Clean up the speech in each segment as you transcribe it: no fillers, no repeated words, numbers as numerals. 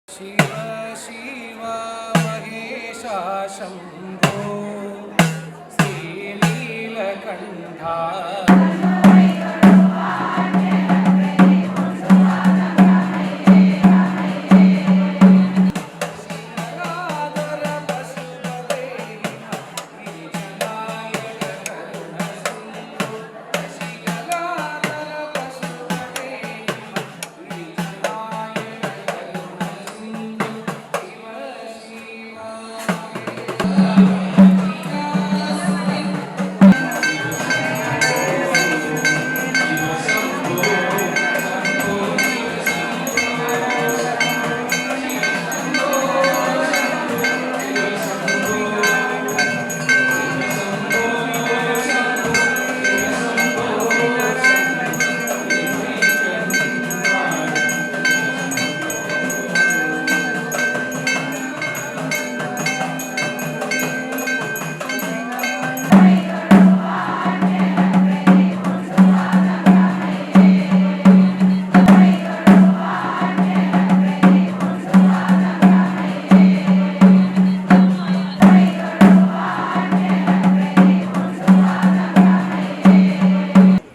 शिव शिव महेशा शम्भो श्रीलीलकण्ठा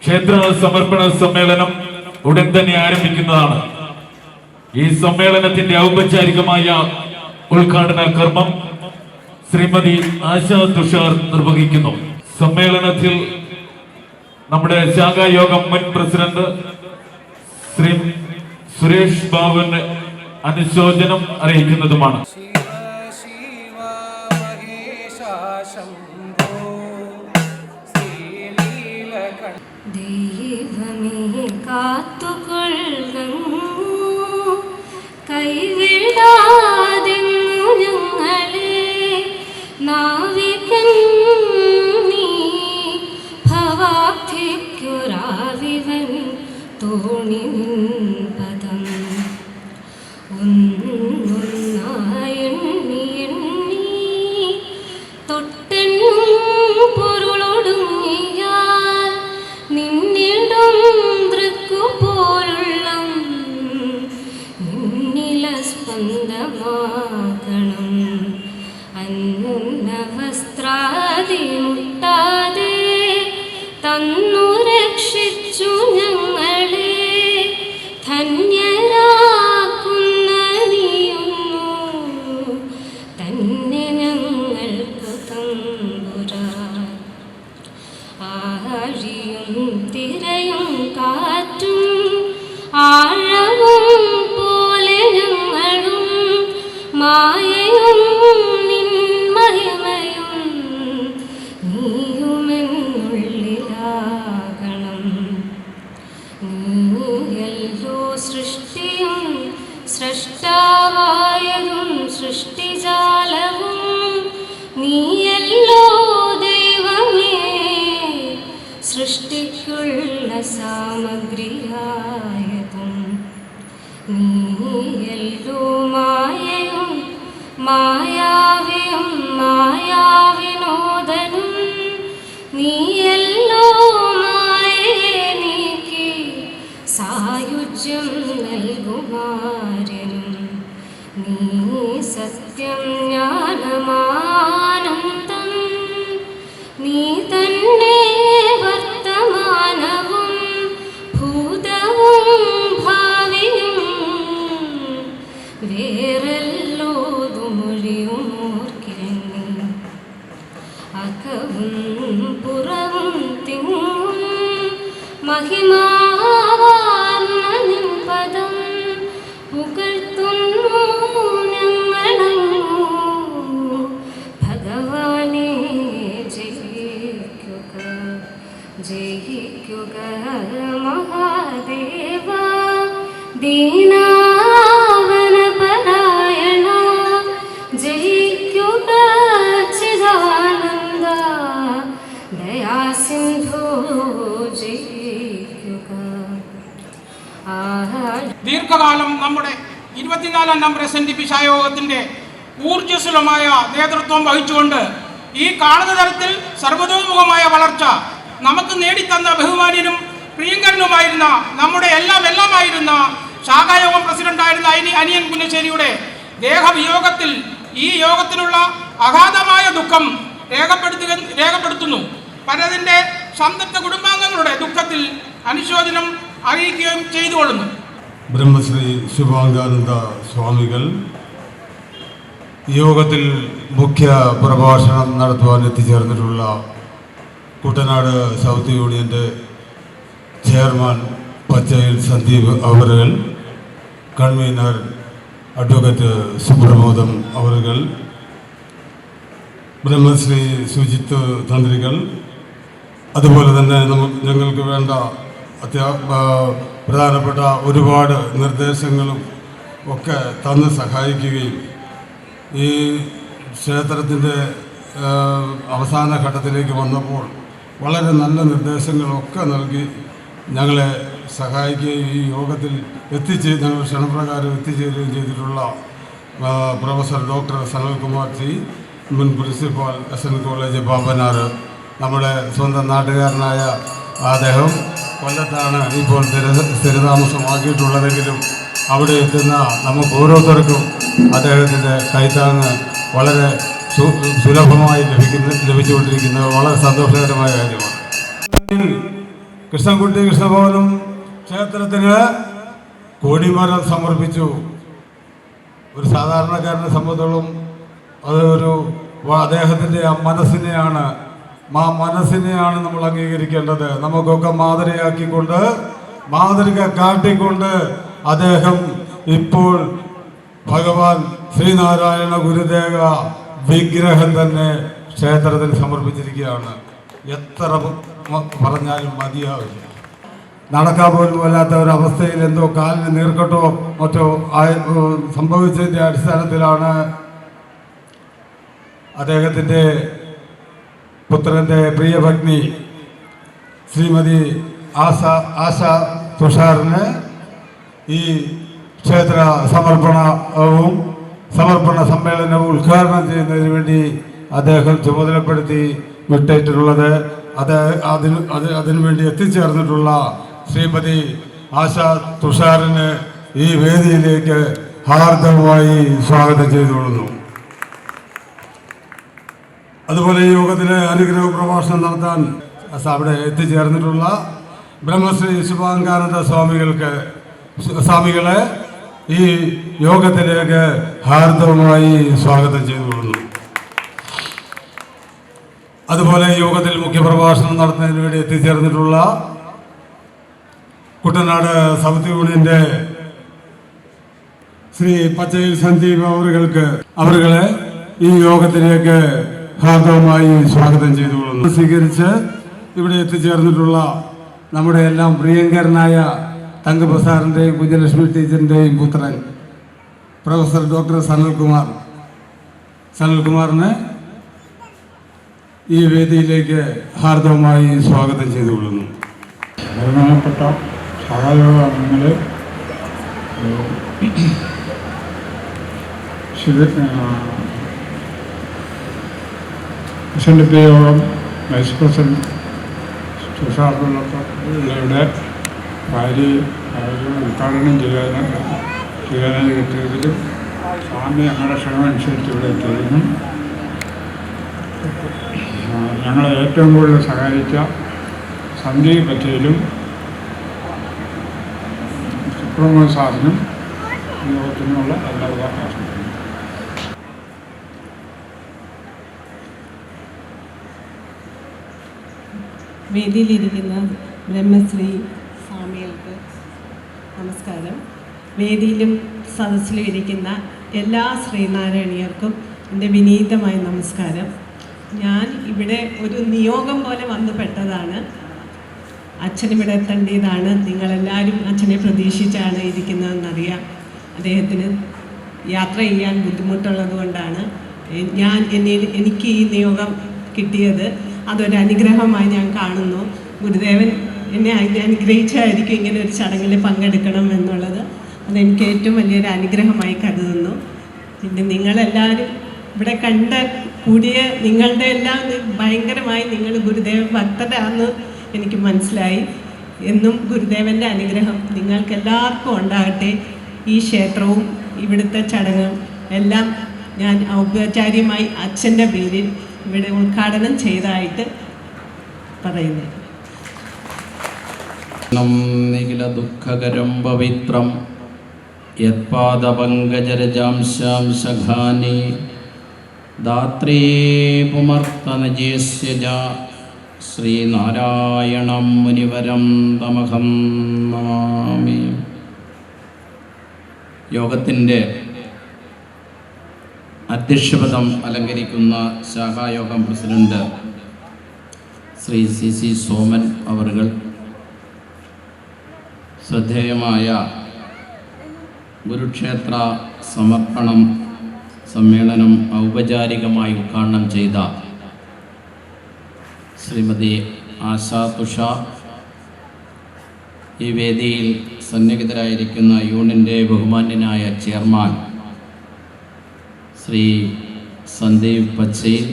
ക്ഷേത്ര സമർപ്പണ സമ്മേളനം ഉടൻ തന്നെ ആരംഭിക്കുന്നതാണ്. ഈ സമ്മേളനത്തിന്റെ ഔപചാരികമായ ഉദ്ഘാടന കർമ്മം ശ്രീമതി ആശാ തുഷാർ നിർവഹിക്കുന്നു. സമ്മേളനത്തിൽ നമ്മുടെ ശാഖായോഗം മുൻ പ്രസിഡന്റ് ശ്രീ സുരേഷ് ബാബുവിന് അനുശോചനം അറിയിക്കുന്നതുമാണ്. ദൈവമേ കാത്തുകൊള്ളൂ, കൈവിടാതെങ്ങു ഞങ്ങളെ നാവികൻ നീ ഭവാബ്ധിക്കുറാവിവൻ തോണി പദം ഒന്നൊന്നായി എണ്ണി എണ്ണി തൊട്ടെണ്ണും പൊരുളൊടുങ്ങിയാൽ നിന്നിടും ദൃക്കുപോലുള്ള നിന്നില സ്പന്ദമാകണം. അന്നവസ്ത്രാദി മുട്ടാതെ തന്നു രക്ഷിച്ചു ഞങ്ങളെ ധന്യരാക്കുന്ന നീയൊന്നു തന്നെ ഞങ്ങൾക്ക് തമ്പുരാൻ. ആഴിയും തിരയും കാറ്റും ആഴവും പോലെ ഞങ്ങളും മായയും നിൻ മഹിമയും നീയുമെന്നുള്ളിലാകണം. നീയല്ലോ സൃഷ്ടിയും സൃഷ്ടാവായതും സൃഷ്ടിജാലവും നീയല്ലോ ദൈവമേ സൃഷ്ടിക്കുള്ള സാമഗ്രിയായതും. നീയല്ലോ മായയും മായാവിയും മായാവിനോദനും നീയല്ലോ മായയെ നീക്കി സായുജ്യം നൽകുമാരനും. നീ സത്യം ജ്ഞാനമാനന്ദം നീ തന്നെ വർത്തമാനവും ഭൂതവും ഭാവിയും വേറെല്ലോതുമൊഴിയും ഓർക്കിരങ്ങി അകവും പുറവും തിങ്ങും മഹിമാവാർന്ന നിൻ പദം പുകഴ്ത്തുന്നു ഞങ്ങളങ്ങു. ഭഗവാനെ ജയിക്കുക ജയിക്കുക മഹാദേവ ദീനാവന പരായണ ജയിക്കുക ചിദാനന്ദ ദയാസിന്ധു ജയിക്കുക. ദീർഘകാലം നമ്മുടെ 24-ാം നമ്പർ SNDP ശാഖായോഗത്തിന്റെ ഊർജ്ജസ്വലമായ നേതൃത്വം വഹിച്ചുകൊണ്ട് ഈ കാണുന്ന തരത്തിൽ സർവതോമുഖമായ വളർച്ച നമുക്ക് നേടിത്തന്ന ബഹുമാന്യനും പ്രിയങ്കരനുമായിരുന്ന നമ്മുടെ എല്ലാമായിരുന്ന ശാഖായോഗം പ്രസിഡന്റായിരുന്ന അനിയൻ പുന്നശ്ശേരിയുടെ ദേഹവിയോഗത്തിൽ ഈ യോഗത്തിലുള്ള അഗാധമായ ദുഃഖം രേഖപ്പെടുത്തുന്നു. പരതിൻ്റെ സംതൃപ്ത കുടുംബാംഗങ്ങളുടെ ദുഃഖത്തിൽ അനുശോചനം അറിയിക്കുകയും ചെയ്തുകൊള്ളുന്നു. ബ്രഹ്മശ്രീ ശുഭാംഗാനന്ദ സ്വാമികൾ യോഗത്തിൽ മുഖ്യ പ്രഭാഷണം നടത്തുവാൻ എത്തിച്ചേർന്നിട്ടുള്ള കുട്ടനാട് സൗത്ത് യൂണിയൻ്റെ ചെയർമാൻ പച്ചയിൽ സന്ദീപ് അവറുകൾ, കൺവീനർ അഡ്വക്കേറ്റ് സുബ്രഹ്മോദം അവറുകൾ, ബ്രഹ്മശ്രീ സുജിത്ത് തന്ത്രികൾ, അതുപോലെ തന്നെ ഞങ്ങൾക്ക് വേണ്ട പ്രധാനപ്പെട്ട ഒരുപാട് നിർദ്ദേശങ്ങളും ഒക്കെ തന്ന് സഹായിക്കുകയും ഈ ക്ഷേത്രത്തിൻ്റെ അവസാന ഘട്ടത്തിലേക്ക് വന്നപ്പോൾ വളരെ നല്ല നിർദ്ദേശങ്ങളൊക്കെ നൽകി ഞങ്ങളെ സഹായിക്കുകയും ഈ യോഗത്തിൽ ഞങ്ങൾ ക്ഷണപ്രകാരം എത്തിച്ചേരുകയും ചെയ്തിട്ടുള്ള പ്രൊഫസർ ഡോക്ടർ സനൽകുമാർ ജി, മുൻ പ്രിൻസിപ്പാൾ SN കോളേജ് പാമ്പനാറ്, നമ്മുടെ സ്വന്തം നാട്ടുകാരനായ അദ്ദേഹം കൊല്ലത്താണ് ഇപ്പോൾ സ്ഥിരതാമസമാക്കിയിട്ടുള്ളതെങ്കിലും അവിടെ എത്തുന്ന നമുക്ക് ഓരോരുത്തർക്കും അദ്ദേഹത്തിൻ്റെ കൈത്താങ്ങ് വളരെ സുലഭമായി ലഭിച്ചുകൊണ്ടിരിക്കുന്നത് വളരെ സന്തോഷകരമായ കാര്യമാണ്. കൃഷ്ണൻകുട്ടി കൃഷ്ണഭവനും ക്ഷേത്രത്തിന് കൊടിമരം സമർപ്പിച്ചു. ഒരു സാധാരണക്കാരനെ സംബന്ധിച്ചോളം അതൊരു അദ്ദേഹത്തിൻ്റെ മനസ്സിനെയാണ് നമ്മൾ അംഗീകരിക്കേണ്ടത്. നമുക്കൊക്കെ മാതൃക കാട്ടിക്കൊണ്ട് അദ്ദേഹം ഇപ്പോൾ ഭഗവാൻ ശ്രീനാരായണ ഗുരുദേവ വിഗ്രഹം തന്നെ ക്ഷേത്രത്തിൽ സമർപ്പിച്ചിരിക്കുകയാണ്. എത്ര പറഞ്ഞാലും മതിയാവില്ല. നടക്കാൻ പോലും വല്ലാത്ത ഒരവസ്ഥയിൽ എന്തോ കാലിന് നീർക്കെട്ടോ മറ്റോ സംഭവിച്ചതിൻ്റെ അടിസ്ഥാനത്തിലാണ് അദ്ദേഹത്തിൻ്റെ പുത്രൻ്റെ പ്രിയപത്നി ശ്രീമതി ആശ തുഷാറിന് ഈ ക്ഷേത്ര സമർപ്പണ സമ്മേളനവും ഉദ്ഘാടനം ചെയ്യുന്നതിന് വേണ്ടി അദ്ദേഹം ചുമതലപ്പെടുത്തി വിട്ടിട്ടുള്ളത്. അതിനുവേണ്ടി എത്തിച്ചേർന്നിട്ടുള്ള ശ്രീമതി ആശ തുഷാറിന് ഈ വേദിയിലേക്ക് ഹാർദവമായി സ്വാഗതം ചെയ്തുകൊള്ളുന്നു. അതുപോലെ ഈ യോഗത്തിന് അനുഗ്രഹ പ്രഭാഷണം നടത്താൻ അവിടെ എത്തിച്ചേർന്നിട്ടുള്ള ബ്രഹ്മശ്രീ ശുഭാംഗാനന്ദ സ്വാമികളെ ഈ യോഗത്തിലേക്ക് ഹാർദവമായി സ്വാഗതം ചെയ്തുകൊള്ളുന്നു. അതുപോലെ യോഗത്തിൽ മുഖ്യപ്രഭാഷണം നടത്തുന്നതിന് വേണ്ടി എത്തിച്ചേർന്നിട്ടുള്ള കുട്ടനാട് സൗത്ത് യൂണിയൻ്റെ ശ്രീ പച്ചയിൽ സന്ദീപ് അവറുകളെ ഈ യോഗത്തിലേക്ക് ഹാർദവമായി സ്വാഗതം ചെയ്തുകൊള്ളുന്നു. സ്വീകരിച്ച് ഇവിടെ എത്തിച്ചേർന്നിട്ടുള്ള നമ്മുടെ എല്ലാം പ്രിയങ്കരനായ തങ്കപ്രസാറിൻ്റെയും കുഞ്ഞലക്ഷ്മി ടീച്ചറിൻ്റെയും പുത്രൻ പ്രൊഫസർ ഡോക്ടർ സനൽകുമാറിനെ ഈ വേദിയിലേക്ക് ഹാർദവമായി സ്വാഗതം ചെയ്തുകൊള്ളുന്നു. ബഹുമാനപ്പെട്ട സഹയോഗ അംഗങ്ങളെ, SNDP യോഗം വൈസ് പ്രസിഡന്റ് തുഷാറുള്ളയുടെ ഭാര്യ ഉദ്ഘാടനം ചെയ്യാനായി കിട്ടിയതിലും സ്വാമി ഞങ്ങളുടെ ക്ഷണമനുസരിച്ച് ഇവിടെ എത്തിയിരുന്നു. ഞങ്ങളെ ഏറ്റവും കൂടുതൽ സഹായിച്ച സന്ദീപ് പച്ചയിലും സുബ്രഹ്മണ്യ സാറിനും യോഗത്തിനുമുള്ള എല്ലാവിധ ആശംസകളും. വേദിയിലിരിക്കുന്ന ബ്രഹ്മശ്രീ സ്വാമികൾക്ക് നമസ്കാരം. വേദിയിലും സദസ്സിലും ഇരിക്കുന്ന എല്ലാ ശ്രീനാരായണീയർക്കും എൻ്റെ വിനീതമായ നമസ്കാരം. ഞാൻ ഇവിടെ ഒരു നിയോഗം പോലെ വന്നു പെട്ടതാണ്. അച്ഛനിവിടെ എത്തേണ്ടതാണ്. നിങ്ങളെല്ലാവരും അച്ഛനെ പ്രതീക്ഷിച്ചാണ് ഇരിക്കുന്നതെന്നറിയാം. അദ്ദേഹത്തിന് യാത്ര ചെയ്യാൻ ബുദ്ധിമുട്ടുള്ളത് കൊണ്ടാണ് എനിക്ക് ഈ നിയോഗം കിട്ടിയത്. അതൊരു അനുഗ്രഹമായി ഞാൻ കാണുന്നു. ഗുരുദേവൻ എന്നെ അനുഗ്രഹിച്ചായിരിക്കും ഇങ്ങനെ ഒരു ചടങ്ങിൽ പങ്കെടുക്കണം എന്നുള്ളത്. അതെനിക്ക് ഏറ്റവും വലിയൊരു അനുഗ്രഹമായി കരുതുന്നു. പിന്നെ നിങ്ങളെല്ലാവരും ഇവിടെ കൂടിയ നിങ്ങളുടെ എല്ലാം ഭയങ്കരമായി നിങ്ങൾ ഗുരുദേവ ഭക്തരാണെന്ന് എനിക്ക് മനസ്സിലായി. എന്നും ഗുരുദേവൻ്റെ അനുഗ്രഹം നിങ്ങൾക്കെല്ലാവർക്കും ഉണ്ടാകട്ടെ. ഈ ക്ഷേത്രവും ഇവിടുത്തെ ചടങ്ങും എല്ലാം ഞാൻ ഔപചാരികമായി അച്ഛൻ്റെ പേരിൽ ഇവിടെ ഉദ്ഘാടനം ചെയ്തതായിട്ട് പറയുന്നു. നിഖില ദുഃഖകരം പവിത്രം യത്പാദപങ്കജരജാംശാം ശഖാനി ദാത്രേ പുമർത്തനജേസ്യജ ശ്രീനാരായണം മുനിവരം തമഹം നമാമി. യോഗത്തിൻ്റെ അധ്യക്ഷപദം അലങ്കരിക്കുന്ന ശാഖായോഗം പ്രസിഡന്റ് ശ്രീ CC സോമൻ അവറുകൾ ശ്രദ്ധേയമായ ഗുരുക്ഷേത്ര സമർപ്പണം സമ്മേളനം ഔപചാരികമായി ഉദ്ഘാടനം ചെയ്ത ശ്രീമതി ആശാ തുഷ, ഈ വേദിയിൽ സന്നിഹിതരായിരിക്കുന്ന യൂണിൻ്റെ ബഹുമാന്യനായ ചെയർമാൻ ശ്രീ സന്ദീപ് പച്ചയിൽ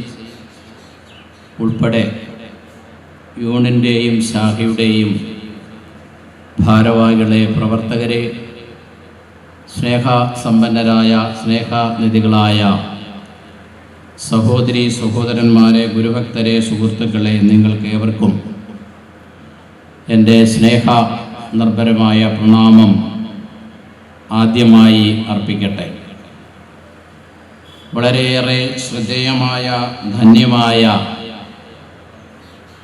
ഉൾപ്പെടെ യൂണിൻ്റെയും ശാഖയുടെയും ഭാരവാഹികളെ, പ്രവർത്തകരെ, സ്നേഹസമ്പന്നരായ സ്നേഹനിധികളായ സഹോദരി സഹോദരന്മാരെ, ഗുരുഭക്തരെ, സുഹൃത്തുക്കളെ, നിങ്ങൾക്കേവർക്കും എൻ്റെ സ്നേഹ നിർഭരമായ പ്രണാമം ആദ്യമായി അർപ്പിക്കട്ടെ. വളരെയേറെ ശ്രദ്ധേയമായ ധന്യമായ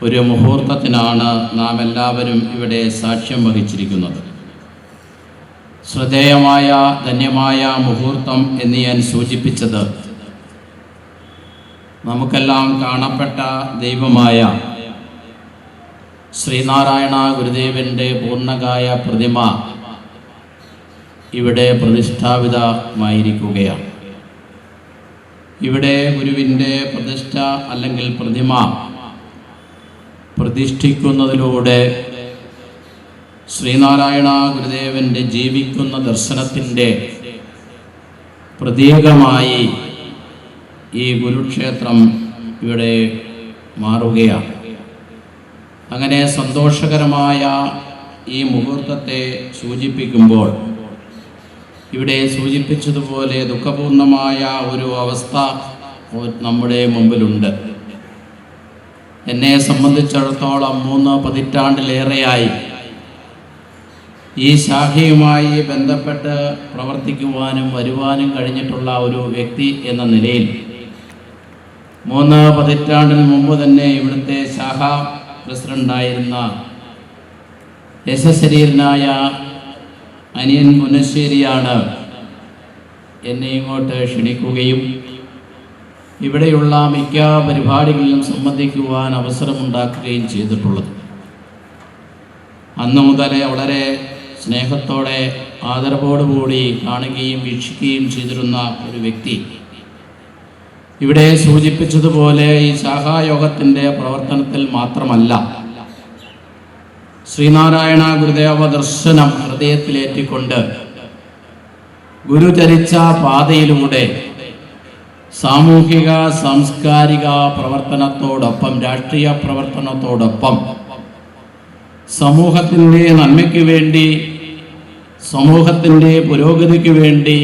ഒരു മുഹൂർത്തത്തിനാണ് നാം എല്ലാവരും ഇവിടെ സാക്ഷ്യം വഹിച്ചിരിക്കുന്നത്. ശ്രദ്ധേയമായ ധന്യമായ മുഹൂർത്തം എന്ന് ഞാൻ സൂചിപ്പിച്ചത് നമുക്കെല്ലാം കാണപ്പെട്ട ദൈവമായ ശ്രീനാരായണ ഗുരുദേവൻ്റെ പൂർണ്ണകായ പ്രതിമ ഇവിടെ പ്രതിഷ്ഠാപിതമായിരിക്കുകയാണ്. ഇവിടെ ഗുരുവിൻ്റെ പ്രതിഷ്ഠ അല്ലെങ്കിൽ പ്രതിമ പ്രതിഷ്ഠിക്കുന്നതിലൂടെ ശ്രീനാരായണ ഗുരുദേവൻ്റെ ജീവിക്കുന്ന ദർശനത്തിൻ്റെ പ്രതീകമായി ഈ ഗുരുക്ഷേത്രം ഇവിടെ മാറുകയാണ്. അങ്ങനെ സന്തോഷകരമായ ഈ മുഹൂർത്തത്തെ സൂചിപ്പിക്കുമ്പോൾ ഇവിടെ സൂചിപ്പിച്ചതുപോലെ ദുഃഖപൂർണമായ ഒരു അവസ്ഥ നമ്മുടെ മുമ്പിലുണ്ട്. എന്നെ സംബന്ധിച്ചിടത്തോളം 3 പതിറ്റാണ്ടിലേറെയായി ഈ ശാഖയുമായി ബന്ധപ്പെട്ട് പ്രവർത്തിക്കുവാനും വരുവാനും കഴിഞ്ഞിട്ടുള്ള ഒരു വ്യക്തി എന്ന നിലയിൽ 3 പതിറ്റാണ്ടിന് മുമ്പ് തന്നെ ഇവിടുത്തെ ശാഖാ പ്രസിഡൻ്റായിരുന്ന യശശരീരനായ അനിയൻ പുന്നശ്ശേരിയാണ് എന്നെ ഇങ്ങോട്ട് ക്ഷണിക്കുകയും ഇവിടെയുള്ള മിക്ക പരിപാടികളിലും സംബന്ധിക്കുവാൻ അവസരമുണ്ടാക്കുകയും ചെയ്തിട്ടുള്ളത്. അന്നു മുതലേ വളരെ സ്നേഹത്തോടെ ആദരവോടുകൂടി കാണുകയും വീക്ഷിക്കുകയും ചെയ്തിരുന്ന ഒരു വ്യക്തി ഇവിടെ സൂചിപ്പിച്ചതുപോലെ ഈ ശാഖായോഗത്തിൻ്റെ പ്രവർത്തനത്തിൽ മാത്രമല്ല, ശ്രീനാരായണ ഗുരുദേവ ദർശനം ഹൃദയത്തിലേറ്റിക്കൊണ്ട് ഗുരുചരിച്ച പാതയിലൂടെ സാമൂഹിക സാംസ്കാരിക പ്രവർത്തനത്തോടൊപ്പം രാഷ്ട്രീയ പ്രവർത്തനത്തോടൊപ്പം സമൂഹത്തിൻ്റെ നന്മയ്ക്ക് വേണ്ടി, സമൂഹത്തിൻ്റെ പുരോഗതിക്ക് വേണ്ടി,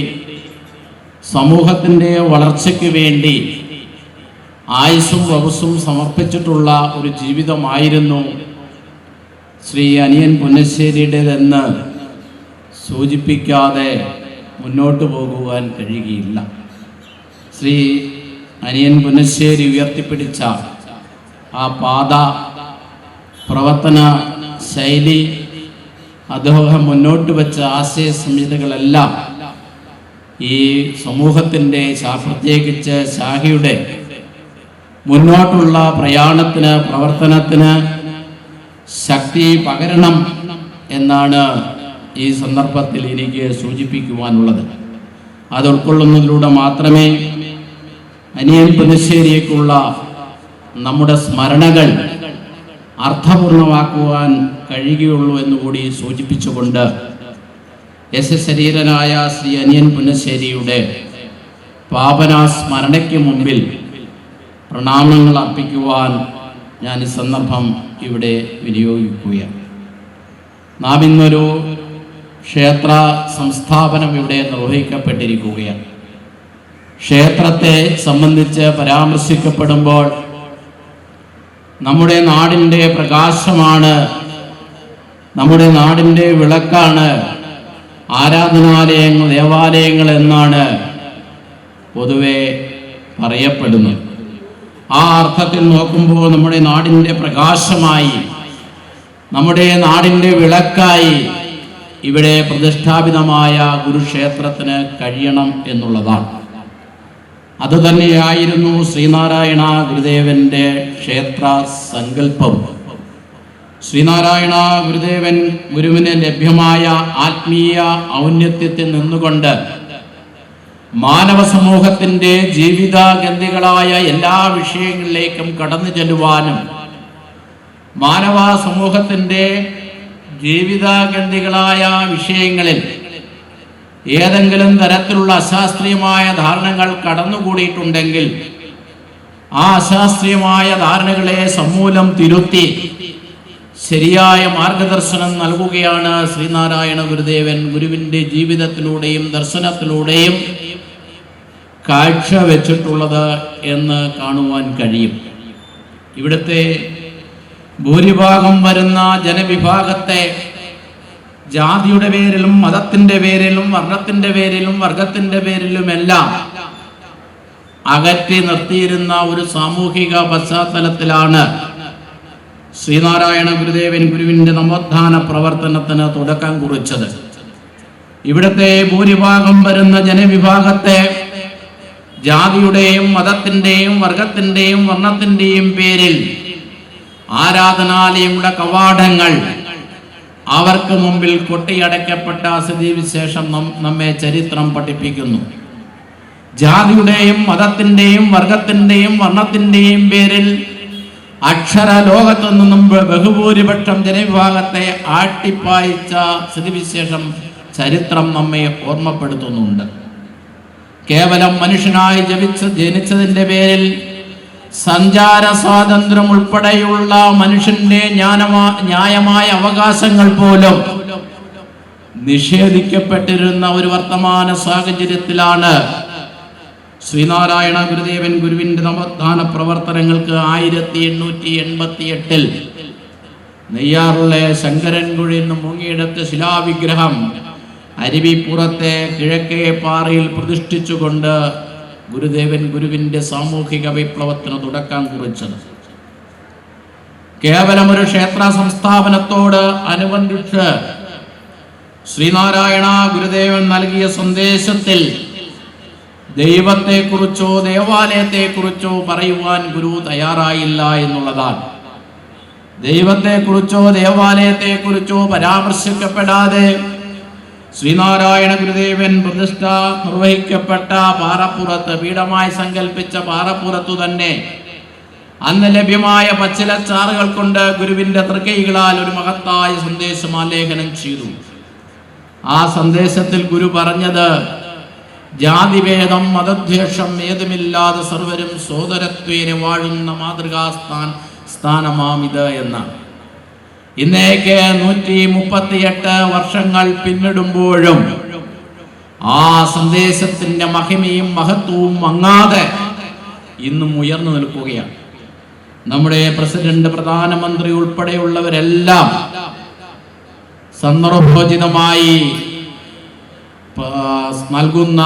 സമൂഹത്തിൻ്റെ വളർച്ചയ്ക്ക് വേണ്ടി ആയുസ്സും വപസ്സും സമർപ്പിച്ചിട്ടുള്ള ഒരു ജീവിതമായിരുന്നു ശ്രീ അനിയൻ പുന്നശ്ശേരിയുടേതെന്ന് സൂചിപ്പിക്കാതെ മുന്നോട്ട് പോകുവാൻ കഴിയുകയില്ല. ശ്രീ അനിയൻ പുന്നശ്ശേരി ഉയർത്തിപ്പിടിച്ച ആ പാത, പ്രവർത്തന ശൈലി, അദ്ദേഹം മുന്നോട്ട് വെച്ച ആശയ സംഹിതകളെല്ലാം ഈ സമൂഹത്തിൻ്റെ പ്രത്യേകിച്ച് ശാഖയുടെ മുന്നോട്ടുള്ള പ്രയാണത്തിന്, പ്രവർത്തനത്തിന് ശക്തി പകരണം എന്നാണ് ഈ സന്ദർഭത്തിൽ എനിക്ക് സൂചിപ്പിക്കുവാനുള്ളത്. അത് ഉൾക്കൊള്ളുന്നതിലൂടെ മാത്രമേ അനിയൻ പുന്നശ്ശേരിയേക്കുള്ള നമ്മുടെ സ്മരണകൾ അർത്ഥപൂർണമാക്കുവാൻ കഴിയുകയുള്ളൂ എന്നുകൂടി സൂചിപ്പിച്ചുകൊണ്ട് യശശരീരനായ ശ്രീ അനിയൻ പുന്നശ്ശേരിയുടെ പാവന സ്മരണയ്ക്ക് മുമ്പിൽ പ്രണാമങ്ങൾ അർപ്പിക്കുവാൻ ഞാൻ ഈ സന്ദർഭം ഇവിടെ വിനിയോഗിക്കുകയാണ്. നാം ഇന്നൊരു ക്ഷേത്ര സംസ്ഥാപനം ഇവിടെ നിർവഹിക്കപ്പെട്ടിരിക്കുകയാണ്. ക്ഷേത്രത്തെ സംബന്ധിച്ച് പരാമർശിക്കപ്പെടുമ്പോൾ നമ്മുടെ നാടിൻ്റെ പ്രകാശമാണ്, നമ്മുടെ നാടിൻ്റെ വിളക്കാണ് ആരാധനാലയങ്ങൾ, ദേവാലയങ്ങൾ എന്നാണ് പൊതുവെ പറയപ്പെടുന്നത്. ആ അർത്ഥത്തിൽ നോക്കുമ്പോൾ നമ്മുടെ നാടിൻ്റെ പ്രകാശമായി, നമ്മുടെ നാടിൻ്റെ വിളക്കായി ഇവിടെ പ്രതിഷ്ഠാപിതമായ ഗുരുക്ഷേത്രത്തിന് കഴിയണം എന്നുള്ളതാണ്. അതുതന്നെയായിരുന്നു ശ്രീനാരായണ ഗുരുദേവന്റെ ക്ഷേത്ര സങ്കല്പം. ശ്രീനാരായണ ഗുരുദേവൻ ഗുരുവിന് ലഭ്യമായ ആത്മീയ ഔന്നത്യത്തിൽ നിന്നുകൊണ്ട് മാനവ സമൂഹത്തിൻ്റെ ജീവിതഗന്ധികളായ എല്ലാ വിഷയങ്ങളിലേക്കും കടന്നു ചെല്ലുവാനും മാനവ സമൂഹത്തിൻ്റെ ജീവിതഗന്ധികളായ വിഷയങ്ങളിൽ ഏതെങ്കിലും തരത്തിലുള്ള അശാസ്ത്രീയമായ ധാരണകൾ കടന്നുകൂടിയിട്ടുണ്ടെങ്കിൽ ആ അശാസ്ത്രീയമായ ധാരണകളെ സമൂലം തിരുത്തി ശരിയായ മാർഗദർശനം നൽകുകയാണ് ശ്രീനാരായണ ഗുരുദേവൻ ഗുരുവിൻ്റെ ജീവിതത്തിലൂടെയും ദർശനത്തിലൂടെയും കാഴ്ചവെച്ചിട്ടുള്ളത് എന്ന് കാണുവാൻ കഴിയും. ഇവിടുത്തെ ഭൂരിഭാഗം വരുന്ന ജനവിഭാഗത്തെ ജാതിയുടെ പേരിലും മതത്തിൻ്റെ പേരിലും വർണ്ണത്തിൻ്റെ പേരിലും വർഗത്തിൻ്റെ പേരിലുമെല്ലാം അകറ്റി നിർത്തിയിരുന്ന ഒരു സാമൂഹിക പശ്ചാത്തലത്തിലാണ് ശ്രീനാരായണ ഗുരുദേവൻ ഗുരുവിൻ്റെ നവോത്ഥാന പ്രവർത്തനത്തിന് തുടക്കം കുറിച്ചത്. ഇവിടുത്തെ ഭൂരിഭാഗം വരുന്ന ജനവിഭാഗത്തെ ജാതിയുടെയും മതത്തിൻ്റെയും വർഗത്തിൻ്റെയും വർണ്ണത്തിൻ്റെയും പേരിൽ ആരാധനാലയങ്ങളുടെ കവാടങ്ങൾ അവർക്ക് മുമ്പിൽ കൊട്ടിയടയ്ക്കപ്പെട്ട സ്ഥിതിവിശേഷം നമ്മെ ചരിത്രം പഠിപ്പിക്കുന്നു. ജാതിയുടെയും മതത്തിൻ്റെയും വർഗത്തിൻ്റെയും വർണ്ണത്തിൻ്റെയും പേരിൽ അക്ഷര ലോകത്തു നിന്നും ബഹുഭൂരിപക്ഷം ജനവിഭാഗത്തെ ആട്ടിപ്പായിച്ച സ്ഥിതിവിശേഷം ചരിത്രം നമ്മെ ഓർമ്മപ്പെടുത്തുന്നുണ്ട്. കേവലം മനുഷ്യനായി ജനിച്ചതിൻ്റെ പേരിൽ സഞ്ചാര സ്വാതന്ത്ര്യം ഉൾപ്പെടെയുള്ള മനുഷ്യന്റെ ന്യായമായ അവകാശങ്ങൾ പോലും നിഷേധിക്കപ്പെട്ടിരുന്ന ഒരു വർത്തമാന സാഹചര്യത്തിലാണ് ശ്രീനാരായണ ഗുരുദേവൻ ഗുരുവിൻ്റെ നവോത്ഥാന പ്രവർത്തനങ്ങൾക്ക് 1888 നെയ്യാറുള്ള ശങ്കരൻകുഴിയിൽ നിന്ന് മുങ്ങിയെടുത്ത ശിലാവിഗ്രഹം അരുവിപ്പുറത്തെ കിഴക്കേ പാറയിൽ പ്രതിഷ്ഠിച്ചുകൊണ്ട് ഗുരുദേവൻ ഗുരുവിൻ്റെ സാമൂഹിക വിപ്ലവത്തിന് തുടക്കം കുറിച്ചത്. കേവലം ഒരു ക്ഷേത്ര സംസ്ഥാപനത്തോട് അനുബന്ധിച്ച് ശ്രീനാരായണ ഗുരുദേവൻ നൽകിയ സന്ദേശത്തിൽ ദൈവത്തെക്കുറിച്ചോ ദേവാലയത്തെക്കുറിച്ചോ പറയുവാൻ ഗുരു തയ്യാറായില്ല എന്നുള്ളതാണ്. ദൈവത്തെക്കുറിച്ചോ ദേവാലയത്തെക്കുറിച്ചോ പരാമർശിക്കപ്പെടാതെ ശ്രീനാരായണ ഗുരുദേവൻ പ്രതിഷ്ഠ നിർവഹിക്കപ്പെട്ട പാറപ്പുറത്ത്, പീഠമായി സങ്കല്പിച്ച പാറപ്പുറത്തു തന്നെ അന്ന് ലഭ്യമായ പച്ചിലച്ചാറുകൾ കൊണ്ട് ഗുരുവിൻ്റെ തൃക്കൈകളാൽ ഒരു മഹത്തായ സന്ദേശം ആലേഖനം ചെയ്തു. ആ സന്ദേശത്തിൽ ഗുരു പറഞ്ഞത്, ജാതിഭേദം മതദ്വേഷം ഏതുമില്ലാതെ സർവരും സോദരത്വേന വാഴുന്ന മാതൃകാ സ്ഥാനമാമിത് എന്നാണ്. ഇന്നേക്ക് 138 വർഷങ്ങൾ പിന്നിടുമ്പോഴും ആ സന്ദേശത്തിന്റെ മഹിമയും മഹത്വവും മങ്ങാതെ ഇന്നും ഉയർന്നു നിൽക്കുകയാണ്. നമ്മുടെ പ്രസിഡന്റ്, പ്രധാനമന്ത്രി ഉൾപ്പെടെയുള്ളവരെല്ലാം സന്ദർഭോചിതമായി നൽകുന്ന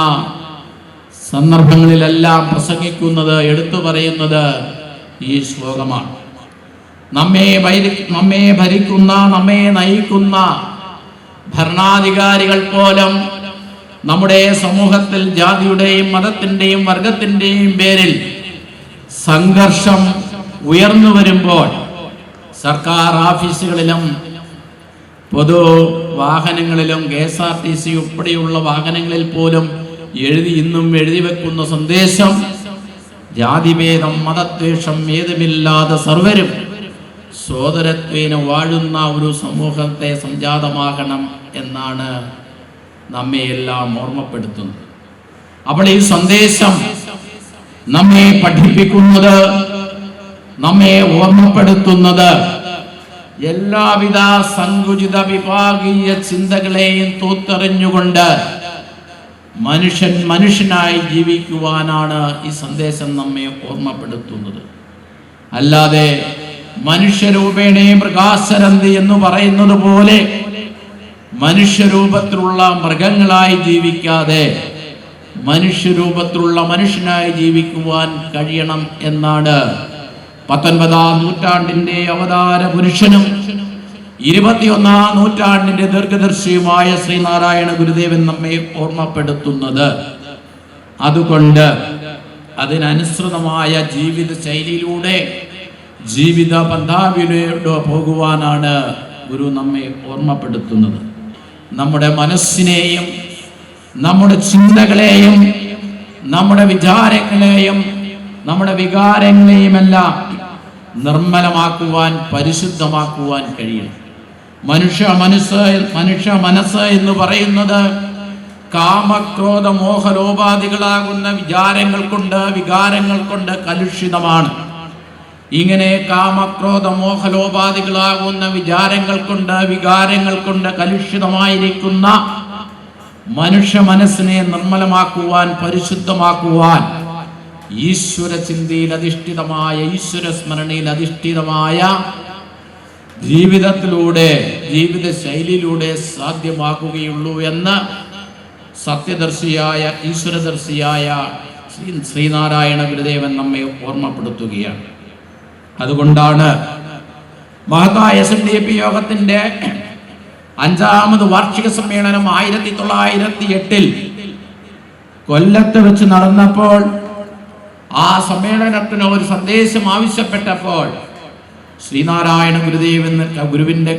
സന്ദർഭങ്ങളിലെല്ലാം പ്രസംഗിക്കുന്നത്, എടുത്തു പറയുന്നത് ഈ ശ്ലോകമാണ്. നമ്മെ ഭരിക്കുന്ന, നമ്മെ നയിക്കുന്ന ഭരണാധികാരികൾ പോലും നമ്മുടെ സമൂഹത്തിൽ ജാതിയുടെയും മതത്തിൻ്റെയും വർഗത്തിൻ്റെയും പേരിൽ സംഘർഷം ഉയർന്നു വരുമ്പോൾ സർക്കാർ ഓഫീസുകളിലും പൊതു വാഹനങ്ങളിലും KSRTC ഉൾപ്പെടെയുള്ള വാഹനങ്ങളിൽ പോലും ഇന്നും എഴുതി വെക്കുന്ന സന്ദേശം, ജാതിഭേദം മതദ്വേഷം ഏതുമില്ലാതെ സർവരും സോദരത്വേന വാഴുന്ന ഒരു സമൂഹത്തെ സംജാതമാകണം എന്നാണ് നമ്മെയെല്ലാം ഓർമ്മപ്പെടുത്തുന്നത്. അപ്പോൾ ഈ സന്ദേശം നമ്മെ പഠിപ്പിക്കുന്നത്, നമ്മെ ഓർമ്മപ്പെടുത്തുന്നത് എല്ലാവിധ സങ്കുചിത വിഭാഗീയ ചിന്തകളെയും തൂത്തെറിഞ്ഞുകൊണ്ട് മനുഷ്യനായി ജീവിക്കുവാനാണ് ഈ സന്ദേശം നമ്മെ ഓർമ്മപ്പെടുത്തുന്നത്. അല്ലാതെ മനുഷ്യരൂപേണേ മൃഗാസരന്തി എന്ന് പറയുന്നത് പോലെ മനുഷ്യരൂപത്തിലുള്ള മൃഗങ്ങളായി ജീവിക്കാതെ മനുഷ്യരൂപത്തിലുള്ള മനുഷ്യനായി ജീവിക്കുവാൻ കഴിയണം എന്നാണ് 19-ാം നൂറ്റാണ്ടിന്റെ അവതാര പുരുഷനും 21-ാം നൂറ്റാണ്ടിന്റെ ദീർഘദർശിയുമായ ശ്രീനാരായണ ഗുരുദേവൻ നമ്മെ ഓർമ്മപ്പെടുത്തുന്നത്. അതുകൊണ്ട് അതിനനുസൃതമായ ജീവിത ശൈലിയിലൂടെ ജീവിത പന്ഥാവിലൂടെ പോകുവാനാണ് ഗുരു നമ്മെ ഓർമ്മപ്പെടുത്തുന്നത്. നമ്മുടെ മനസ്സിനെയും നമ്മുടെ ചിന്തകളെയും നമ്മുടെ വിചാരങ്ങളെയും നമ്മുടെ വികാരങ്ങളെയും എല്ലാം നിർമ്മലമാക്കുവാൻ പരിശുദ്ധമാക്കുവാൻ കഴിയും. മനുഷ്യ മനസ്സ് എന്ന് പറയുന്നത് കാമക്രോധ മോഹലോപാധികളാകുന്ന വികാരങ്ങൾ കൊണ്ട് കലുഷിതമാണ്. ഇങ്ങനെ കാമക്രോധ മോഹലോപാധികളാകുന്ന വികാരങ്ങൾ കൊണ്ട് കലുഷിതമായിരിക്കുന്ന മനുഷ്യ മനസ്സിനെ നിർമ്മലമാക്കുവാൻ പരിശുദ്ധമാക്കുവാൻ ഈശ്വര ചിന്തയിൽ അധിഷ്ഠിതമായ ഈശ്വര സ്മരണയിൽ അധിഷ്ഠിതമായ ജീവിതത്തിലൂടെ ജീവിത ശൈലിയിലൂടെ സാധ്യമാക്കുകയുള്ളൂ എന്ന് സത്യദർശിയായ ഈശ്വരദർശിയായ ശ്രീനാരായണ ഗുരുദേവൻ നമ്മെ ഓർമ്മപ്പെടുത്തുകയാണ്. അതുകൊണ്ടാണ് മഹത്തായ SNDP യോഗത്തിന്റെ 5ാമത് വാർഷിക സമ്മേളനം 1908 കൊല്ലത്ത് വെച്ച് നടന്നപ്പോൾ ആ സമ്മേളനത്തിന് ഒരു സന്ദേശം ആവശ്യപ്പെട്ടപ്പോൾ ശ്രീനാരായണ ഗുരുവിന്റെ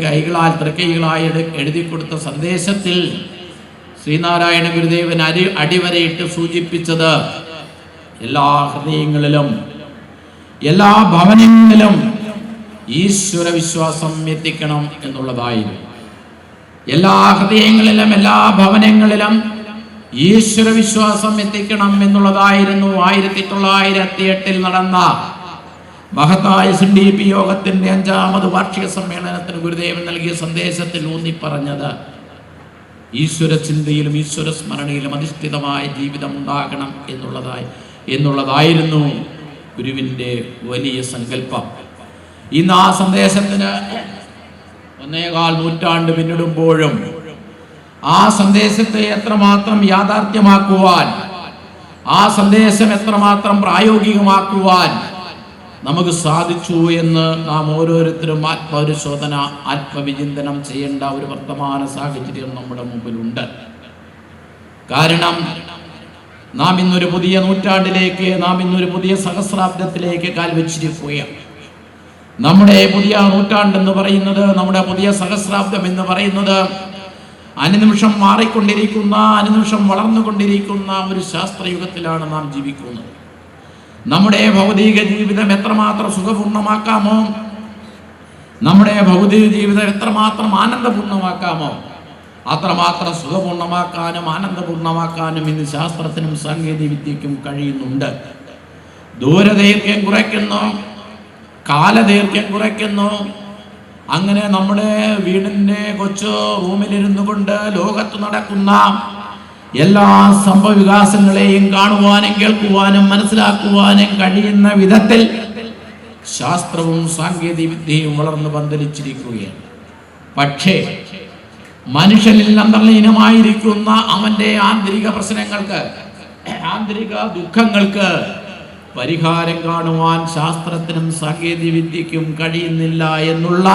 തൃക്കൈകളായി എഴുതി കൊടുത്ത സന്ദേശത്തിൽ ശ്രീനാരായണ ഗുരുദേവൻ അടിവരയിട്ട് സൂചിപ്പിച്ചത് എല്ലാ ഹൃദയങ്ങളിലും എല്ലാ ഭവനങ്ങളിലും ഈശ്വര വിശ്വാസം എത്തിക്കണം എന്നുള്ളതായിരുന്നു. എല്ലാ ഹൃദയങ്ങളിലും എല്ലാ ഭവനങ്ങളിലും ഈശ്വര വിശ്വാസം എത്തിക്കണം എന്നുള്ളതായിരുന്നു 1908 നടന്ന മഹത്തായ SNDP യോഗത്തിന്റെ 5ാമത് വാർഷിക സമ്മേളനത്തിന് ഗുരുദേവൻ നൽകിയ സന്ദേശത്തിൽ ഊന്നി പറഞ്ഞത്. ഈശ്വര ചിന്തയിലും ഈശ്വര സ്മരണയിലും അധിഷ്ഠിതമായ ജീവിതം ഉണ്ടാകണം എന്നുള്ളതായിരുന്നു ഗുരുവിൻ്റെ വലിയ സങ്കല്പം. ഇന്ന് ആ സന്ദേശത്തിന് 1.25 നൂറ്റാണ്ട് പിന്നിടുമ്പോഴും ആ സന്ദേശത്തെ എത്രമാത്രം യാഥാർത്ഥ്യമാക്കുവാൻ, ആ സന്ദേശം എത്രമാത്രം പ്രായോഗികമാക്കുവാൻ നമുക്ക് സാധിച്ചു എന്ന് നാം ഓരോരുത്തരും ആത്മപരിശോധന ആത്മവിചിന്തനം ചെയ്യേണ്ട ഒരു വർത്തമാന സാഹചര്യം നമ്മുടെ മുമ്പിലുണ്ട്. കാരണം നാം ഇന്നൊരു പുതിയ നൂറ്റാണ്ടിലേക്ക്, നാം ഇന്നൊരു പുതിയ സഹസ്രാബ്ദത്തിലേക്ക് കാൽവെച്ചിരിക്കുകയാണ്. നമ്മുടെ പുതിയ നൂറ്റാണ്ടെന്ന് പറയുന്നത്, നമ്മുടെ പുതിയ സഹസ്രാബ്ദം എന്ന് പറയുന്നത് അനുനിമിഷം മാറിക്കൊണ്ടിരിക്കുന്ന, അനുനിമിഷം വളർന്നുകൊണ്ടിരിക്കുന്ന ഒരു ശാസ്ത്രയുഗത്തിലാണ് നാം ജീവിക്കുന്നത്. നമ്മുടെ ഭൗതിക ജീവിതം എത്രമാത്രം സുഖപൂർണ്ണമാക്കാമോ, നമ്മുടെ ഭൗതിക ജീവിതം എത്രമാത്രം ആനന്ദപൂർണ്ണമാക്കാമോ അത്രമാത്രം സുഖപൂർണ്ണമാക്കാനും ആനന്ദപൂർണ്ണമാക്കാനും ഇന്ന് ശാസ്ത്രത്തിനും സാങ്കേതിക വിദ്യയ്ക്കും കഴിയുന്നുണ്ട്. ദൂരദൈർഘ്യം കുറയ്ക്കുന്നു, കാലദൈർഘ്യം കുറയ്ക്കുന്നു. അങ്ങനെ നമ്മുടെ വീടിൻ്റെ കൊച്ചു റൂമിലിരുന്നു കൊണ്ട് ലോകത്ത് നടക്കുന്ന എല്ലാ സംഭവവികാസങ്ങളെയും കാണുവാനും കേൾക്കുവാനും മനസ്സിലാക്കുവാനും കഴിയുന്ന വിധത്തിൽ ശാസ്ത്രവും സാങ്കേതിക വിദ്യയും വളർന്നു പന്തലിച്ചിരിക്കുകയാണ്. പക്ഷേ മനുഷ്യനിൽ അന്തർലീനമായിരിക്കുന്ന അവൻ്റെ ആന്തരിക പ്രശ്നങ്ങൾക്ക്, ആന്തരിക ദുഃഖങ്ങൾക്ക് പരിഹാരം കാണുവാൻ ശാസ്ത്രത്തിനും സാങ്കേതിക വിദ്യയ്ക്കും കഴിയുന്നില്ല എന്നുള്ള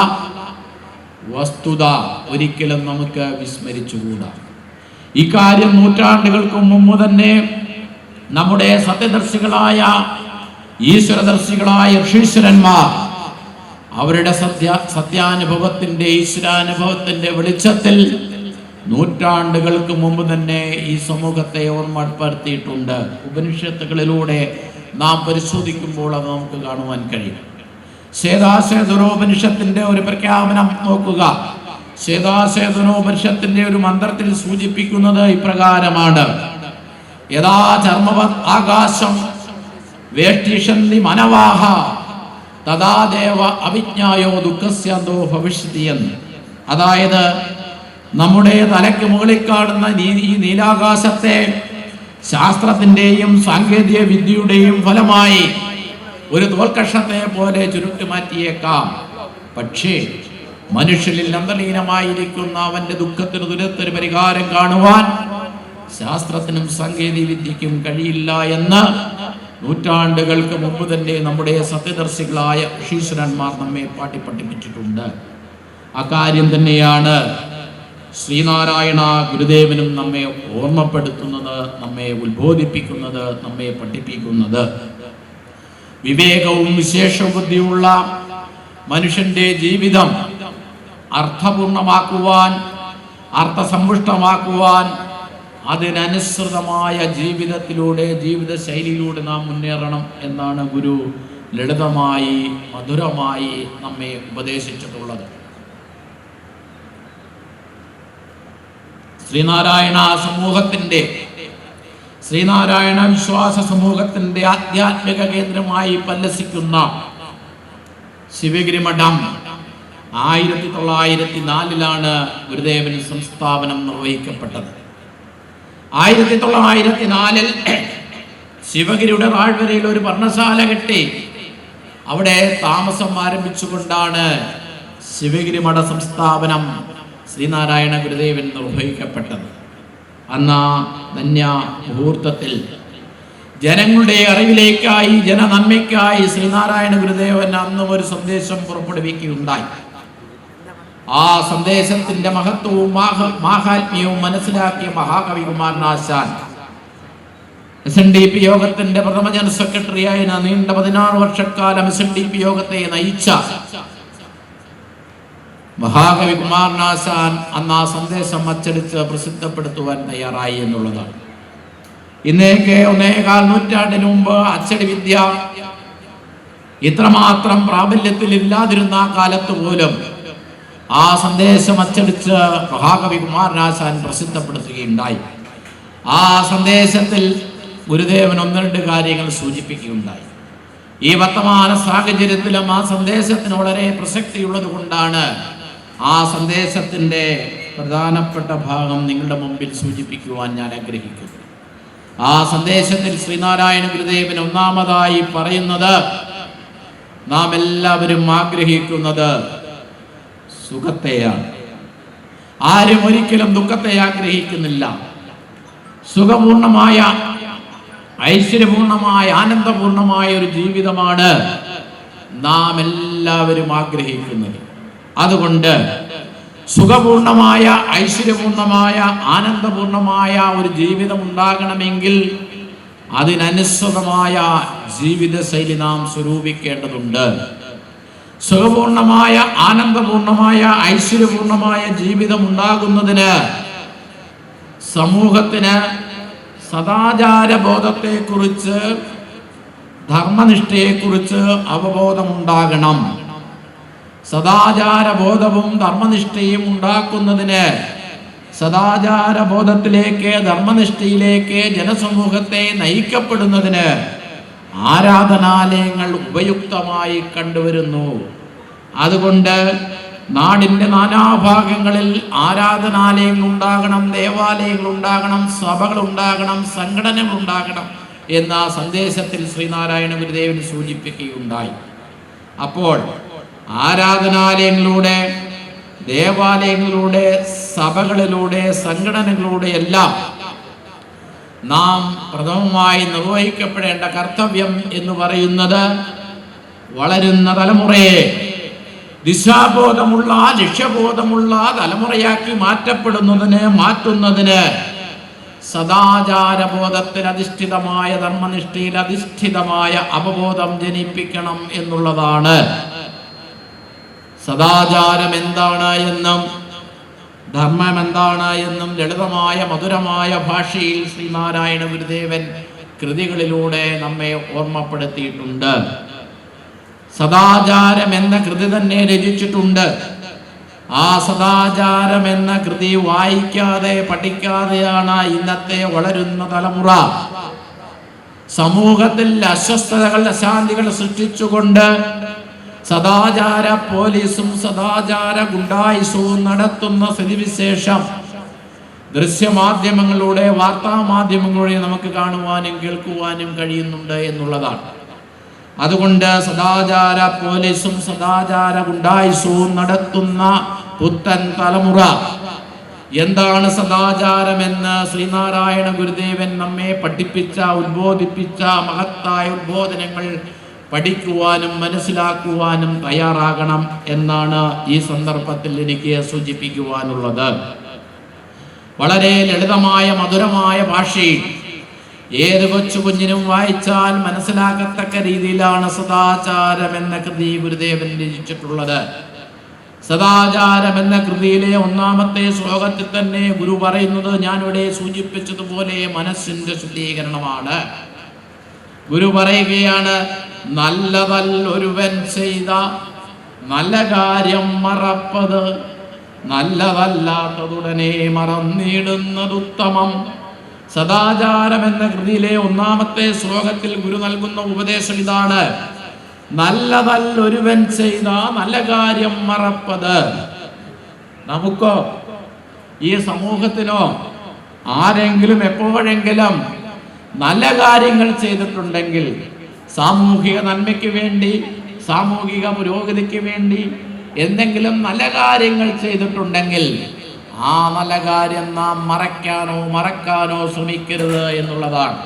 വസ്തുത ഒരിക്കലും നമുക്ക് വിസ്മരിച്ചുകൂടാ. ഇക്കാര്യം നൂറ്റാണ്ടുകൾക്ക് മുമ്പ് തന്നെ നമ്മുടെ സത്യദർശികളായ ഈശ്വരദർശികളായ ഋഷീശ്വരന്മാർ അവരുടെ സത്യാനുഭവത്തിന്റെ ഈശ്വരാനുഭവത്തിന്റെ വെളിച്ചത്തിൽ നൂറ്റാണ്ടുകൾക്ക് മുമ്പ് തന്നെ ഈ സമൂഹത്തെ ഓർമ്മപ്പെടുത്തിയിട്ടുണ്ട്. ഉപനിഷത്തുകളിലൂടെ നാം പരിശോധിക്കുമ്പോൾ അത് നമുക്ക് കാണുവാൻ കഴിയും. ശ്വേതാശ്വേതരോപനിഷത്തിന്റെ ഒരു പ്രഖ്യാപനം നോക്കുക. ശ്വേതാശ്വേതരോപനിഷത്തിന്റെ ഒരു മന്ത്രത്തിൽ സൂചിപ്പിക്കുന്നത് ഇപ്രകാരമാണ്: യഥാ ചർമ്മവത് ആകാശം വേഷ്ടിഷന്തി മനവാഹ തഥാദേവ അവിജ്ഞായോ ദുഃഖസ്യാന്തോ ഭവിഷ്യതി എന്ന്. അതായത് നമ്മുടെ തലയ്ക്ക് മുകളിൽ കാണുന്ന ഈ നീലാകാശത്തെ ശാസ്ത്രത്തിൻ്റെയും സാങ്കേതിക വിദ്യയുടെയും ഫലമായി ഒരു തോൽക്കഷത്തെ പോലെ ചുരുട്ടി മാറ്റിയേക്കാം. പക്ഷേ മനുഷ്യനിൽ അന്തർലീനമായിരിക്കുന്ന അവന്റെ ദുഃഖത്തിന് ദുരിതത്തിന് പരിഹാരം കാണുവാൻ ശാസ്ത്രത്തിനും സാങ്കേതിക വിദ്യയ്ക്കും കഴിയില്ല എന്ന് നൂറ്റാണ്ടുകൾക്ക് മുമ്പ് തന്നെ നമ്മുടെ സത്യദർശികളായ ഋഷീശ്വരന്മാർ നമ്മെ പഠിപ്പിച്ചിട്ടുണ്ട്. അക്കാര്യം തന്നെയാണ് ശ്രീനാരായണ ഗുരുദേവനും നമ്മെ ഓർമ്മപ്പെടുത്തുന്നത്, നമ്മെ ഉത്ബോധിപ്പിക്കുന്നത്, നമ്മെ പഠിപ്പിക്കുന്നത്. വിവേകവും വിശേഷ ബുദ്ധിയുള്ള മനുഷ്യന്റെ ജീവിതം അർത്ഥപൂർണമാക്കുവാൻ, അർത്ഥസമ്പുഷ്ടമാക്കുവാൻ അതിനനുസൃതമായ ജീവിതത്തിലൂടെ, ജീവിതശൈലിയിലൂടെ നാം മുന്നേറണം എന്നാണ് ഗുരു ലളിതമായി മധുരമായി നമ്മെ ഉപദേശിച്ചിട്ടുള്ളത്. ശ്രീനാരായണ വിശ്വാസ സമൂഹത്തിന്റെ ആധ്യാത്മിക കേന്ദ്രമായി പല്ലസിക്കുന്ന ശിവഗിരി മഠം 1904 ഗുരുദേവൻ സംസ്ഥാപനം നിർവഹിക്കപ്പെട്ടത്. 1904 ശിവഗിരിയുടെ താഴ്വരയിൽ ഒരു പർണശാല കെട്ടി അവിടെ താമസം ആരംഭിച്ചുകൊണ്ടാണ് ശിവഗിരി മഠ സംസ്ഥാപനം ശ്രീനാരായണ ഗുരുദേവൻ നിർവഹിക്കപ്പെട്ടത്. അന്ന് ധന്യ മുഹൂർത്തത്തിൽ ജനങ്ങളുടെ അറിവിലേക്കായി, ജനനന്മയ്ക്കായി ശ്രീനാരായണ ഗുരുദേവൻ അന്നും ഒരു സന്ദേശം പുറപ്പെടുവിക്കുകയുണ്ടായി. ആ സന്ദേശത്തിന്റെ മഹത്വവും മാഹാത്മ്യവും മനസ്സിലാക്കിയ മഹാകവി കുമാരനാശാൻ SNDP യോഗത്തിന്റെ പ്രഥമ ജനറൽ സെക്രട്ടറിയായി നീണ്ട 16 വർഷക്കാലം SNDP യോഗത്തെ നയിച്ച മഹാകവി കുമാരനാശാൻ അന്ന് ആ സന്ദേശം അച്ചടിച്ച് പ്രസിദ്ധപ്പെടുത്തുവാൻ തയ്യാറായി എന്നുള്ളതാണ്. ഇന്നേക്ക് 1.25 നൂറ്റാണ്ടിന് മുമ്പ് അച്ചടി വിദ്യ ഇത്രമാത്രം പ്രാബല്യത്തിൽ ഇല്ലാതിരുന്ന കാലത്ത് പോലും ആ സന്ദേശം അച്ചടിച്ച് മഹാകവി കുമാരനാശാൻ പ്രസിദ്ധപ്പെടുത്തുകയുണ്ടായി. ആ സന്ദേശത്തിൽ ഗുരുദേവൻ 1-2 കാര്യങ്ങൾ സൂചിപ്പിക്കുകയുണ്ടായി. ഈ വർത്തമാന സാഹചര്യത്തിലും ആ സന്ദേശത്തിന് വളരെ പ്രസക്തിയുള്ളത് കൊണ്ടാണ് ആ സന്ദേശത്തിൻ്റെ പ്രധാനപ്പെട്ട ഭാഗം നിങ്ങളുടെ മുമ്പിൽ സൂചിപ്പിക്കുവാൻ ഞാൻ ആഗ്രഹിക്കുന്നു. ആ സന്ദേശത്തിൽ ശ്രീനാരായണ ഗുരുദേവൻ ഒന്നാമതായി പറയുന്നത്, നാം എല്ലാവരും ആഗ്രഹിക്കുന്നത് സുഖത്തെയാണ്. ആരും ഒരിക്കലും ദുഃഖത്തെ ആഗ്രഹിക്കുന്നില്ല. സുഖപൂർണമായ, ഐശ്വര്യപൂർണമായ, ആനന്ദപൂർണമായ ഒരു ജീവിതമാണ് നാം എല്ലാവരും ആഗ്രഹിക്കുന്നത്. അതുകൊണ്ട് സുഖപൂർണമായ, ഐശ്വര്യപൂർണമായ, ആനന്ദപൂർണമായ ഒരു ജീവിതം ഉണ്ടാകണമെങ്കിൽ അതിനനുസൃതമായ ജീവിതശൈലി നാം സ്വരൂപിക്കേണ്ടതുണ്ട്. സുഖപൂർണമായ, ആനന്ദപൂർണമായ, ഐശ്വര്യപൂർണമായ ജീവിതം ഉണ്ടാകുന്നതിന് സമൂഹത്തിന് സദാചാരബോധത്തെക്കുറിച്ച്, ധർമ്മനിഷ്ഠയെക്കുറിച്ച് അവബോധമുണ്ടാകണം. സദാചാരബോധവും ധർമ്മനിഷ്ഠയും ഉണ്ടാക്കുന്നതിന്, സദാചാരബോധത്തിലേക്ക്, ധർമ്മനിഷ്ഠയിലേക്ക് ജനസമൂഹത്തെ നയിക്കപ്പെടുന്നതിന് ആരാധനാലയങ്ങൾ ഉപയുക്തമായി കണ്ടുവരുന്നു. അതുകൊണ്ട് നാടിൻ്റെ നാനാഭാഗങ്ങളിൽ ആരാധനാലയങ്ങൾ ഉണ്ടാകണം, ദേവാലയങ്ങൾ ഉണ്ടാകണം, സഭകൾ ഉണ്ടാകണം, സംഘടനകൾ ഉണ്ടാകണം എന്ന സന്ദേശത്തിൽ ശ്രീനാരായണ ഗുരുദേവൻ സൂചിപ്പിക്കുകയുണ്ടായി. അപ്പോൾ ആരാധനാലയങ്ങളിലൂടെ, ദേവാലയങ്ങളിലൂടെ, സഭകളിലൂടെ, സംഘടനകളിലൂടെ എല്ലാം നാം പ്രഥമമായി നിർവഹിക്കപ്പെടേണ്ട കർത്തവ്യം എന്ന് പറയുന്നത് വളരുന്ന തലമുറയെ ദിശാബോധമുള്ള, ലക്ഷ്യബോധമുള്ള തലമുറയാക്കി മാറ്റുന്നതിന് സദാചാരബോധത്തിൽ അധിഷ്ഠിതമായ, ധർമ്മനിഷ്ഠയിൽ അധിഷ്ഠിതമായ അവബോധം ജനിപ്പിക്കണം എന്നുള്ളതാണ്. സദാചാരം എന്താണ് എന്നും ധർമ്മം എന്താണ് എന്നും ലളിതമായ മധുരമായ ഭാഷയിൽ ശ്രീനാരായണ ഗുരുദേവൻ കൃതികളിലൂടെ നമ്മെ ഓർമ്മപ്പെടുത്തിയിട്ടുണ്ട്. സദാചാരം എന്ന കൃതി തന്നെ രചിച്ചിട്ടുണ്ട്. ആ സദാചാരം എന്ന കൃതി വായിക്കാതെ, പഠിക്കാതെയാണ് ഇന്നത്തെ വളരുന്ന തലമുറ സമൂഹത്തിൽ അസ്വസ്ഥതകൾ, അശാന്തികൾ സൃഷ്ടിച്ചുകൊണ്ട് സദാചാര പോലീസും സദാചാര ഗുണ്ടായുസവും നടത്തുന്ന സ്ഥിതിവിശേഷം ദൃശ്യമാധ്യമങ്ങളിലൂടെ വാർത്താമാധ്യമങ്ങളിലൂടെ നമുക്ക് കാണുവാനും കേൾക്കുവാനും കഴിയുന്നുണ്ട് എന്നുള്ളതാണ്. അതുകൊണ്ട് സദാചാര പോലീസും സദാചാര ഗുണ്ടായുസവും നടത്തുന്ന പുത്തൻ തലമുറ എന്താണ് സദാചാരമെന്ന് ശ്രീനാരായണ ഗുരുദേവൻ നമ്മെ പഠിപ്പിച്ച ഉദ്ബോധിപ്പിച്ച മഹത്തായ ഉദ്ബോധനങ്ങൾ പഠിക്കുവാനും മനസ്സിലാക്കുവാനും തയ്യാറാകണം എന്നാണ് ഈ സന്ദർഭത്തിൽ എനിക്ക് സൂചിപ്പിക്കുവാനുള്ളത്. വളരെ ലളിതമായ മധുരമായ ഭാഷയിൽ ഏത് കൊച്ചു കുഞ്ഞിനും വായിച്ചാൽ മനസ്സിലാക്കത്തക്ക രീതിയിലാണ് സദാചാരം എന്ന കൃതി ഗുരുദേവൻ രചിച്ചിട്ടുള്ളത്. സദാചാരം എന്ന കൃതിയിലെ ഒന്നാമത്തെ ശ്ലോകത്തിൽ തന്നെ ഗുരു പറയുന്നത് ഞാനിവിടെ സൂചിപ്പിച്ചതുപോലെ മനസ്സിന്റെ ശുദ്ധീകരണമാണ്. ഗുരു പറയുകയാണ്, നല്ലതല്ലൊരുവൻ ചെയ്ത നല്ല കാര്യം മറപ്പത്, നല്ലതല്ലാത്തതുടനെ മറന്നിടുന്നതുത്തമം. സദാചാരം എന്ന കൃതിയിലെ ഒന്നാമത്തെ ശ്ലോകത്തിൽ ഗുരു നൽകുന്ന ഉപദേശം ഇതാണ്: നല്ലതല്ലൊരുവൻ ചെയ്ത നല്ല കാര്യം മറപ്പത്. നമുക്കോ ഈ സമൂഹത്തിനോ ആരെങ്കിലും എപ്പോഴെങ്കിലും നല്ല കാര്യങ്ങൾ ചെയ്തിട്ടുണ്ടെങ്കിൽ, സാമൂഹിക നന്മയ്ക്ക് വേണ്ടി, സാമൂഹിക പുരോഗതിക്ക് വേണ്ടി എന്തെങ്കിലും നല്ല കാര്യങ്ങൾ ചെയ്തിട്ടുണ്ടെങ്കിൽ ആ നല്ല കാര്യം നാം മറക്കാനോ ശ്രമിക്കരുത് എന്നുള്ളതാണ്.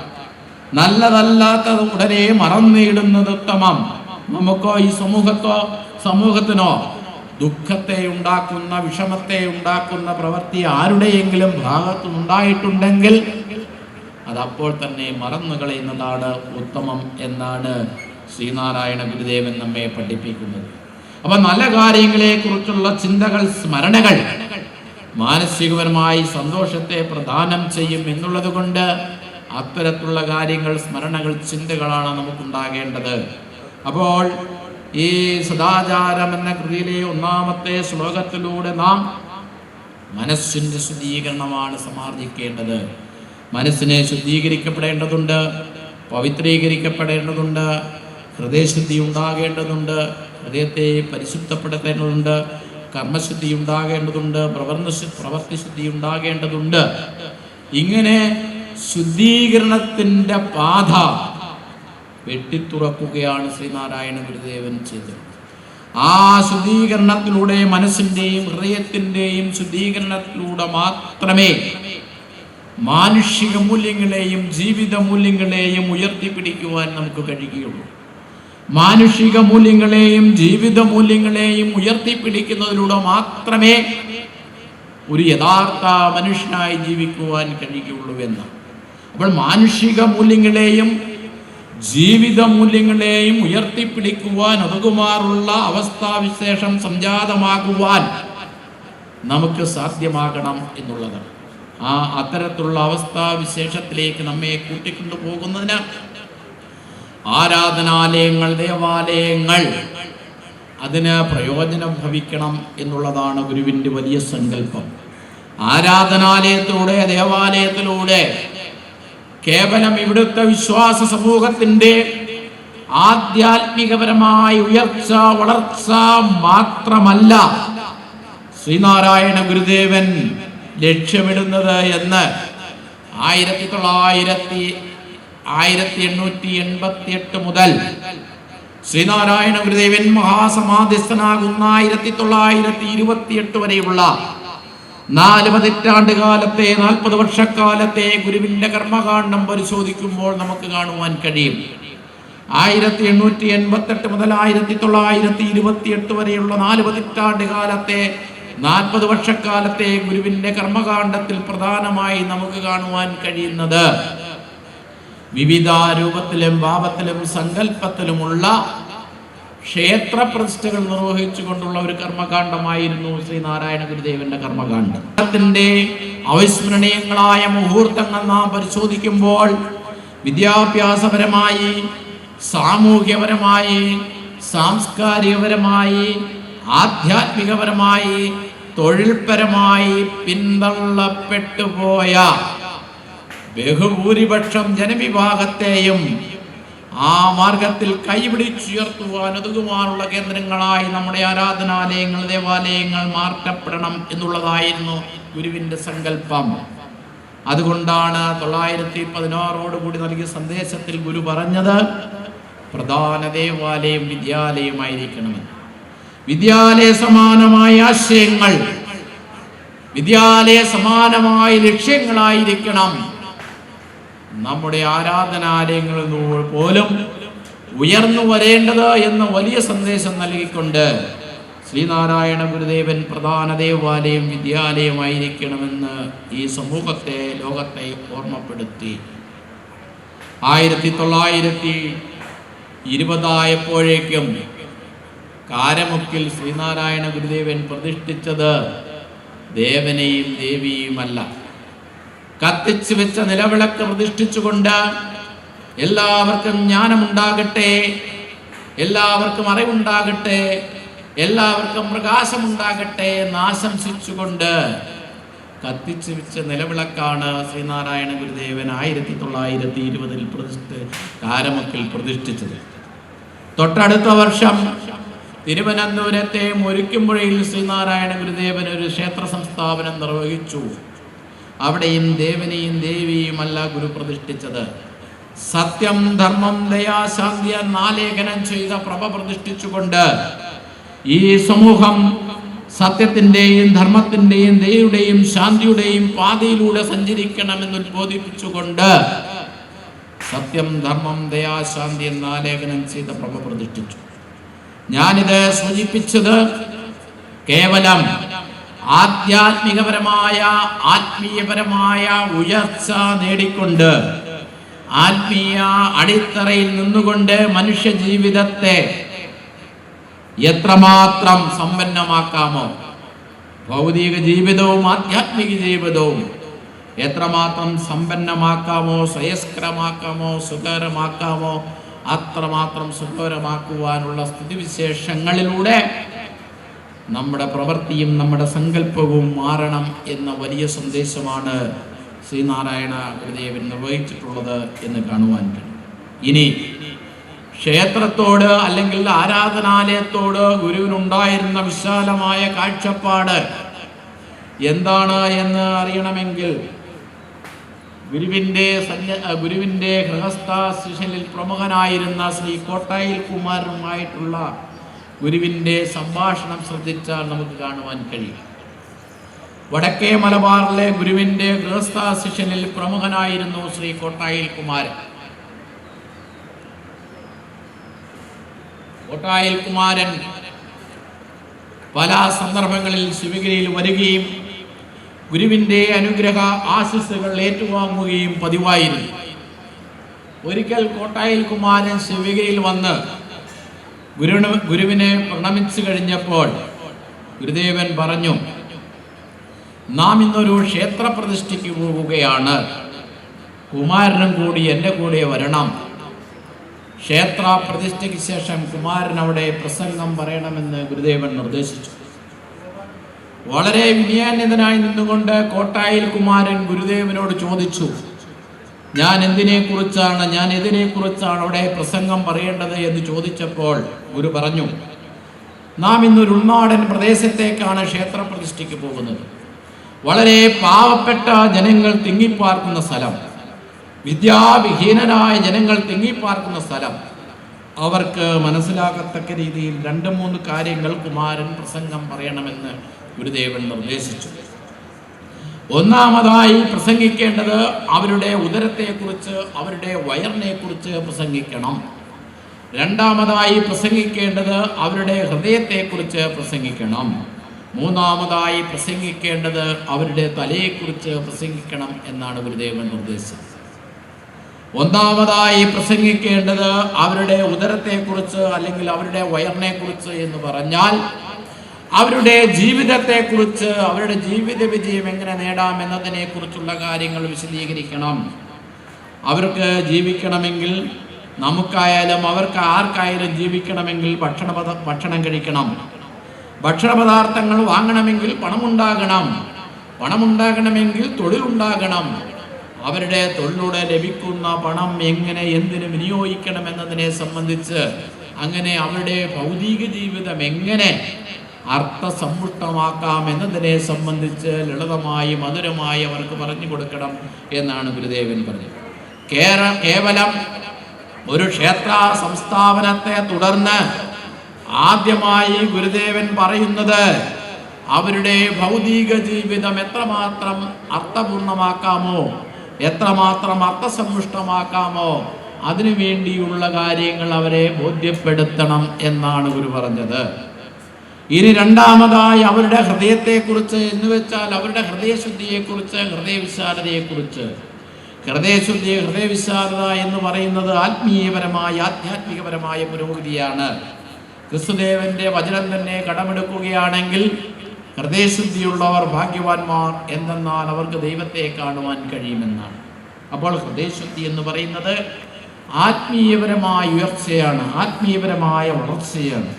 നല്ലതല്ലാത്തത് ഉടനെ മറന്നിടുന്നത് ഉത്തമം. നമുക്കോ ഈ സമൂഹത്തിനോ ദുഃഖത്തെ ഉണ്ടാക്കുന്ന, വിഷമത്തെ ഉണ്ടാക്കുന്ന പ്രവൃത്തി ആരുടെയെങ്കിലും ഭാഗത്തുനിന്നുണ്ടായിട്ടുണ്ടെങ്കിൽ അതപ്പോൾ തന്നെ മറന്നു കളയുന്നതാണ് ഉത്തമം എന്നാണ് ശ്രീനാരായണ ഗുരുദേവൻ നമ്മെ പഠിപ്പിക്കുന്നത്. അപ്പൊ നല്ല കാര്യങ്ങളെ കുറിച്ചുള്ള ചിന്തകൾ, സ്മരണകൾ മാനസികപരമായി സന്തോഷത്തെ പ്രദാനം ചെയ്യും എന്നുള്ളത് കൊണ്ട് അത്തരത്തിലുള്ള കാര്യങ്ങൾ, സ്മരണകൾ, ചിന്തകളാണ് നമുക്കുണ്ടാകേണ്ടത്. അപ്പോൾ ഈ സദാചാരം എന്ന കൃതിയിലെ ഒന്നാമത്തെ ശ്ലോകത്തിലൂടെ നാം മനസ്സിന്റെ ശുദ്ധീകരണമാണ് സമാർജിക്കേണ്ടത്. മനസ്സിനെ ശുദ്ധീകരിക്കപ്പെടേണ്ടതുണ്ട്, പവിത്രീകരിക്കപ്പെടേണ്ടതുണ്ട്, ഹൃദയശുദ്ധി ഉണ്ടാകേണ്ടതുണ്ട്, ഹൃദയത്തെ പരിശുദ്ധപ്പെടുത്തേണ്ടതുണ്ട്, കർമ്മശുദ്ധി ഉണ്ടാകേണ്ടതുണ്ട്, പ്രവൃത്തിശുദ്ധി ഉണ്ടാകേണ്ടതുണ്ട്. ഇങ്ങനെ ശുദ്ധീകരണത്തിന്റെ പാത വെട്ടിത്തുറക്കുകയാണ് ശ്രീനാരായണ ഗുരുദേവൻ ചെയ്തത്. ആ ശുദ്ധീകരണത്തിലൂടെ, മനസ്സിന്റെയും ഹൃദയത്തിന്റെയും ശുദ്ധീകരണത്തിലൂടെ മാത്രമേ മാനുഷിക മൂല്യങ്ങളെയും ജീവിത മൂല്യങ്ങളെയും ഉയർത്തിപ്പിടിക്കുവാൻ നമുക്ക് കഴിയുകയുള്ളൂ. മാനുഷിക മൂല്യങ്ങളെയും ജീവിത മൂല്യങ്ങളെയും ഉയർത്തിപ്പിടിക്കുന്നതിലൂടെ മാത്രമേ ഒരു യഥാർത്ഥ മനുഷ്യനായി ജീവിക്കുവാൻ കഴിയുകയുള്ളൂ എന്ന്. അപ്പോൾ മാനുഷിക മൂല്യങ്ങളെയും ജീവിത മൂല്യങ്ങളെയും ഉയർത്തിപ്പിടിക്കുവാൻ ഒതുകുമാറുള്ള അവസ്ഥാവിശേഷം സംജാതമാകുവാൻ നമുക്ക് സാധ്യമാകണം എന്നുള്ളതാണ്. ആ അത്തരത്തിലുള്ള അവസ്ഥാവിശേഷത്തിലേക്ക് നമ്മെ കൂട്ടിക്കൊണ്ടു പോകുന്നതിന് ആരാധനാലയങ്ങൾ, ദേവാലയങ്ങൾ അതിന് പ്രയോജനം ഭവിക്കണം എന്നുള്ളതാണ് ഗുരുവിൻ്റെ വലിയ സങ്കല്പം. ആരാധനാലയത്തിലൂടെ, ദേവാലയത്തിലൂടെ കേവലം ഇവിടുത്തെ വിശ്വാസ സമൂഹത്തിൻ്റെ ആധ്യാത്മികപരമായ ഉയർച്ച, വളർച്ച മാത്രമല്ല ശ്രീനാരായണ ഗുരുദേവൻ ലക്ഷ്യമിടുന്നത് എന്ന് 1888 മുതൽ ശ്രീനാരായണ ഗുരുദേവൻ മഹാസമാധിസ്ഥനാകുന്ന 1928 വരെയുള്ള 4 പതിറ്റാണ്ട് കാലത്തെ, 40 വർഷക്കാലത്തെ ഗുരുവിന്റെ കർമ്മകാണ്ഡം പരിശോധിക്കുമ്പോൾ നമുക്ക് കാണുവാൻ കഴിയും. 1888 മുതൽ 1928 വരെയുള്ള 4 പതിറ്റാണ്ട് കാലത്തെ, 40 വർഷക്കാലത്തെ ഗുരുവിന്റെ കർമ്മകാണ്ഡത്തിൽ പ്രധാനമായി നമുക്ക് കാണുവാൻ കഴിയുന്നത് വിവിധ രൂപത്തിലും ഭാവത്തിലും സങ്കല്പത്തിലുമുള്ള ക്ഷേത്ര പ്രതിഷ്ഠകൾ നിർവഹിച്ചുകൊണ്ടുള്ള ഒരു കർമ്മകാണ്ഡമായിരുന്നു ശ്രീനാരായണ ഗുരുദേവന്റെ കർമ്മകാണ്ഡം. അവിസ്മരണീയങ്ങളായ മുഹൂർത്തങ്ങൾ നാം പരിശോധിക്കുമ്പോൾ വിദ്യാഭ്യാസപരമായി, സാമൂഹ്യപരമായി, സാംസ്കാരികപരമായി, ആധ്യാത്മികപരമായി, തൊഴിൽപരമായി പിന്തള്ളപ്പെട്ടുപോയ ബഹുഭൂരിപക്ഷം ജനവിഭാഗത്തെയും ആ മാർഗത്തിൽ കൈപിടിച്ചുയർത്തുവാൻ ഒതുകുവാനുള്ള കേന്ദ്രങ്ങളായി നമ്മുടെ ആരാധനാലയങ്ങൾ, ദേവാലയങ്ങൾ മാറ്റപ്പെടണം എന്നുള്ളതായിരുന്നു ഗുരുവിൻ്റെ സങ്കല്പം. അതുകൊണ്ടാണ് 916 കൂടി നൽകിയ സന്ദേശത്തിൽ ഗുരു പറഞ്ഞത് പ്രധാന ദേവാലയം വിദ്യാലയമായിരിക്കണമെന്ന്. വിദ്യാലയ സമാനമായ ആശയങ്ങൾ, വിദ്യാലയ സമാനമായ ലക്ഷ്യങ്ങളായിരിക്കണം നമ്മുടെ ആരാധനാലയങ്ങളിൽ പോലും ഉയർന്നു വരേണ്ടത് എന്ന വലിയ സന്ദേശം നൽകിക്കൊണ്ട് ശ്രീനാരായണ ഗുരുദേവൻ പ്രധാന ദേവാലയം വിദ്യാലയമായിരിക്കണമെന്ന് ഈ സമൂഹത്തെ, ലോകത്തെ ഓർമ്മപ്പെടുത്തി. 1920 കാരമുക്കിൽ ശ്രീനാരായണ ഗുരുദേവൻ പ്രതിഷ്ഠിച്ചത് ദേവനെയും ദേവിയുമല്ല, കത്തിച്ചു വെച്ച നിലവിളക്ക് പ്രതിഷ്ഠിച്ചുകൊണ്ട് എല്ലാവർക്കും ജ്ഞാനമുണ്ടാകട്ടെ, എല്ലാവർക്കും അറിവുണ്ടാകട്ടെ, എല്ലാവർക്കും പ്രകാശമുണ്ടാകട്ടെ എന്ന് ആശംസിച്ചുകൊണ്ട് കത്തിച്ചു വെച്ച നിലവിളക്കാണ് ശ്രീനാരായണ ഗുരുദേവൻ 1920 കാരമുക്കിൽ പ്രതിഷ്ഠിച്ചത്. തൊട്ടടുത്ത വർഷം തിരുവനന്തപുരത്തെ മുരിക്കുംപുഴയിൽ ശ്രീനാരായണ ഗുരുദേവൻ ഒരു ക്ഷേത്ര സംസ്ഥാപനം നിർവഹിച്ചു. അവിടെയും ദേവനെയും ദേവിയുമല്ല ഗുരു പ്രതിഷ്ഠിച്ചത്, സത്യം, ധർമ്മം, ദയാ, ശാന്തി എന്നാലേഖനം ചെയ്ത പ്രഭ പ്രതിഷ്ഠിച്ചുകൊണ്ട് ഈ സമൂഹം സത്യത്തിൻ്റെയും ധർമ്മത്തിൻ്റെയും ദയയുടെയും ശാന്തിയുടെയും പാതയിലൂടെ സഞ്ചരിക്കണമെന്ന് ഉദ്ബോധിപ്പിച്ചുകൊണ്ട് സത്യം, ധർമ്മം, ദയാ, ശാന്തി എന്നാലേഖനം ചെയ്ത പ്രഭ പ്രതിഷ്ഠിച്ചു. ഞാനിത് സൂചിപ്പിച്ചത് കേവലം ആധ്യാത്മികപരമായ, ആത്മീയപരമായ ഉയർച്ച നേടിക്കൊണ്ട്, ആത്മീയ അടിത്തറയിൽ നിന്നുകൊണ്ട് മനുഷ്യ ജീവിതത്തെ എത്രമാത്രം സമ്പന്നമാക്കാമോ, ഭൗതിക ജീവിതവും ആധ്യാത്മിക ജീവിതവും എത്രമാത്രം സമ്പന്നമാക്കാമോ, ശ്രേയസ്കരമാക്കാമോ, സുഖകരമാക്കാമോ അത്രമാത്രം സുഖകരമാക്കുവാനുള്ള സ്ഥിതിവിശേഷങ്ങളിലൂടെ നമ്മുടെ പ്രവൃത്തിയും നമ്മുടെ സങ്കല്പവും മാറണം എന്ന വലിയ സന്ദേശമാണ് ശ്രീനാരായണ ഗുരുദേവൻ നിർവഹിച്ചിട്ടുള്ളത് എന്ന് കാണുവാൻ കഴിയും. ഇനി ക്ഷേത്രത്തോട് അല്ലെങ്കിൽ ആരാധനാലയത്തോട് ഗുരുവിനുണ്ടായിരുന്ന വിശാലമായ കാഴ്ചപ്പാട് എന്താണ് എന്ന് അറിയണമെങ്കിൽ ഗുരുവിൻ്റെ ഗൃഹസ്ഥ ശിഷ്യനിൽ പ്രമുഖനായിരുന്ന ശ്രീ കോട്ടായിൽ കുമാരനുമായിട്ടുള്ള ഗുരുവിൻ്റെ സംഭാഷണം ശ്രദ്ധിച്ചാൽ നമുക്ക് കാണുവാൻ കഴിയും. വടക്കേ മലബാറിലെ ഗുരുവിൻ്റെ ഗൃഹസ്ഥ ശിഷ്യനിൽ പ്രമുഖനായിരുന്നു ശ്രീ കോട്ടായിൽ കുമാരൻ. കോട്ടായിൽ കുമാരൻ പല സന്ദർഭങ്ങളിൽ ശിവഗിരിയിൽ വരികയും ഗുരുവിൻ്റെ അനുഗ്രഹ ആശിസ്സുകൾ ഏറ്റുവാങ്ങുകയും പതിവായിരുന്നു. ഒരിക്കൽ കോട്ടായിൽ കുമാരൻ ശിവഗിരിയിൽ വന്ന് ഗുരുവിനെ പ്രണമിച്ചു കഴിഞ്ഞപ്പോൾ ഗുരുദേവൻ പറഞ്ഞു, നാം ഇന്നൊരു ക്ഷേത്ര പ്രതിഷ്ഠയ്ക്ക് പോവുകയാണ്, കുമാരനും കൂടി എൻ്റെ കൂടെ വരണം. ക്ഷേത്ര പ്രതിഷ്ഠയ്ക്ക് ശേഷം കുമാരൻ അവിടെ പ്രസംഗം പറയണമെന്ന് ഗുരുദേവൻ നിർദ്ദേശിച്ചു. വളരെ വിനയാന്വിതനായി നിന്നുകൊണ്ട് കോട്ടായിൽ കുമാരൻ ഗുരുദേവനോട് ചോദിച്ചു, ഞാൻ ഇതിനെക്കുറിച്ചാണ് അവിടെ പ്രസംഗം പറയേണ്ടത് എന്ന് ചോദിച്ചപ്പോൾ ഗുരു പറഞ്ഞു, നാം ഇന്നൊരു ഉൾനാടൻ പ്രദേശത്തേക്കാണ് ക്ഷേത്ര പ്രതിഷ്ഠയ്ക്ക് പോകുന്നത്. വളരെ പാവപ്പെട്ട ജനങ്ങൾ തിങ്ങിപ്പാർക്കുന്ന സ്ഥലം, വിദ്യാവിഹീനരായ ജനങ്ങൾ തിങ്ങിപ്പാർക്കുന്ന സ്ഥലം. അവർക്ക് മനസ്സിലാകത്തക്ക രീതിയിൽ 2-3 കാര്യങ്ങൾ കുമാരൻ പ്രസംഗം പറയണമെന്ന് ഗുരുദേവൻ നിർദ്ദേശിച്ചു. ഒന്നാമതായി പ്രസംഗിക്കേണ്ടത് അവരുടെ ഉദരത്തെക്കുറിച്ച്, അവരുടെ വയറിനെക്കുറിച്ച് പ്രസംഗിക്കണം. രണ്ടാമതായി പ്രസംഗിക്കേണ്ടത് അവരുടെ ഹൃദയത്തെക്കുറിച്ച് പ്രസംഗിക്കണം. മൂന്നാമതായി പ്രസംഗിക്കേണ്ടത് അവരുടെ തലയെക്കുറിച്ച് പ്രസംഗിക്കണം എന്നാണ് ഗുരുദേവൻ നിർദ്ദേശിച്ചത്. ഒന്നാമതായി പ്രസംഗിക്കേണ്ടത് അവരുടെ ഉദരത്തെക്കുറിച്ച് അല്ലെങ്കിൽ അവരുടെ വയറിനെക്കുറിച്ച് എന്ന് പറഞ്ഞാൽ അവരുടെ ജീവിതത്തെക്കുറിച്ച്, അവരുടെ ജീവിത വിജയം എങ്ങനെ നേടാം എന്നതിനെക്കുറിച്ചുള്ള കാര്യങ്ങൾ വിശദീകരിക്കണം. അവർക്ക് ജീവിക്കണമെങ്കിൽ, നമുക്കായാലും അവർക്ക് ആർക്കായാലും ജീവിക്കണമെങ്കിൽ ഭക്ഷണം കഴിക്കണം. ഭക്ഷണപദാർത്ഥങ്ങൾ വാങ്ങണമെങ്കിൽ പണമുണ്ടാകണം. പണമുണ്ടാകണമെങ്കിൽ തൊഴിലുണ്ടാകണം. അവരുടെ തൊഴിലൂടെ ലഭിക്കുന്ന പണം എങ്ങനെ എന്തിനു വിനിയോഗിക്കണമെന്നതിനെ സംബന്ധിച്ച്, അങ്ങനെ അവരുടെ ഭൗതിക ജീവിതം എങ്ങനെ അർത്ഥസമ്പുഷ്ടമാക്കാം എന്നതിനെ സംബന്ധിച്ച് ലളിതമായി മധുരമായി അവർക്ക് പറഞ്ഞു കൊടുക്കണം എന്നാണ് ഗുരുദേവൻ പറഞ്ഞത്. കേവലം ഒരു ക്ഷേത്ര സംസ്ഥാപനത്തെ തുടർന്ന് ആദ്യമായി ഗുരുദേവൻ പറയുന്നത് അവരുടെ ഭൗതിക ജീവിതം എത്രമാത്രം അർത്ഥപൂർണമാക്കാമോ, എത്രമാത്രം അർത്ഥസമ്പുഷ്ടമാക്കാമോ അതിനു വേണ്ടിയുള്ള കാര്യങ്ങൾ അവരെ ബോധ്യപ്പെടുത്തണം എന്നാണ് ഗുരു പറഞ്ഞത്. ഇനി രണ്ടാമതായി അവരുടെ ഹൃദയത്തെക്കുറിച്ച് എന്ന് വെച്ചാൽ അവരുടെ ഹൃദയശുദ്ധിയെക്കുറിച്ച്, ഹൃദയവിശാലതയെക്കുറിച്ച്. ഹൃദയവിശാലത എന്ന് പറയുന്നത് ആത്മീയപരമായ ആധ്യാത്മികപരമായ പുരോഗതിയാണ്. ക്രിസ്തുദേവന്റെ വചനം തന്നെ കടമെടുക്കുകയാണെങ്കിൽ ഹൃദയശുദ്ധിയുള്ളവർ ഭാഗ്യവാന്മാർ എന്തെന്നാൽ അവർക്ക് ദൈവത്തെ കാണുവാൻ കഴിയുമെന്നാണ്. അപ്പോൾ ഹൃദയശുദ്ധി എന്ന് പറയുന്നത് ആത്മീയപരമായ ഉയർച്ചയാണ്, ആത്മീയപരമായ വളർച്ചയാണ്.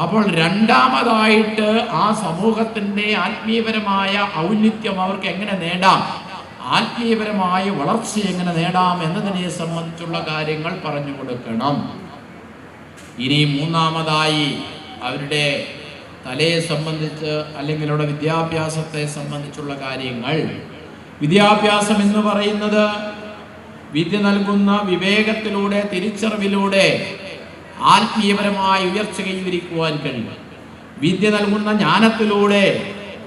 അപ്പോൾ രണ്ടാമതായിട്ട് ആ സമൂഹത്തിൻ്റെ ആത്മീയപരമായ ഔന്നിത്യം അവർക്ക് എങ്ങനെ നേടാം, ആത്മീയപരമായ വളർച്ച എങ്ങനെ നേടാം എന്നതിനെ സംബന്ധിച്ചുള്ള കാര്യങ്ങൾ പറഞ്ഞു കൊടുക്കണം. ഇനി മൂന്നാമതായി അവരുടെ തലയെ സംബന്ധിച്ച് അല്ലെങ്കിൽ അവരുടെ വിദ്യാഭ്യാസത്തെ സംബന്ധിച്ചുള്ള കാര്യങ്ങൾ. വിദ്യാഭ്യാസം എന്ന് പറയുന്നത് വിദ്യ നൽകുന്ന വിവേകത്തിലൂടെ, തിരിച്ചറിവിലൂടെ ആത്മീയപരമായ ഉയർച്ച കൈവരിക്കുവാൻ കഴിയും. വിദ്യ നൽകുന്ന ജ്ഞാനത്തിലൂടെ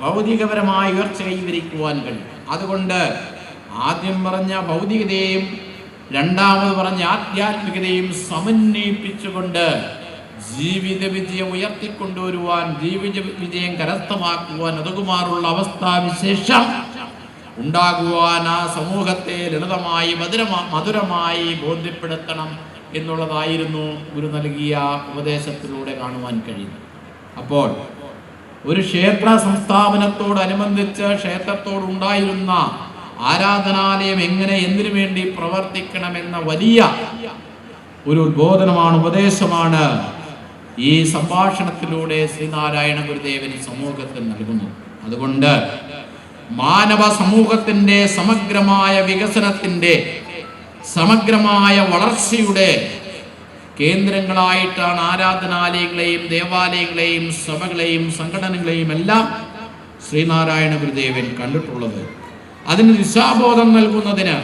ഭൗതികപരമായ ഉയർച്ച കൈവരിക്കുവാൻ കഴിയും. അതുകൊണ്ട് ആദ്യം പറഞ്ഞ ഭൗതികതയെയും രണ്ടാമത് പറഞ്ഞ ആധ്യാത്മികതയും സമന്വയിപ്പിച്ചുകൊണ്ട് ജീവിത വിജയം ഉയർത്തിക്കൊണ്ടുവരുവാൻ, ജീവിത വിജയം കരസ്ഥമാക്കുവാൻ ഉതകുമാറുള്ള അവസ്ഥാവിശേഷം ഉണ്ടാകുവാൻ ആ സമൂഹത്തെ ലളിതമായി മധുരമായി ബോധ്യപ്പെടുത്തണം എന്നുള്ളതായിരുന്നു ഗുരു നൽകിയ ഉപദേശത്തിലൂടെ കാണുവാൻ കഴിയുന്നത്. അപ്പോൾ ഒരു ക്ഷേത്ര സംസ്ഥാപനത്തോടനുബന്ധിച്ച് ക്ഷേത്രത്തോടുണ്ടായിരുന്ന ആരാധനാലയം എങ്ങനെ എന്തിനു വേണ്ടി പ്രവർത്തിക്കണമെന്ന വലിയ ഒരു ഉദ്ബോധനമാണ്, ഉപദേശമാണ് ഈ സംഭാഷണത്തിലൂടെ ശ്രീനാരായണ ഗുരുദേവൻ സമൂഹത്തിന് നൽകുന്നു. അതുകൊണ്ട് മാനവ സമൂഹത്തിൻ്റെ സമഗ്രമായ വികസനത്തിൻ്റെ, സമഗ്രമായ വളർച്ചയുടെ കേന്ദ്രങ്ങളായിട്ടാണ് ആരാധനാലയങ്ങളെയും ദേവാലയങ്ങളെയും സഭകളെയും സംഘടനകളെയും എല്ലാം ശ്രീനാരായണ ഗുരുദേവൻ കണ്ടിട്ടുള്ളത്. അതിന് ദിശാബോധം നൽകുന്നതിന്,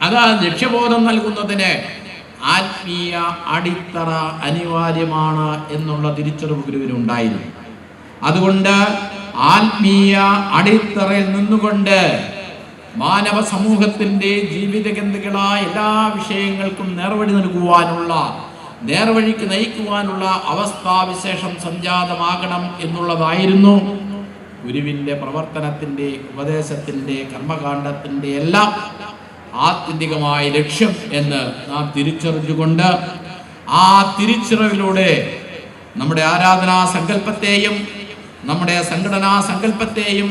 അതാ ലക്ഷ്യബോധം നൽകുന്നതിന് ആത്മീയ അടിത്തറ അനിവാര്യമാണ് എന്നുള്ള തിരിച്ചറിവ് ഗുരുവിനുണ്ടായിരുന്നു. അതുകൊണ്ട് ആത്മീയ അടിത്തറയിൽ നിന്നുകൊണ്ട് മാനവ സമൂഹത്തിൻ്റെ ജീവിതഗന്ധികളായ എല്ലാ വിഷയങ്ങൾക്കും നേർവഴി നൽകുവാനുള്ള, നേർവഴിക്ക് നയിക്കുവാനുള്ള അവസ്ഥാവിശേഷം സംജാതമാകണം എന്നുള്ളതായിരുന്നു ഗുരുവിൻ്റെ പ്രവർത്തനത്തിൻ്റെ, ഉപദേശത്തിൻ്റെ, കർമ്മകാണ്ഡത്തിൻ്റെ എല്ലാം ആത്യന്തികമായ ലക്ഷ്യം എന്ന് നാം തിരിച്ചറിഞ്ഞുകൊണ്ട് ആ തിരിച്ചറിവിലൂടെ നമ്മുടെ ആരാധനാ സങ്കല്പത്തെയും, നമ്മുടെ സംഘടനാ സങ്കല്പത്തെയും,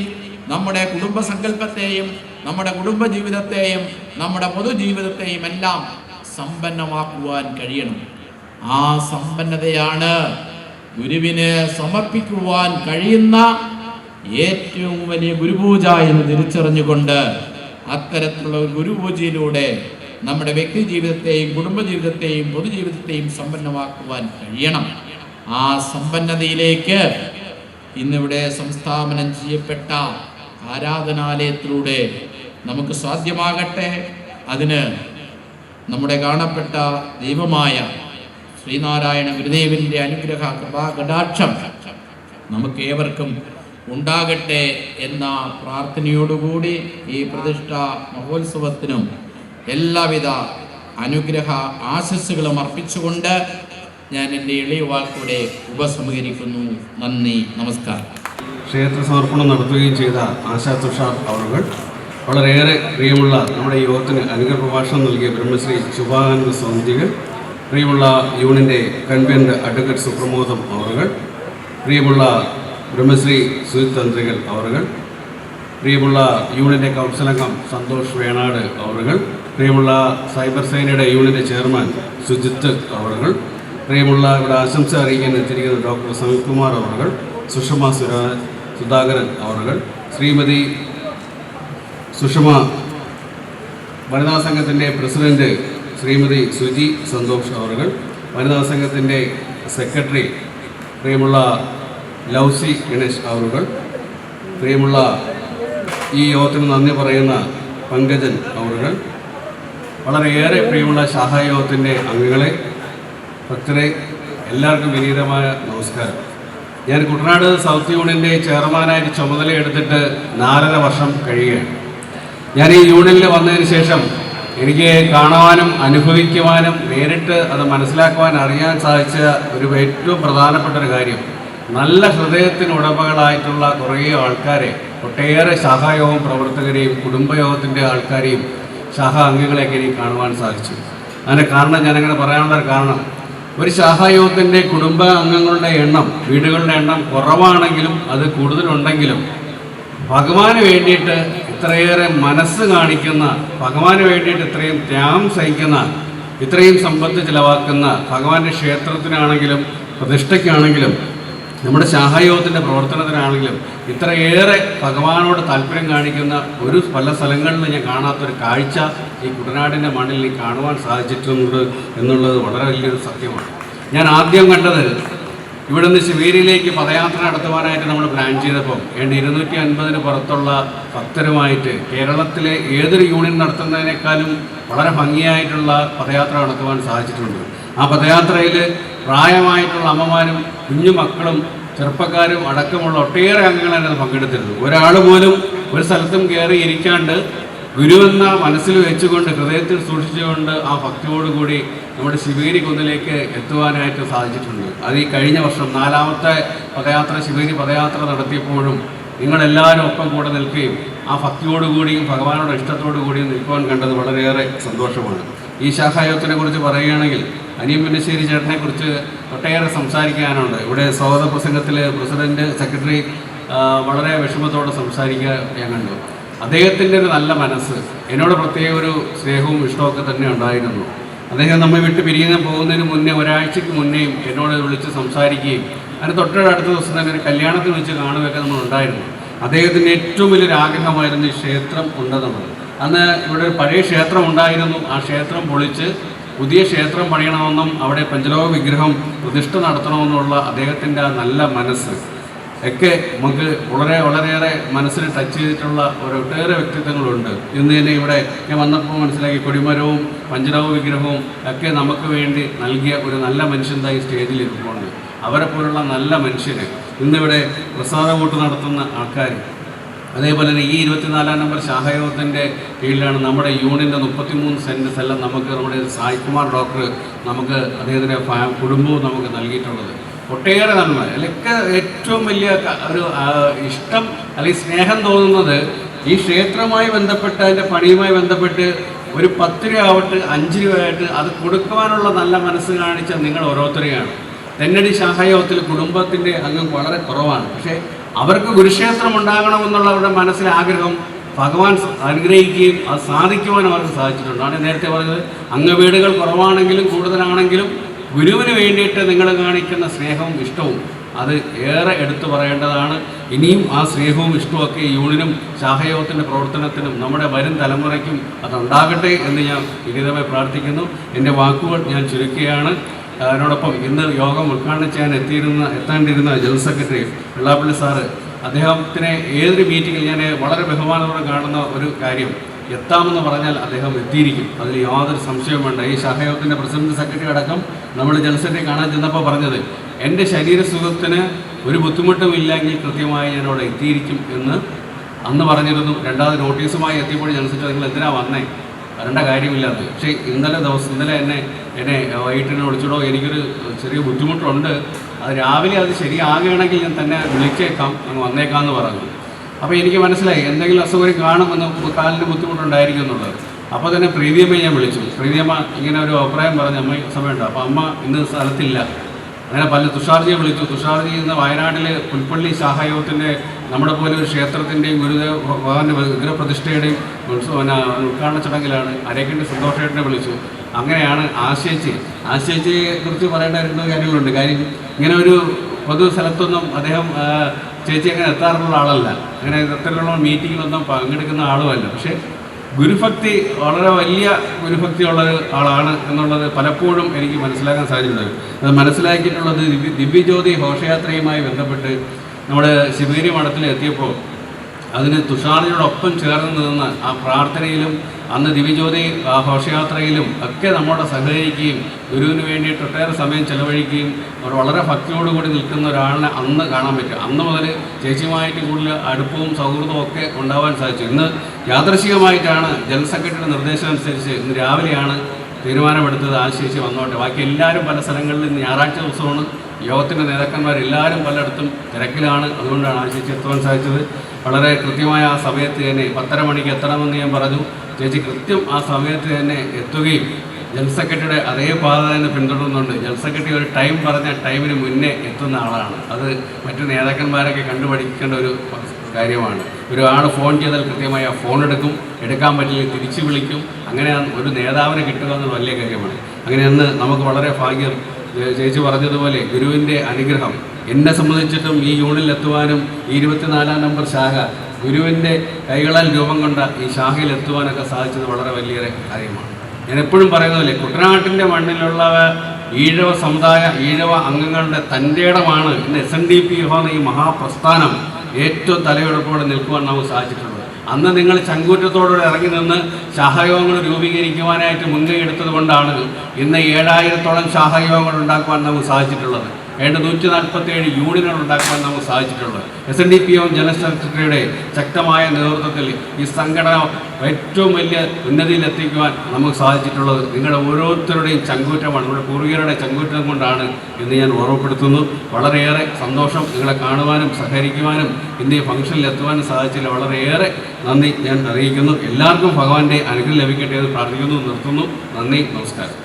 നമ്മുടെ കുടുംബ സങ്കല്പത്തെയും, നമ്മുടെ കുടുംബ ജീവിതത്തെയും, നമ്മുടെ പൊതുജീവിതത്തെയും എല്ലാം സമ്പന്നമാക്കുവാൻ കഴിയണം. ആ സമ്പന്നതയാണ് ഗുരുവിന് സമർപ്പിക്കുവാൻ കഴിയുന്ന ഏറ്റവും വലിയ ഗുരുപൂജ എന്ന് തിരിച്ചറിഞ്ഞുകൊണ്ട് അത്തരത്തിലുള്ള ഒരു ഗുരുപൂജയിലൂടെ നമ്മുടെ വ്യക്തി ജീവിതത്തെയും കുടുംബജീവിതത്തെയും പൊതുജീവിതത്തെയും സമ്പന്നമാക്കുവാൻ കഴിയണം. ആ സമ്പന്നതയിലേക്ക് ഇന്നിവിടെ സംസ്ഥാപനം ചെയ്യപ്പെട്ട ആരാധനാലയത്തിലൂടെ നമുക്ക് സാധ്യമാകട്ടെ. അതിന് നമ്മുടെ കാണപ്പെട്ട ദൈവമായ ശ്രീനാരായണ ഗുരുദേവന്റെ അനുഗ്രഹ കൃപാകടാക്ഷം നമുക്ക് ഏവർക്കും ഉണ്ടാകട്ടെ എന്ന പ്രാർത്ഥനയോടുകൂടി ഈ പ്രതിഷ്ഠ മഹോത്സവത്തിനും എല്ലാവിധ അനുഗ്രഹ ആശസ്സുകളും അർപ്പിച്ചുകൊണ്ട് ഞാൻ എൻ്റെ എളിയ വാക്കുകൂടെ ഉപസംഹരിക്കുന്നു. നന്ദി, നമസ്കാരം. ക്ഷേത്ര സമർപ്പണം നടത്തുകയും ചെയ്ത ആശാ തുഷാർ അവറുകൾ, വളരെയേറെ പ്രിയമുള്ള നമ്മുടെ യുവത്തിന് അനുഗ്രഹ പ്രഭാഷണം നൽകിയ ബ്രഹ്മശ്രീ ശുഭാനന്ദ സ്വാമിജികൾ, പ്രിയമുള്ള യൂണിൻ്റെ കൺവീനർ അഡ്വക്കേറ്റ് സുപ്രമോദം അവറുകൾ, പ്രിയമുള്ള ബ്രഹ്മശ്രീ സുജിത് തന്ത്രികൾ അവറുകൾ, പ്രിയമുള്ള യൂണിൻ്റെ കൗൺസിൽ അംഗം സന്തോഷ് വേണാട് അവറുകൾ, പ്രിയമുള്ള സൈബർ സേനയുടെ യൂണിൻ്റെ ചെയർമാൻ സുജിത്ത് അവറുകൾ, പ്രിയമുള്ള ഇവിടെ ആശംസ അറിയിക്കാൻ എത്തിയിരിക്കുന്ന ഡോക്ടർ സമിത് കുമാർ അവറുകൾ, സുഷമ സുധാകരൻ അവറുകൾ, ശ്രീമതി സുഷമ വനിതാ സംഘത്തിൻ്റെ പ്രസിഡന്റ് ശ്രീമതി സുജി സന്തോഷ് അവറുകൾ, വനിതാ സംഘത്തിൻ്റെ സെക്രട്ടറി പ്രിയമുള്ള ലൗസി ഗണേഷ് അവറുകൾ, പ്രിയമുള്ള ഈ യോഗത്തിന് നന്ദി പറയുന്ന പങ്കജൻ അവറുകൾ, വളരെയേറെ പ്രിയമുള്ള ശാഖായോഗത്തിൻ്റെ അംഗങ്ങളെ, ഭക്തരെ, എല്ലാവർക്കും വിനീതമായ നമസ്കാരം. ഞാൻ കുട്ടനാട് സൗത്ത് യൂണിയൻ്റെ ചെയർമാനായിട്ട് ചുമതലയെടുത്തിട്ട് 4.5 വർഷം കഴിയുകയാണ്. ഞാൻ ഈ യൂണിയനിൽ വന്നതിന് ശേഷം എനിക്ക് കാണുവാനും അനുഭവിക്കുവാനും നേരിട്ട് അത് മനസ്സിലാക്കുവാൻ അറിയാൻ സാധിച്ച ഒരു ഏറ്റവും പ്രധാനപ്പെട്ട ഒരു കാര്യം, നല്ല ഹൃദയത്തിന് ഉടമകളായിട്ടുള്ള കുറേ ആൾക്കാരെ, ഒട്ടേറെ ശാഖായോഗം പ്രവർത്തകരെയും കുടുംബയോഗത്തിൻ്റെ ആൾക്കാരെയും ശാഖാ അംഗങ്ങളെയൊക്കെ എനിക്ക് കാണുവാൻ സാധിച്ചു. അതിൻ്റെ കാരണം ഞാനങ്ങനെ പറയാനുള്ള കാരണം, ഒരു ശാഖായോഗത്തിൻ്റെ കുടുംബ അംഗങ്ങളുടെ എണ്ണം, വീടുകളുടെ എണ്ണം കുറവാണെങ്കിലും അത് കൂടുതലുണ്ടെങ്കിലും ഭഗവാന് വേണ്ടിയിട്ട് ഇത്രയേറെ മനസ്സ് കാണിക്കുന്ന, ഭഗവാന് വേണ്ടിയിട്ട് ഇത്രയും ത്യാഗം സഹിക്കുന്ന, ഇത്രയും സമ്പത്ത് ചിലവാക്കുന്ന, ഭഗവാന്റെ ക്ഷേത്രത്തിനാണെങ്കിലും പ്രതിഷ്ഠയ്ക്കാണെങ്കിലും നമ്മുടെ ശാഖായോഗത്തിൻ്റെ പ്രവർത്തനത്തിനാണെങ്കിലും ഇത്രയേറെ ഭഗവാനോട് താല്പര്യം കാണിക്കുന്ന പല സ്ഥലങ്ങളിൽ ഞാൻ കാണാത്തൊരു കാഴ്ച ഈ കുട്ടനാടിൻ്റെ മണ്ണിൽ എനിക്ക് കാണുവാൻ സാധിച്ചിട്ടുണ്ട് എന്നുള്ളത് വളരെ വലിയൊരു സത്യമാണ്. ഞാൻ ആദ്യം കണ്ടത് ഇവിടുന്ന് ശിവേരിയിലേക്ക് പദയാത്ര നടത്തുവാനായിട്ട് നമ്മൾ പ്ലാൻ ചെയ്തപ്പോൾ 250 പുറത്തുള്ള ഭക്തരുമായിട്ട് കേരളത്തിലെ ഏതൊരു യൂണിയൻ നടത്തുന്നതിനേക്കാളും വളരെ ഭംഗിയായിട്ടുള്ള പദയാത്ര നടത്തുവാൻ സാധിച്ചിട്ടുണ്ട്. ആ പദയാത്രയിൽ പ്രായമായിട്ടുള്ള അമ്മമാരും കുഞ്ഞു മക്കളും ചെറുപ്പക്കാരും അടക്കമുള്ള ഒട്ടേറെ അംഗങ്ങളാണ് പങ്കെടുത്തിരുന്നത്. ഒരാൾ പോലും ഒരു സ്ഥലത്തും കയറി ഇരിക്കാണ്ട് ഗുരുവെന്ന മനസ്സിൽ വെച്ചുകൊണ്ട്, ഹൃദയത്തിൽ സൂക്ഷിച്ചുകൊണ്ട് ആ ഭക്തിയോടുകൂടി നമ്മുടെ ശിവേരി കുന്നിലേക്ക് എത്തുവാനായിട്ട് സാധിച്ചിട്ടുണ്ട്. അത് ഈ കഴിഞ്ഞ വർഷം 4ാമത്തെ പദയാത്ര, ശിവേരി പദയാത്ര നടത്തിയപ്പോഴും നിങ്ങളെല്ലാവരും ഒപ്പം കൂടെ നിൽക്കുകയും ആ ഭക്തിയോടുകൂടിയും ഭഗവാനോട് ഇഷ്ടത്തോടു കൂടിയും നിൽക്കുവാൻ കണ്ടത് വളരെയേറെ സന്തോഷമാണ്. ഈ ശാഖായോഗത്തിനെ കുറിച്ച് പറയുകയാണെങ്കിൽ അനിയൻ പുന്നശ്ശേരി ചേട്ടനെ കുറിച്ച് ഒട്ടേറെ സംസാരിക്കാനുണ്ട്. ഇവിടെ സ്വാഗത പ്രസംഗത്തിൽ പ്രസിഡന്റ്, സെക്രട്ടറി വളരെ വിഷമത്തോടെ സംസാരിക്കുക ഞാൻ കണ്ടു. അദ്ദേഹത്തിൻ്റെ ഒരു നല്ല മനസ്സ്, എന്നോട് പ്രത്യേക ഒരു സ്നേഹവും ഇഷ്ടമൊക്കെ തന്നെ ഉണ്ടായിരുന്നു. അദ്ദേഹം നമ്മെ വിട്ട് പോകുന്നതിന് മുന്നേ, ഒരാഴ്ചയ്ക്ക് മുന്നേയും എന്നോട് വിളിച്ച് സംസാരിക്കുകയും അതിന് തൊട്ടടുത്ത ദിവസം തന്നെ ഒരു കല്യാണത്തിന് വെച്ച് കാണുകയൊക്കെ നമ്മളുണ്ടായിരുന്നു. അദ്ദേഹത്തിൻ്റെ ഏറ്റവും വലിയൊരു ആഗ്രഹമായിരുന്നു ഈ ക്ഷേത്രം ഉണ്ടെന്നുള്ളത്. അന്ന് ഇവിടെ ഒരു പഴയ ക്ഷേത്രം ഉണ്ടായിരുന്നു. ആ ക്ഷേത്രം പൊളിച്ച് പുതിയ ക്ഷേത്രം പണിയണമെന്നും അവിടെ പഞ്ചലോക വിഗ്രഹം പ്രതിഷ്ഠ നടത്തണമെന്നുള്ള അദ്ദേഹത്തിൻ്റെ ആ നല്ല മനസ്സ് ഒക്കെ നമുക്ക് വളരെയേറെ മനസ്സിൽ ടച്ച് ചെയ്തിട്ടുള്ള ഒട്ടേറെ വ്യക്തിത്വങ്ങളുണ്ട്. ഇന്ന് തന്നെ ഇവിടെ ഞാൻ വന്നപ്പോൾ മനസ്സിലാക്കി, കൊടിമരവും പഞ്ചലോക വിഗ്രഹവും ഒക്കെ നമുക്ക് വേണ്ടി നൽകിയ ഒരു നല്ല മനുഷ്യൻ്റെ സ്റ്റേജിൽ ഇരിപ്പുണ്ട്. അവരെ പോലുള്ള നല്ല മനുഷ്യർ ഇന്നിവിടെ പ്രസാദകൂട്ട് നടത്തുന്ന ആൾക്കാർ. അതേപോലെ തന്നെ ഈ 24-ാം നമ്പർ ശാഖായോഗത്തിൻ്റെ കീഴിലാണ് നമ്മുടെ യൂണിയൻ്റെ 33 സെൻറ്റ് സ്ഥലം നമുക്ക് നമ്മുടെ സായികുമാർ ഡോക്ടർ നമുക്ക് അദ്ദേഹത്തിൻ്റെ കുടുംബവും നമുക്ക് നൽകിയിട്ടുള്ളത്. ഒട്ടേറെ നന്മ അതിലൊക്കെ ഏറ്റവും വലിയ ഒരു ഇഷ്ടം അല്ലെങ്കിൽ സ്നേഹം തോന്നുന്നത് ഈ ക്ഷേത്രവുമായി ബന്ധപ്പെട്ട്, അതിൻ്റെ പണിയുമായി ബന്ധപ്പെട്ട് ഒരു 10 രൂപ ആവട്ടെ 5 രൂപയായിട്ട് അത് കൊടുക്കുവാനുള്ള നല്ല മനസ്സ് കാണിച്ച നിങ്ങൾ ഓരോരുത്തരെയാണ്. തെന്നടി ശാഖായോഗത്തിൽ കുടുംബത്തിൻ്റെ അംഗം വളരെ കുറവാണ്. പക്ഷേ അവർക്ക് ഗുരുക്ഷേത്രം ഉണ്ടാകണമെന്നുള്ള അവരുടെ മനസ്സിലെ ആഗ്രഹം ഭഗവാൻ അനുഗ്രഹിക്കുകയും അത് സാധിക്കുവാനും അവർക്ക് സാധിച്ചിട്ടുണ്ട്. ആണ് നേരത്തെ പറഞ്ഞത്, അംഗവീടുകൾ കുറവാണെങ്കിലും കൂടുതലാണെങ്കിലും ഗുരുവിന് വേണ്ടിയിട്ട് നിങ്ങൾ കാണിക്കുന്ന സ്നേഹവും ഇഷ്ടവും അത് ഏറെ എടുത്തു പറയേണ്ടതാണ്. ഇനിയും ആ സ്നേഹവും ഇഷ്ടവുമൊക്കെ ഈ യൂണിയനും ശാഖായോഗത്തിൻ്റെ പ്രവർത്തനത്തിനും നമ്മുടെ വരും തലമുറയ്ക്കും അതുണ്ടാകട്ടെ എന്ന് ഞാൻ വിനീതമായി പ്രാർത്ഥിക്കുന്നു. എൻ്റെ വാക്കുകൾ ഞാൻ ചുരുക്കുകയാണ്. അതിനോടൊപ്പം ഇന്ന് യോഗം ഉദ്ഘാടനം ചെയ്യാൻ എത്താണ്ടിരുന്ന ജനറൽ സെക്രട്ടറി വെള്ളാപ്പള്ളി സാറ്, അദ്ദേഹത്തിനെ ഏതൊരു മീറ്റിങ്ങിൽ ഞാൻ വളരെ ബഹുമാനത്തോടെ കാണുന്ന ഒരു കാര്യം, എത്താമെന്ന് പറഞ്ഞാൽ അദ്ദേഹം എത്തിയിരിക്കും, അതിൽ യാതൊരു സംശയവും വേണ്ട. ഈ ശാഖായോഗത്തിൻ്റെ പ്രസിഡന്റ്, സെക്രട്ടറി അടക്കം നമ്മൾ ജനറൽ സെക്രട്ടറി കാണാൻ ചെന്നപ്പോൾ പറഞ്ഞത്, എൻ്റെ ശരീരസുഖത്തിന് ഒരു ബുദ്ധിമുട്ടും ഇല്ലെങ്കിൽ കൃത്യമായി ഞാൻ അവിടെ എത്തിയിരിക്കും എന്ന് അന്ന് പറഞ്ഞിരുന്നു. രണ്ടാമത് നോട്ടീസുമായി എത്തിയപ്പോൾ ജനറൽ സെക്രട്ടറി നിങ്ങൾ എന്തിനാ വന്നേ, വരേണ്ട കാര്യമില്ലാതെ. പക്ഷേ ഇന്നലെ എന്നെ വൈകിട്ടിനെ വിളിച്ചിടോ, എനിക്കൊരു ചെറിയ ബുദ്ധിമുട്ടുണ്ട്, അത് രാവിലെ അത് ശരിയാകുകയാണെങ്കിൽ ഞാൻ തന്നെ വിളിച്ചേക്കാം, അങ്ങ് വന്നേക്കാമെന്ന് പറഞ്ഞു. അപ്പോൾ എനിക്ക് മനസ്സിലായി എന്തെങ്കിലും അസൗകര്യം കാണുമെന്ന്, കാലിന് ബുദ്ധിമുട്ടുണ്ടായിരിക്കും എന്നുള്ളത്. അപ്പോൾ തന്നെ പ്രീതിയമ്മയെ ഞാൻ വിളിച്ചു. പ്രീതിയമ്മ ഇങ്ങനെ ഒരു അഭിപ്രായം പറഞ്ഞു, അമ്മ സമയമുണ്ട്. അപ്പോൾ അമ്മ ഇന്ന് സ്ഥലത്തില്ല. അങ്ങനെ പല തുഷാർജിയെ വിളിച്ചു. തുഷാർജി ഇന്ന് വയനാട്ടിലെ പുൽപ്പള്ളി ശാഖായോഗത്തിൻ്റെ നമ്മുടെ പോലെ ഒരു ക്ഷേത്രത്തിൻ്റെയും ഗുരുദേവ ഭഗവാന്റെ വിഗ്രഹപ്രതിഷ്ഠയുടെയും ഉദ്ഘാടന ചടങ്ങിലാണ്. അരേക്കൻ്റെ സന്തോഷേട്ടനെ വിളിച്ചു. അങ്ങനെയാണ് ആശയച്ചിയെ കുറിച്ച് പറയേണ്ട 2 കാര്യങ്ങളുണ്ട്. കാര്യം ഇങ്ങനെ ഒരു പൊതു സ്ഥലത്തൊന്നും അദ്ദേഹം ചേച്ചി അങ്ങനെ എത്താറുള്ള ആളല്ല, അങ്ങനെ ഇത്തരത്തിലുള്ള മീറ്റിങ്ങിലൊന്നും പങ്കെടുക്കുന്ന ആളുമല്ല. പക്ഷേ ഗുരുഭക്തി വളരെ വലിയ ഗുരുഭക്തിയുള്ള ആളാണ് എന്നുള്ളത് പലപ്പോഴും എനിക്ക് മനസ്സിലാക്കാൻ സാധിച്ചിട്ടുണ്ട്. അത് മനസ്സിലാക്കിയിട്ടുള്ളത് ദിവ്യജ്യോതി ഘോഷയാത്രയുമായി ബന്ധപ്പെട്ട് നമ്മുടെ ശിവേരി മഠത്തിൽ എത്തിയപ്പോൾ അതിന് തുഷാറിനോടൊപ്പം ചേർന്ന് നിന്ന് ആ പ്രാർത്ഥനയിലും അന്ന് ദിവ്യജ്യോതി ഘോഷയാത്രയിലും ഒക്കെ നമ്മോട് സഹകരിക്കുകയും ഗുരുവിന് വേണ്ടിയിട്ട് ഒട്ടേറെ സമയം ചെലവഴിക്കുകയും അവർ വളരെ ഭക്തിയോടുകൂടി നിൽക്കുന്ന ഒരാളിനെ അന്ന് കാണാൻ പറ്റും. അന്ന് മുതൽ ചേച്ചിയുമായിട്ട് കൂടുതൽ അടുപ്പവും സൗഹൃദവും ഒക്കെ ഉണ്ടാവാൻ സാധിച്ചു. ഇന്ന് യാദൃശികമായിട്ടാണ് ജനറൽ സെക്രട്ടറിയുടെ നിർദ്ദേശം അനുസരിച്ച് ഇന്ന് രാവിലെയാണ് തീരുമാനമെടുത്തത് ആ ചേച്ചി വന്നോട്ടെ. ബാക്കി എല്ലാവരും പല സ്ഥലങ്ങളിൽ ഇന്ന് ഞായറാഴ്ച ദിവസമാണ്. യോഗത്തിൻ്റെ നേതാക്കന്മാരെല്ലാവരും പലയിടത്തും തിരക്കിലാണ്. അതുകൊണ്ടാണ് ആ ചേച്ചി എത്തുവാൻ സാധിച്ചത്. വളരെ കൃത്യമായ ആ സമയത്ത് തന്നെ 10:30 മണിക്ക് എത്തണമെന്ന് ഞാൻ പറഞ്ഞു. ചേച്ചി കൃത്യം ആ സമയത്ത് തന്നെ എത്തുകയും ജനറൽ സെക്രട്ടറിയുടെ അതേ പാത തന്നെ പിന്തുടരുന്നുണ്ട്. ജനറൽ സെക്രട്ടറി ഒരു ടൈം പറഞ്ഞ ടൈമിന് മുന്നേ എത്തുന്ന ആളാണ്. അത് മറ്റു നേതാക്കന്മാരൊക്കെ കണ്ടുപഠിക്കേണ്ട ഒരു കാര്യമാണ്. ഒരാൾ ഫോൺ ചെയ്താൽ കൃത്യമായി ആ ഫോൺ എടുക്കാൻ പറ്റില്ല, തിരിച്ചു വിളിക്കും. അങ്ങനെ ഒരു നേതാവിനെ കിട്ടുക എന്നത് വലിയ കാര്യമാണ്. അങ്ങനെ അന്ന് നമുക്ക് വളരെ ഭാഗ്യം. ചേച്ചി പറഞ്ഞതുപോലെ ഗുരുവിൻ്റെ അനുഗ്രഹം എന്നെ സംബന്ധിച്ചിട്ടും ഈ യൂണിൽ എത്തുവാനും ഈ 24-ാം നമ്പർ ശാഖ ഗുരുവിൻ്റെ കൈകളാൽ രൂപം കൊണ്ട ഈ ശാഖയിൽ എത്തുവാനൊക്കെ സാധിച്ചത് വളരെ വലിയൊരു കാര്യമാണ്. ഞാൻ എപ്പോഴും പറയുന്നതല്ലേ, കുട്ടനാട്ടിൻ്റെ മണ്ണിലുള്ള ഈഴവ സമുദായ ഈഴവ അംഗങ്ങളുടെ തൻ്റെ ഇടമാണ് ഇന്ന് SNDP എന്ന ഈ മഹാപ്രസ്ഥാനം ഏറ്റവും തലയെടുപ്പോടെ നിൽക്കുവാൻ നമുക്ക് സാധിച്ചിട്ടുള്ളത്. അന്ന് നിങ്ങൾ ചങ്കൂറ്റത്തോടെ ഇറങ്ങി നിന്ന് ശാഖയോഗങ്ങൾ രൂപീകരിക്കുവാനായിട്ട് മുൻകൈ എടുത്തത് കൊണ്ടാണ് ഇന്ന് 7000-ഓളം ശാഖയോഗങ്ങൾ ഉണ്ടാക്കുവാൻ നമുക്ക് സാധിച്ചിട്ടുള്ളത്. 147 യൂണിയനുകൾ ഉണ്ടാക്കുവാൻ നമുക്ക് സാധിച്ചിട്ടുള്ളത്. SNDP ജനറൽ സെക്രട്ടറിയുടെ ശക്തമായ നേതൃത്വത്തിൽ ഈ സംഘടന ഏറ്റവും വലിയ ഉന്നതിയിലെത്തിക്കുവാൻ നമുക്ക് സാധിച്ചിട്ടുള്ളത് നിങ്ങളുടെ ഓരോരുത്തരുടെയും ചങ്കൂറ്റമാണ്, നമ്മുടെ പൂർവികരുടെ ചങ്കൂറ്റം കൊണ്ടാണ് എന്ന് ഞാൻ ഓർമ്മപ്പെടുത്തുന്നു. വളരെയേറെ സന്തോഷം നിങ്ങളെ കാണുവാനും സഹകരിക്കുവാനും ഇന്ന് ഈ ഫംഗ്ഷനിൽ എത്തുവാനും സാധിച്ചില്ല. വളരെയേറെ നന്ദി ഞാൻ അറിയിക്കുന്നു. എല്ലാവർക്കും ഭഗവാന്റെ അനുഗ്രഹം ലഭിക്കട്ടെ എന്ന് പ്രാർത്ഥിക്കുന്നു. നിർത്തുന്നു. നന്ദി, നമസ്കാരം.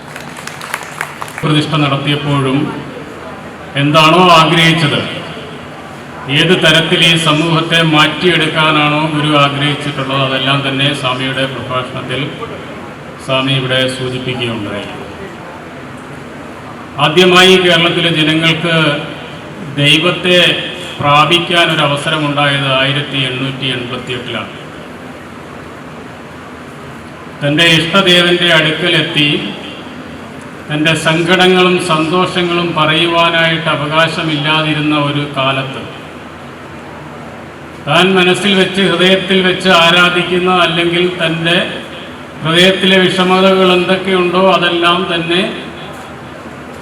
പ്രതിഷ്ഠ നടത്തിയപ്പോഴും എന്താണോ ആഗ്രഹിച്ചത്, ഏത് തരത്തിൽ ഈ സമൂഹത്തെ മാറ്റിയെടുക്കാനാണോ ഗുരു ആഗ്രഹിച്ചിട്ടുള്ളത്, അതെല്ലാം തന്നെ സ്വാമിയുടെ പ്രഭാഷണത്തിൽ സ്വാമി ഇവിടെ സൂചിപ്പിക്കുകയുണ്ടായി. ആദ്യമായി കേരളത്തിലെ ജനങ്ങൾക്ക് ദൈവത്തെ പ്രാപിക്കാൻ ഒരു അവസരമുണ്ടായത് 1888-ലാണ്. തൻ്റെ ഇഷ്ടദേവൻ്റെ അടുക്കലെത്തി തൻ്റെ സങ്കടങ്ങളും സന്തോഷങ്ങളും പറയുവാനായിട്ട് അവകാശമില്ലാതിരുന്ന ഒരു കാലത്ത് താൻ മനസ്സിൽ വെച്ച് ഹൃദയത്തിൽ വെച്ച് ആരാധിക്കുന്ന, അല്ലെങ്കിൽ തൻ്റെ ഹൃദയത്തിലെ വിഷമതകൾ എന്തൊക്കെയുണ്ടോ അതെല്ലാം തന്നെ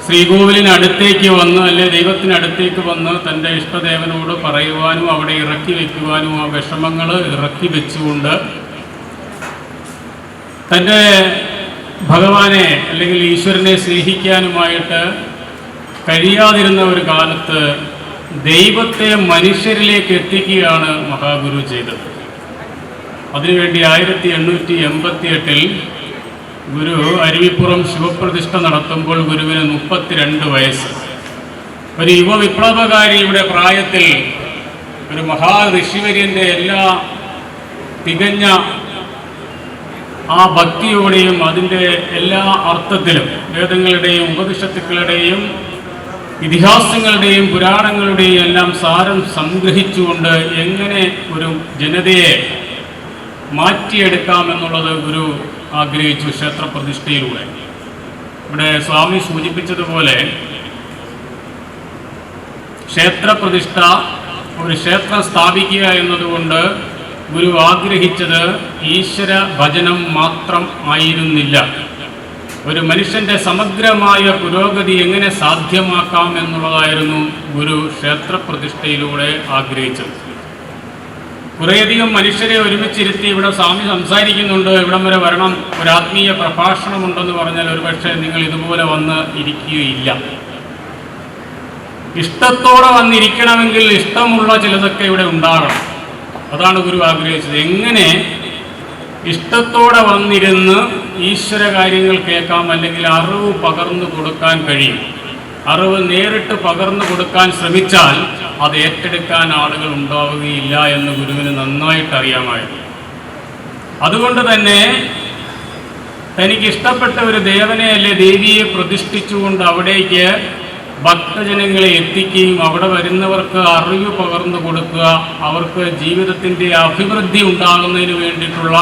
ശ്രീകോവിലിനടുത്തേക്ക് വന്ന്, അല്ലെ ദൈവത്തിനടുത്തേക്ക് വന്ന് തൻ്റെ ഇഷ്ടദേവനോട് പറയുവാനും അവിടെ ഇറക്കി വയ്ക്കുവാനും ആ വിഷമങ്ങൾ ഇറക്കി വെച്ചുകൊണ്ട് തൻ്റെ ഭഗവാനെ അല്ലെങ്കിൽ ഈശ്വരനെ സ്നേഹിക്കാനുമായിട്ട് കഴിയാതിരുന്ന ഒരു കാലത്ത് ദൈവത്തെ മനുഷ്യരിലേക്ക് എത്തിക്കുകയാണ് മഹാഗുരു ചെയ്തത്. അതിനുവേണ്ടി 1888 ഗുരു അരുവിപ്പുറം ശിവപ്രതിഷ്ഠ നടത്തുമ്പോൾ ഗുരുവിന് 32 വയസ്സ്. ഒരു യുവ വിപ്ലവകാരിയുടെ പ്രായത്തിൽ ഒരു മഹാ ഋഷിവര്യൻ്റെ എല്ലാ തികഞ്ഞ ആ ഭക്തിയോടെയും അതിൻ്റെ എല്ലാ അർത്ഥത്തിലും വേദങ്ങളുടെയും ഉപനിഷത്തുക്കളുടെയും ഇതിഹാസങ്ങളുടെയും പുരാണങ്ങളുടെയും എല്ലാം സാരം സംഗ്രഹിച്ചുകൊണ്ട് എങ്ങനെ ഒരു ജനതയെ മാറ്റിയെടുക്കാമെന്നുള്ളത് ഗുരു ആഗ്രഹിച്ചു ക്ഷേത്രപ്രതിഷ്ഠയിലൂടെ. ഇവിടെ സ്വാമി സൂചിപ്പിച്ചതുപോലെ ക്ഷേത്രപ്രതിഷ്ഠ, ഒരു ക്ഷേത്രം സ്ഥാപിക്കുക എന്നതുകൊണ്ട് ഗുരു ആഗ്രഹിച്ചത് ഈശ്വര ഭജനം മാത്രം ആയിരുന്നില്ല. ഒരു മനുഷ്യൻ്റെ സമഗ്രമായ പുരോഗതി എങ്ങനെ സാധ്യമാക്കാം എന്നുള്ളതായിരുന്നു ഗുരു ക്ഷേത്രപ്രതിഷ്ഠയിലൂടെ ആഗ്രഹിച്ചത്. കുറേയധികം മനുഷ്യരെ ഒരുമിച്ചിരുത്തി ഇവിടെ സ്വാമി സംസാരിക്കുന്നുണ്ട്, ഇവിടം വരെ വരണം, ഒരു ആത്മീയ പ്രഭാഷണമുണ്ടെന്ന് പറഞ്ഞാൽ ഒരുപക്ഷെ നിങ്ങൾ ഇതുപോലെ വന്ന് ഇരിക്കുകയില്ല. ഇഷ്ടത്തോടെ വന്നിരിക്കണമെങ്കിൽ ഇഷ്ടമുള്ള ചിലതൊക്കെ ഇവിടെ ഉണ്ടാകണം. അതാണ് ഗുരു ആഗ്രഹിച്ചത്. എങ്ങനെ ഇഷ്ടത്തോടെ വന്നിരുന്ന് ഈശ്വര കാര്യങ്ങൾ കേൾക്കാം, അല്ലെങ്കിൽ അറിവ് പകർന്നു കൊടുക്കാൻ കഴിയും. അറിവ് നേരിട്ട് പകർന്നു കൊടുക്കാൻ ശ്രമിച്ചാൽ അത് ഏറ്റെടുക്കാൻ ആളുകൾ ഉണ്ടാവുകയില്ല എന്ന് ഗുരുവിന് നന്നായിട്ട് അറിയാമായിരുന്നു. അതുകൊണ്ട് തന്നെ തനിക്ക് ഇഷ്ടപ്പെട്ട ഒരു ദേവനെ അല്ലെ ദേവിയെ പ്രതിഷ്ഠിച്ചുകൊണ്ട് അവിടേക്ക് ഭക്തജനങ്ങളെ എത്തിക്കുകയും അവിടെ വരുന്നവർക്ക് അറിവ് പകർന്നു കൊടുക്കുക, അവർക്ക് ജീവിതത്തിൻ്റെ അഭിവൃദ്ധി ഉണ്ടാകുന്നതിന് വേണ്ടിയിട്ടുള്ള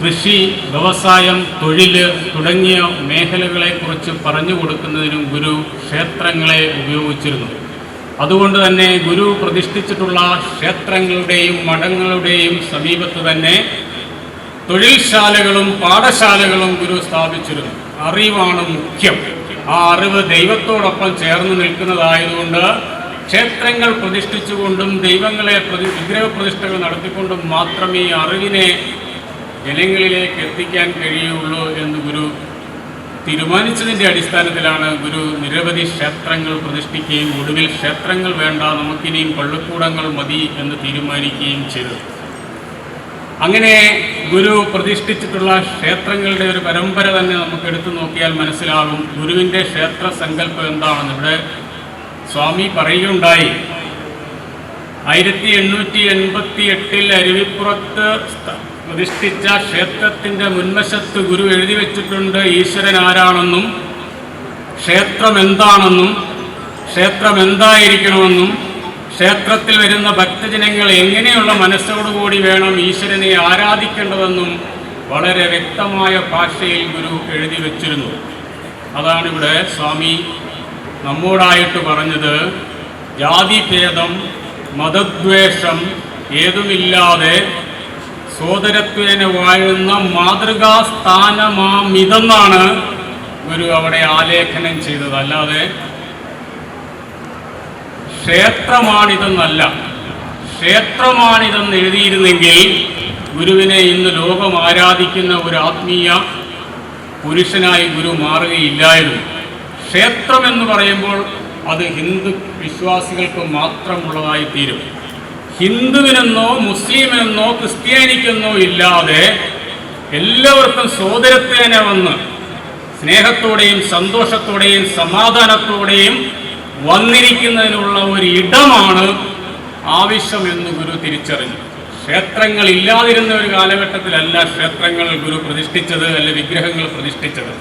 കൃഷി, വ്യവസായം, തൊഴിൽ തുടങ്ങിയ മേഖലകളെക്കുറിച്ച് പറഞ്ഞു കൊടുക്കുന്നതിനും ഗുരു ക്ഷേത്രങ്ങളെ ഉപയോഗിച്ചിരുന്നു. അതുകൊണ്ട് തന്നെ ഗുരു പ്രതിഷ്ഠിച്ചിട്ടുള്ള ക്ഷേത്രങ്ങളുടെയും മഠങ്ങളുടെയും സമീപത്ത് തന്നെ തൊഴിൽശാലകളും പാഠശാലകളും ഗുരു സ്ഥാപിച്ചിരുന്നു. അറിവാണ് മുഖ്യം. ആ അറിവ് ദൈവത്തോടൊപ്പം ചേർന്ന് നിൽക്കുന്നതായതുകൊണ്ട് ക്ഷേത്രങ്ങൾ പ്രതിഷ്ഠിച്ചുകൊണ്ടും ദൈവങ്ങളെ വിഗ്രഹപ്രതിഷ്ഠകൾ നടത്തിക്കൊണ്ടും മാത്രമേ ഈ അറിവിനെ ജനങ്ങളിലേക്ക് എത്തിക്കാൻ കഴിയുള്ളൂ എന്ന് ഗുരു തീരുമാനിച്ചതിൻ്റെ അടിസ്ഥാനത്തിലാണ് ഗുരു നിരവധി ക്ഷേത്രങ്ങൾ പ്രതിഷ്ഠിക്കുകയും ഒടുവിൽ ക്ഷേത്രങ്ങൾ വേണ്ട, നമുക്കിനിയും പള്ളിക്കൂടങ്ങൾ മതി എന്ന് തീരുമാനിക്കുകയും ചെയ്തത്. അങ്ങനെ ഗുരു പ്രതിഷ്ഠിച്ചിട്ടുള്ള ക്ഷേത്രങ്ങളുടെ ഒരു പരമ്പര തന്നെ നമുക്ക് എടുത്തു നോക്കിയാൽ മനസ്സിലാകും ഗുരുവിൻ്റെ ക്ഷേത്ര സങ്കല്പം എന്താണെന്ന്. ഇവിടെ സ്വാമി പറയുകയുണ്ടായി, 1888 അരുവിപ്പുറത്ത് പ്രതിഷ്ഠിച്ച ക്ഷേത്രത്തിൻ്റെ മുൻവശത്ത് ഗുരു എഴുതി വച്ചിട്ടുണ്ട് ഈശ്വരൻ ആരാണെന്നും ക്ഷേത്രം എന്താണെന്നും ക്ഷേത്രം എന്തായിരിക്കണമെന്നും ക്ഷേത്രത്തിൽ വരുന്ന ഭക്തജനങ്ങൾ എങ്ങനെയുള്ള മനസ്സോടുകൂടി വേണം ഈശ്വരനെ ആരാധിക്കേണ്ടതെന്നും വളരെ വ്യക്തമായ ഭാഷയിൽ ഗുരു എഴുതി വച്ചിരുന്നു. അതാണിവിടെ സ്വാമി നമ്മോടായിട്ട് പറഞ്ഞത്. ജാതിഭേദം, മതദ്വേഷം ഏതുമില്ലാതെ സോദരത്വേന വാഴുന്ന മാതൃകാസ്ഥാനമാമിതെന്നാണ് ഗുരു അവിടെ ആലേഖനം ചെയ്തത്. അല്ലാതെ ക്ഷേത്രമാണിതെന്നല്ല. ക്ഷേത്രമാണിതെന്ന് എഴുതിയിരുന്നെങ്കിൽ ഗുരുവിനെ ഇന്ന് ലോകം ആരാധിക്കുന്ന ഒരു ആത്മീയ പുരുഷനായി ഗുരു മാറുകയില്ലായിരുന്നു. ക്ഷേത്രം എന്ന് പറയുമ്പോൾ അത് ഹിന്ദു വിശ്വാസികൾക്ക് മാത്രമുള്ളതായി തീരും. ഹിന്ദുവിനെന്നോ മുസ്ലിമിനെന്നോ ക്രിസ്ത്യാനിക്കെന്നോ ഇല്ലാതെ എല്ലാവർക്കും സോദരത്വേന വന്ന് സ്നേഹത്തോടെയും സന്തോഷത്തോടെയും സമാധാനത്തോടെയും വന്നിരിക്കുന്നതിനുള്ള ഒരു ഇടമാണ് ആവശ്യമെന്ന് ഗുരു തിരിച്ചറിഞ്ഞു. ക്ഷേത്രങ്ങൾ ഇല്ലാതിരുന്ന ഒരു കാലഘട്ടത്തിലല്ല ക്ഷേത്രങ്ങൾ ഗുരു പ്രതിഷ്ഠിച്ചത്, അല്ല വിഗ്രഹങ്ങൾ പ്രതിഷ്ഠിച്ചത്.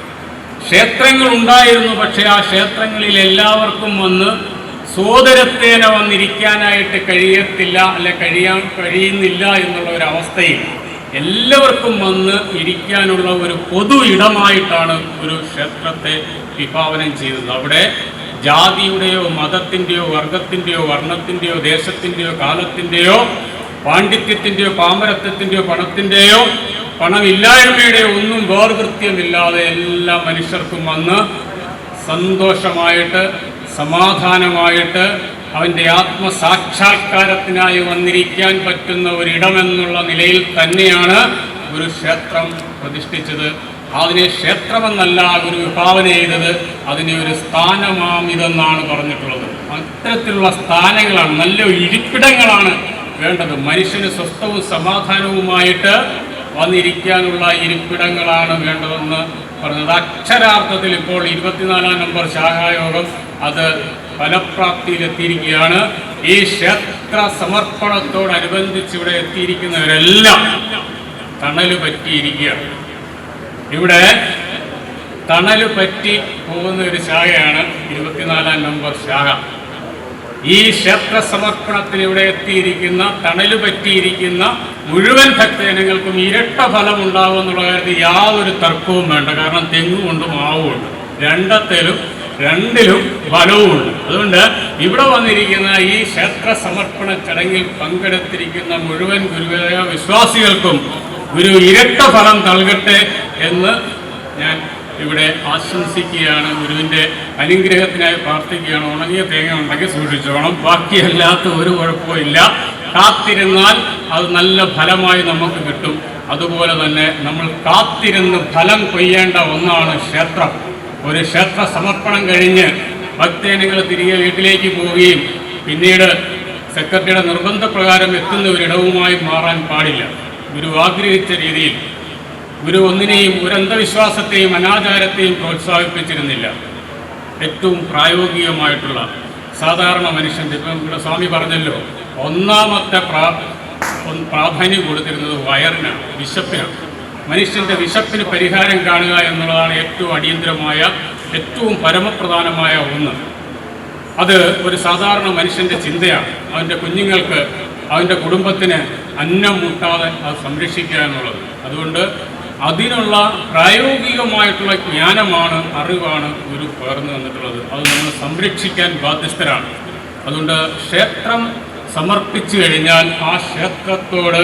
ക്ഷേത്രങ്ങൾ ഉണ്ടായിരുന്നു, പക്ഷേ ആ ക്ഷേത്രങ്ങളിൽ എല്ലാവർക്കും വന്ന് സോദരത്തേന വന്നിരിക്കാനായിട്ട് കഴിയുന്നില്ല എന്നുള്ള ഒരു അവസ്ഥയിൽ എല്ലാവർക്കും വന്ന് ഇരിക്കാനുള്ള ഒരു പൊതു ഇടമായിട്ടാണ് ഒരു ക്ഷേത്രത്തെ വിഭാവനം ചെയ്തത്. അവിടെ ജാതിയുടെയോ മതത്തിൻ്റെയോ വർഗത്തിൻ്റെയോ വർണ്ണത്തിൻ്റെയോ ദേശത്തിൻ്റെയോ കാലത്തിൻ്റെയോ പാണ്ഡിത്യത്തിൻ്റെയോ പാമരത്വത്തിൻ്റെയോ പണത്തിൻ്റെയോ പണമില്ലായ്മയുടെയോ ഒന്നും വേർകൃത്യമില്ലാതെ എല്ലാ മനുഷ്യർക്കും വന്ന് സന്തോഷമായിട്ട് സമാധാനമായിട്ട് അവൻ്റെ ആത്മസാക്ഷാത്കാരത്തിനായി വന്നിരിക്കാൻ പറ്റുന്ന ഒരിടമെന്നുള്ള നിലയിൽ തന്നെയാണ് ഗുരു ക്ഷേത്രം പ്രതിഷ്ഠിച്ചത്. അതിനെ ക്ഷേത്രമെന്നല്ല ഗുരു വിഭാവന ചെയ്തത്, അതിനെ ഒരു സ്ഥാനമാമിതെന്നാണ് പറഞ്ഞിട്ടുള്ളത്. അത്തരത്തിലുള്ള സ്ഥാനങ്ങളാണ്, നല്ല ഇരിപ്പിടങ്ങളാണ് വേണ്ടത്. മനുഷ്യന് സ്വസ്ഥവും സമാധാനവുമായിട്ട് വന്നിരിക്കാനുള്ള ഇരിപ്പിടങ്ങളാണ് വേണ്ടതെന്ന് പറഞ്ഞത്. അക്ഷരാർത്ഥത്തിൽ ഇപ്പോൾ 24-ാം നമ്പർ ശാഖായോഗം അത് ഫലപ്രാപ്തിയിലെത്തിയിരിക്കുകയാണ്. ഈ ക്ഷേത്ര സമർപ്പണത്തോടനുബന്ധിച്ച് ഇവിടെ എത്തിയിരിക്കുന്നവരെല്ലാം തണല് പറ്റിയിരിക്കുകയാണ്. ഇവിടെ തണല് പറ്റി പോകുന്ന ഒരു ശാഖയാണ് 24-ാം നമ്പർ ശാഖ. ഈ ക്ഷേത്ര സമർപ്പണത്തിന് ഇവിടെ എത്തിയിരിക്കുന്ന തണല് പറ്റിയിരിക്കുന്ന മുഴുവൻ ഭക്തജനങ്ങൾക്കും ഇരട്ട ഫലം ഉണ്ടാകുമെന്നുള്ള കാര്യത്തിൽ യാതൊരു തർക്കവും വേണ്ട. കാരണം തെങ്ങുമുണ്ട് മാവുമുണ്ട്, രണ്ടിലും ഫലവുമുണ്ട്. അതുകൊണ്ട് ഇവിടെ വന്നിരിക്കുന്ന ഈ ക്ഷേത്ര സമർപ്പണ ചടങ്ങിൽ പങ്കെടുത്തിരിക്കുന്ന മുഴുവൻ ഗുരുവായ വിശ്വാസികൾക്കും ഗുരു ഇരട്ട ഫലം നൽകട്ടെ എന്ന് ഞാൻ ഇവിടെ ആശംസിക്കുകയാണ്. ഗുരുവിൻ്റെ അനുഗ്രഹത്തിനായി പ്രാർത്ഥിക്കുകയാണ്. ഉണങ്ങിയ തേങ്ങ ഉണ്ടെങ്കിൽ സൂക്ഷിച്ചോണം, ബാക്കിയല്ലാത്ത ഒരു കുഴപ്പമില്ല. കാത്തിരുന്നാൽ അത് നല്ല ഫലമായി നമുക്ക് കിട്ടും. അതുപോലെ തന്നെ നമ്മൾ കാത്തിരുന്ന് ഫലം കൊയ്യേണ്ട ഒന്നാണ് ക്ഷേത്രം. ഒരു ക്ഷേത്ര സമർപ്പണം കഴിഞ്ഞ് ഭക്തജനങ്ങൾ തിരികെ വീട്ടിലേക്ക് പോവുകയും പിന്നീട് സെക്രട്ടറിയുടെ നിർബന്ധപ്രകാരം എത്തുന്ന ഒരിടവുമായി മാറാൻ പാടില്ല. ഗുരു ആഗ്രഹിച്ച രീതിയിൽ ഗുരു ഒന്നിനെയും ഒരു അന്ധവിശ്വാസത്തെയും അനാചാരത്തെയും പ്രോത്സാഹിപ്പിച്ചിരുന്നില്ല. ഏറ്റവും പ്രായോഗികമായിട്ടുള്ള സാധാരണ മനുഷ്യൻ്റെ, ഇപ്പം ഇവിടെ സ്വാമി പറഞ്ഞല്ലോ, ഒന്നാമത്തെ പ്രാധാന്യം കൊടുത്തിരുന്നത് വയറിനാണ്, വിശപ്പിനാണ്. മനുഷ്യൻ്റെ വിശപ്പിന് പരിഹാരം കാണുക എന്നുള്ളതാണ് ഏറ്റവും അടിയന്തരമായ, ഏറ്റവും പരമപ്രധാനമായ ഒന്ന്. അത് ഒരു സാധാരണ മനുഷ്യൻ്റെ ചിന്തയാണ്. അവൻ്റെ കുഞ്ഞുങ്ങൾക്ക്, അവൻ്റെ കുടുംബത്തിന് അന്നം മുട്ടാതെ അത് സംരക്ഷിക്കുക എന്നുള്ളത്. അതുകൊണ്ട് അതിനുള്ള പ്രായോഗികമായിട്ടുള്ള ജ്ഞാനമാണ്, അറിവാണ് ഗുരു പകർന്നു തന്നിട്ടുള്ളത്. അത് നമ്മൾ സംരക്ഷിക്കാൻ ബാധ്യസ്ഥരാണ്. അതുകൊണ്ട് ക്ഷേത്രം സമർപ്പിച്ചു കഴിഞ്ഞാൽ ആ ക്ഷേത്രത്തോട്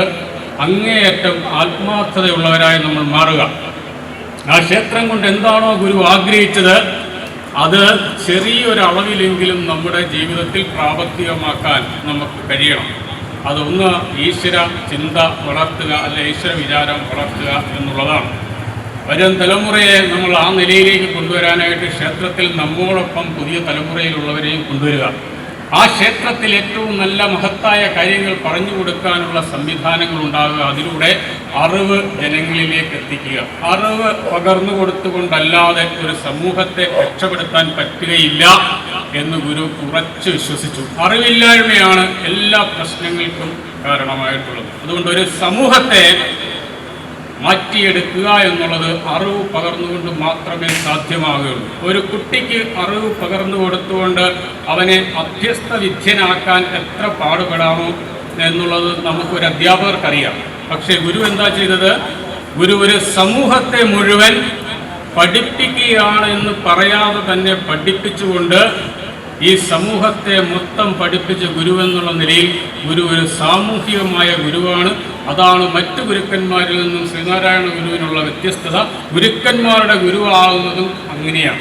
അങ്ങേയറ്റം ആത്മാർത്ഥതയുള്ളവരായി നമ്മൾ മാറുക. ആ ക്ഷേത്രം കൊണ്ട് എന്താണോ ഗുരു ആഗ്രഹിച്ചത് അത് ചെറിയൊരളവിലെങ്കിലും നമ്മുടെ ജീവിതത്തിൽ പ്രാവർത്തികമാക്കാൻ നമുക്ക് കഴിയണം. അതൊന്ന് ഈശ്വര ചിന്ത വളർത്തുക, അല്ലെ ഈശ്വര വിചാരം വളർത്തുക എന്നുള്ളതാണ്. വരും തലമുറയെ നമ്മൾ ആ നിലയിലേക്ക് കൊണ്ടുവരാനായിട്ട് ക്ഷേത്രത്തിൽ നമ്മോടൊപ്പം പുതിയ തലമുറയിലുള്ളവരെയും കൊണ്ടുവരിക. ആ ക്ഷേത്രത്തിൽ ഏറ്റവും നല്ല മഹത്തായ കാര്യങ്ങൾ പറഞ്ഞു കൊടുക്കാനുള്ള സംവിധാനങ്ങൾ ഉണ്ടാകുക. അതിലൂടെ അറിവ് ജനങ്ങളിലേക്ക് എത്തിക്കുക. അറിവ് പകർന്നു കൊടുത്തുകൊണ്ടല്ലാതെ ഒരു സമൂഹത്തെ രക്ഷപ്പെടുത്താൻ പറ്റുകയില്ല എന്ന് ഗുരു ഉറച്ചു വിശ്വസിച്ചു. അറിവില്ലായ്മയാണ് എല്ലാ പ്രശ്നങ്ങൾക്കും കാരണമായിട്ടുള്ളത്. അതുകൊണ്ട് ഒരു സമൂഹത്തെ മാറ്റിയെടുക്കുക എന്നുള്ളത് അറിവ് പകർന്നുകൊണ്ട് മാത്രമേ സാധ്യമാകുകയുള്ളൂ. ഒരു കുട്ടിക്ക് അറിവ് പകർന്നു കൊടുത്തുകൊണ്ട് അവനെ അഭ്യസ്ത വിദ്യനാക്കാൻ എത്ര പാടുപെടാമോ എന്നുള്ളത് നമുക്കൊരു അധ്യാപകർക്കറിയാം. പക്ഷേ ഗുരു എന്താ ചെയ്തത്? ഗുരു ഒരു സമൂഹത്തെ മുഴുവൻ പഠിപ്പിക്കുകയാണ് എന്ന് പറയാതെ തന്നെ പഠിപ്പിച്ചുകൊണ്ട് ഈ സമൂഹത്തെ മൊത്തം പഠിപ്പിച്ച ഗുരു എന്നുള്ള നിലയിൽ ഗുരു ഒരു സാമൂഹികമായ ഗുരുവാണ്. അതാണ് മറ്റു ഗുരുക്കന്മാരിൽ നിന്നും ശ്രീനാരായണ ഗുരുവിനുള്ള വ്യത്യസ്തത. ഗുരുക്കന്മാരുടെ ഗുരുവാകുന്നതും അങ്ങനെയാണ്.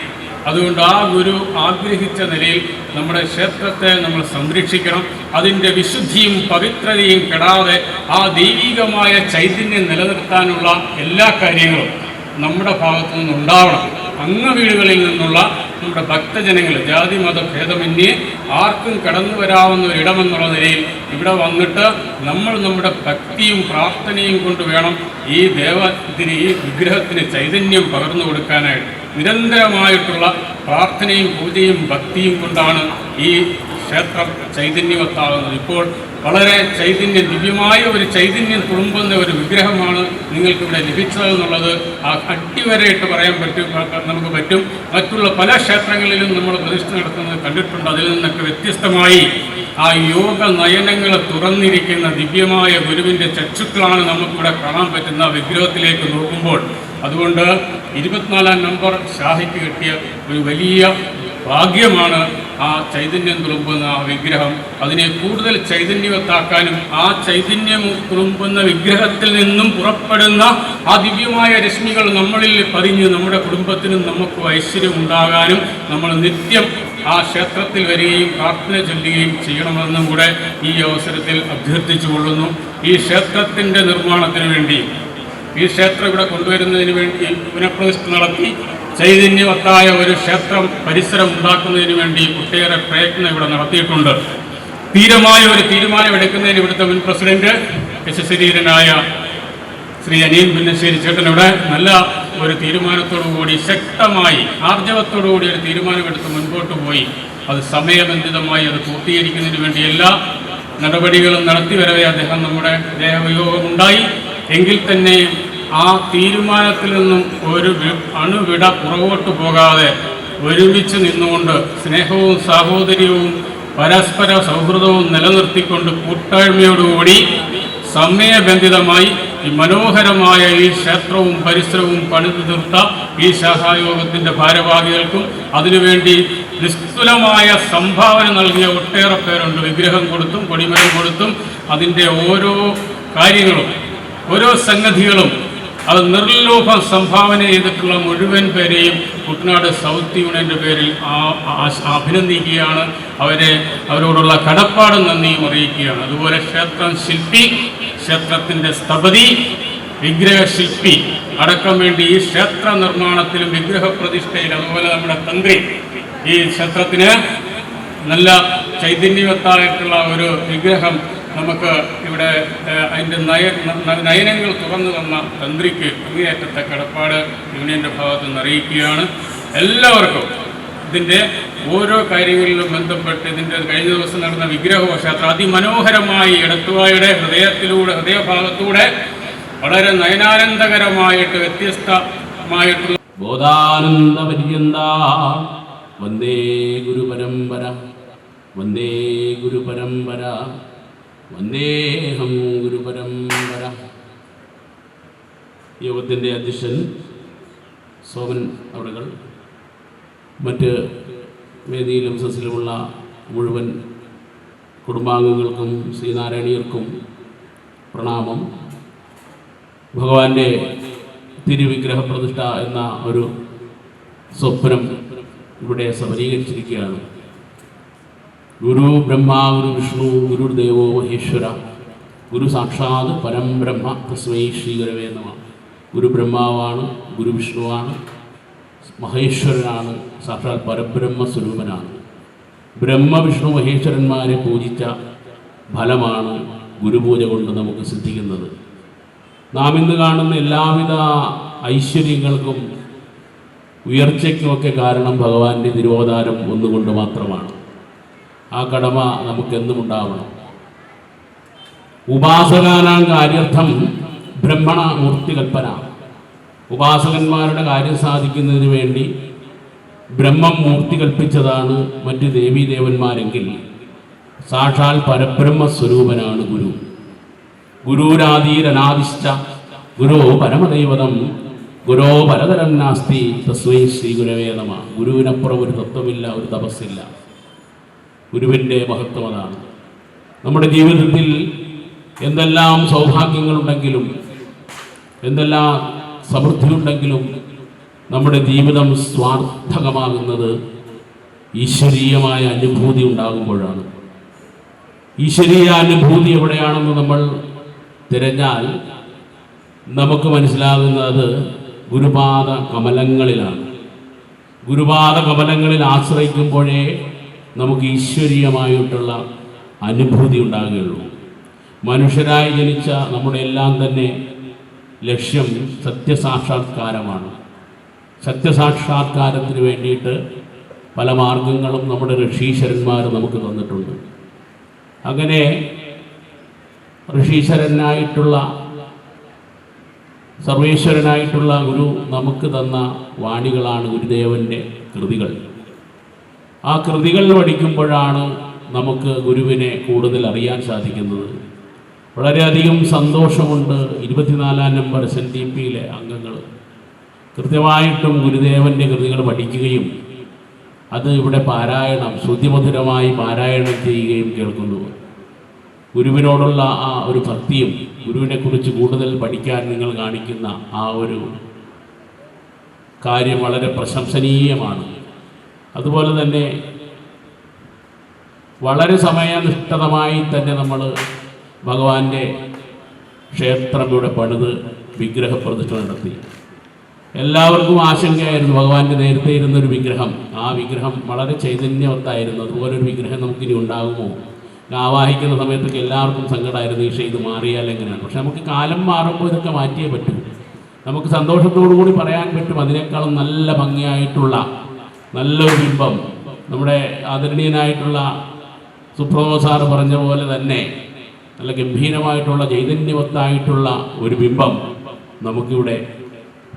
അതുകൊണ്ട് ആ ഗുരു ആഗ്രഹിച്ച നിലയിൽ നമ്മുടെ ക്ഷേത്രത്തെ നമ്മൾ സംരക്ഷിക്കണം. അതിൻ്റെ വിശുദ്ധിയും പവിത്രതയും കെടാതെ ആ ദൈവികമായ ചൈതന്യം നിലനിർത്താനുള്ള എല്ലാ കാര്യങ്ങളും നമ്മുടെ ഭാഗത്തു നിന്നുണ്ടാവണം. വീടുകളിൽ നിന്നുള്ള നമ്മുടെ ഭക്തജനങ്ങൾ ജാതി മത ഭേദമന്യേ ആർക്കും കടന്നു വരാവുന്ന ഒരിടമെന്നുള്ള നിലയിൽ ഇവിടെ വന്നിട്ട് നമ്മൾ നമ്മുടെ ഭക്തിയും പ്രാർത്ഥനയും കൊണ്ട് വേണം ഈ ഈ വിഗ്രഹത്തിന് ചൈതന്യം പകർന്നു കൊടുക്കാനായിട്ട്. നിരന്തരമായിട്ടുള്ള പ്രാർത്ഥനയും പൂജയും ഭക്തിയും കൊണ്ടാണ് ഈ ക്ഷേത്രം ചൈതന്യവത്താകുന്നത്. ഇപ്പോൾ വളരെ ദിവ്യമായ ഒരു ചൈതന്യം തുളുമ്പുന്ന ഒരു വിഗ്രഹമാണ് നിങ്ങൾക്കിവിടെ ലഭിച്ചതെന്നുള്ളത് അടിവരയിട്ട് പറയാൻ നമുക്ക് പറ്റും. മറ്റുള്ള പല ക്ഷേത്രങ്ങളിലും നമ്മൾ പ്രതിഷ്ഠ നടത്തുന്നത് കണ്ടിട്ടുണ്ട്. അതിൽ നിന്നൊക്കെ വ്യത്യസ്തമായി ആ യോഗ നയനങ്ങളെ തുറന്നിരിക്കുന്ന ദിവ്യമായ ഗുരുവിൻ്റെ ചക്ഷുക്കളാണ് നമുക്കിവിടെ കാണാൻ പറ്റുന്ന വിഗ്രഹത്തിലേക്ക് നോക്കുമ്പോൾ. അതുകൊണ്ട് 24-ാം നമ്പർ ഷാഹിക്ക് കിട്ടിയ ഒരു വലിയ ഭാഗ്യമാണ് ആ ചൈതന്യം തുളുമ്പുന്ന ആ വിഗ്രഹം. അതിനെ കൂടുതൽ ചൈതന്യവത്താക്കാനും ആ ചൈതന്യം തുളുമ്പുന്ന വിഗ്രഹത്തിൽ നിന്നും പുറപ്പെടുന്ന ആ ദിവ്യമായ രശ്മികൾ നമ്മളിൽ പതിഞ്ഞ് നമ്മുടെ കുടുംബത്തിനും നമുക്ക് ഐശ്വര്യം ഉണ്ടാകാനും നമ്മൾ നിത്യം ആ ക്ഷേത്രത്തിൽ വരികയും പ്രാർത്ഥന ചൊല്ലുകയും ചെയ്യണമെന്നും കൂടെ ഈ അവസരത്തിൽ അഭ്യർത്ഥിച്ചു കൊള്ളുന്നു. ഈ ക്ഷേത്രത്തിൻ്റെ നിർമ്മാണത്തിന് വേണ്ടി, ഈ ക്ഷേത്രം ഇവിടെ കൊണ്ടുവരുന്നതിന് വേണ്ടി പുനഃപ്രതിഷ്ഠ നടത്തി ചൈതന്യവത്തായ ഒരു ക്ഷേത്രം പരിസരം ഉണ്ടാക്കുന്നതിന് വേണ്ടി ഒട്ടേറെ പ്രയത്നം ഇവിടെ നടത്തിയിട്ടുണ്ട്. ധീരമായ ഒരു തീരുമാനമെടുക്കുന്നതിന് ഇവിടുത്തെ മുൻ പ്രസിഡന്റ് യശശരീരനായ ശ്രീ അനിയൻ പുന്നശ്ശേരി ചേട്ടനിവിടെ നല്ല ഒരു തീരുമാനത്തോടുകൂടി ശക്തമായി ആർജവത്തോടുകൂടി ഒരു തീരുമാനമെടുത്ത് മുൻപോട്ട് പോയി അത് സമയബന്ധിതമായി അത് പൂർത്തീകരിക്കുന്നതിന് വേണ്ടി എല്ലാ നടപടികളും നടത്തി വരവേ അദ്ദേഹം നമ്മുടെ ദേഹവിയോഗമുണ്ടായി. എങ്കിൽ തന്നെ ആ തീരുമാനത്തിൽ നിന്നും ഒരു അണുവിട പുറകോട്ട് പോകാതെ ഒരുമിച്ച് നിന്നുകൊണ്ട് സ്നേഹവും സാഹോദര്യവും പരസ്പര സൗഹൃദവും നിലനിർത്തിക്കൊണ്ട് കൂട്ടായ്മയോടുകൂടി സമയബന്ധിതമായി ഈ മനോഹരമായ ഈ ക്ഷേത്രവും പരിസരവും പണിതു തീർത്ത ഈ ശാഖായോഗത്തിൻ്റെ ഭാരവാഹികൾക്കും അതിനുവേണ്ടി നിസ്തുലമായ സംഭാവന നൽകിയ ഒട്ടേറെ പേരുണ്ട്. വിഗ്രഹം കൊടുത്തും കൊടിമരം കൊടുത്തും അതിൻ്റെ ഓരോ കാര്യങ്ങളും ഓരോ സംഗതികളും അത് നിർലോഭ സംഭാവന ചെയ്തിട്ടുള്ള മുഴുവൻ പേരെയും കുട്ടനാട് സൗത്ത് യൂണിയൻ്റെ പേരിൽ അഭിനന്ദിക്കുകയാണ്. അവരോടുള്ള കടപ്പാട് നന്ദിയും അറിയിക്കുകയാണ്. അതുപോലെ ക്ഷേത്രം ശില്പി, ക്ഷേത്രത്തിൻ്റെ സ്ഥപതി, വിഗ്രഹശില്പി അടക്കം വേണ്ടി ഈ ക്ഷേത്ര നിർമ്മാണത്തിലും വിഗ്രഹപ്രതിഷ്ഠയിൽ, അതുപോലെ നമ്മുടെ തന്ത്രി ഈ ക്ഷേത്രത്തിന് നല്ല ചൈതന്യവത്തായിട്ടുള്ള ഒരു വിഗ്രഹം നമുക്ക് ഇവിടെ അതിൻ്റെ നയനങ്ങൾ തുറന്നു തന്ന തന്ത്രിക്ക് അങ്ങേയറ്റത്തെ കടപ്പാട് യൂണിയൻ്റെ ഭാഗത്ത് നിന്ന് അറിയിക്കുകയാണ്. എല്ലാവർക്കും ഇതിൻ്റെ ഓരോ കാര്യങ്ങളിലും ബന്ധപ്പെട്ട് ഇതിൻ്റെ കഴിഞ്ഞ ദിവസം നടന്ന വിഗ്രഹഘോഷയാത്ര അതിമനോഹരമായി എടത്തുവായുടെ ഹൃദയഭാഗത്തൂടെ വളരെ നയനാനന്ദകരമായിട്ട് വ്യത്യസ്തമായിട്ടുള്ള ബോധാനന്ദ പര്യന്ത വന്ദേ ഗുരുപരമ്പര, വന്ദേ ഗുരുപരമ്പര, വന്ദേഹം ഗുരുപരമ്പര. യോഗത്തിൻ്റെ അധ്യക്ഷൻ സോമൻ അവറുകൾ, മറ്റ് വേദിയിലും സദസ്സിലുമുള്ള മുഴുവൻ കുടുംബാംഗങ്ങൾക്കും ശ്രീനാരായണീയർക്കും പ്രണാമം. ഭഗവാന്റെ തിരുവിഗ്രഹ പ്രതിഷ്ഠ എന്ന ഒരു സ്വപ്നം ഇവിടെ സഫലീകരിച്ചിരിക്കുകയാണ്. ഗുരു ബ്രഹ്മ ഗുരു വിഷ്ണു ഗുരുദേവോ മഹേശ്വര ഗുരു സാക്ഷാത് പരം ബ്രഹ്മ തസ്മൈ ശ്രീ ഗുരവേ നമഃ. ഗുരു ബ്രഹ്മാവാണ്, ഗുരു വിഷ്ണുവാണ്, മഹേശ്വരനാണ്, സാക്ഷാത് പരബ്രഹ്മ സ്വരൂപനാണ്. ബ്രഹ്മ വിഷ്ണു മഹേശ്വരന്മാരെ പൂജിച്ച ഫലമാണ് ഗുരുപൂജ കൊണ്ട് നമുക്ക് സിദ്ധിക്കുന്നത്. നാം ഇന്ന് കാണുന്ന എല്ലാവിധ ഐശ്വര്യങ്ങൾക്കും ഉയർച്ചയ്ക്കുമൊക്കെ കാരണം ഭഗവാന്റെ തിരുവതാരം ഒന്നുകൊണ്ട് മാത്രമാണ്. ആ കടമ നമുക്കെന്നും ഉണ്ടാവണം. ഉപാസകാനാം കാര്യർത്ഥം ബ്രഹ്മണ മൂർത്തികൽപ്പന. ഉപാസകന്മാരുടെ കാര്യം സാധിക്കുന്നതിന് വേണ്ടി ബ്രഹ്മം മൂർത്തി കൽപ്പിച്ചതാണ് മറ്റ് ദേവീദേവന്മാരെങ്കിൽ സാക്ഷാൽ പരബ്രഹ്മസ്വരൂപനാണ് ഗുരു. ഗുരുരാദീരനാദിശ്ച ഗുരോ പരമദൈവതം ഗുരോ പരതരം നാസ്തി തസ്മൈ ശ്രീ ഗുരവേ നമഃ. ഗുരുവിനപ്പുറം ഒരു തത്വമില്ല, ഒരു തപസ്സില്ല. ഗുരുവിൻ്റെ മഹത്വം അതാണ്. നമ്മുടെ ജീവിതത്തിൽ എന്തെല്ലാം സൗഭാഗ്യങ്ങളുണ്ടെങ്കിലും എന്തെല്ലാം സമൃദ്ധിയുണ്ടെങ്കിലും നമ്മുടെ ജീവിതം സ്വാർത്ഥകമാകുന്നത് ഈശ്വരീയമായ അനുഭൂതി ഉണ്ടാകുമ്പോഴാണ്. ഈശ്വരീയ അനുഭൂതി എവിടെയാണെന്ന് നമ്മൾ തിരഞ്ഞാൽ നമുക്ക് മനസ്സിലാകുന്നത് ഗുരുപാദ കമലങ്ങളിലാണ്. ഗുരുപാദ കമലങ്ങളിൽ ആശ്രയിക്കുമ്പോഴേ നമുക്ക് ഈശ്വരീയമായിട്ടുള്ള അനുഭൂതി ഉണ്ടാകുകയുള്ളൂ. മനുഷ്യരായി ജനിച്ച നമ്മുടെ എല്ലാം തന്നെ ലക്ഷ്യം സത്യസാക്ഷാത്കാരമാണ്. സത്യസാക്ഷാത്കാരത്തിന് വേണ്ടിയിട്ട് പല മാർഗങ്ങളും നമ്മുടെ ഋഷീശ്വരന്മാർ നമുക്ക് തന്നിട്ടുണ്ട്. അങ്ങനെ ഋഷീശ്വരനായിട്ടുള്ള സർവേശ്വരനായിട്ടുള്ള ഗുരു നമുക്ക് തന്ന വാണികളാണ് ഗുരുദേവൻ്റെ കൃതികൾ. ആ കൃതികൾ പഠിക്കുമ്പോഴാണ് നമുക്ക് ഗുരുവിനെ കൂടുതൽ അറിയാൻ സാധിക്കുന്നത്. വളരെയധികം സന്തോഷമുണ്ട്. 24-ാം നമ്പർ SNDPയിലെ അംഗങ്ങൾ കൃത്യമായിട്ടും ഗുരുദേവൻ്റെ കൃതികൾ പഠിക്കുകയും അത് ഇവിടെ പാരായണം ശ്രുതിമധുരമായി പാരായണം ചെയ്യുകയും കേൾക്കുന്നു. ഗുരുവിനോടുള്ള ആ ഒരു ഭക്തിയും ഗുരുവിനെക്കുറിച്ച് കൂടുതൽ പഠിക്കാൻ നിങ്ങൾ കാണിക്കുന്ന ആ ഒരു കാര്യം വളരെ പ്രശംസനീയമാണ്. അതുപോലെ തന്നെ വളരെ സമയനിഷ്ഠിതമായി തന്നെ നമ്മൾ ഭഗവാന്റെ ക്ഷേത്രം ഇവിടെ പണിത് വിഗ്രഹപ്രതിഷ്ഠ നടത്തി. എല്ലാവർക്കും ആശങ്കയായിരുന്നു. ഭഗവാന്റെ നേരത്തെ ഇരുന്നൊരു വിഗ്രഹം, ആ വിഗ്രഹം വളരെ ചൈതന്യവത്തായിരുന്നു. അതുപോലൊരു വിഗ്രഹം നമുക്കിനി ഉണ്ടാകുമോ? ആവാഹിക്കുന്ന സമയത്തൊക്കെ എല്ലാവർക്കും സങ്കടമായിരുന്നു, ഈശോ ഇത് മാറിയാൽ എങ്ങനെയാണ്. പക്ഷെ നമുക്ക് കാലം മാറുമ്പോൾ ഇതൊക്കെ മാറ്റിയേ പറ്റൂ. നമുക്ക് സന്തോഷത്തോടു കൂടി പറയാൻ പറ്റും അതിനേക്കാളും നല്ല ഭംഗിയായിട്ടുള്ള നല്ലൊരു ബിംബം നമ്മുടെ ആദരണീയനായിട്ടുള്ള സുപ്രഭോ സാറ് പറഞ്ഞ പോലെ തന്നെ നല്ല ഗംഭീരമായിട്ടുള്ള ചൈതന്യവത്തായിട്ടുള്ള ഒരു ബിംബം നമുക്കിവിടെ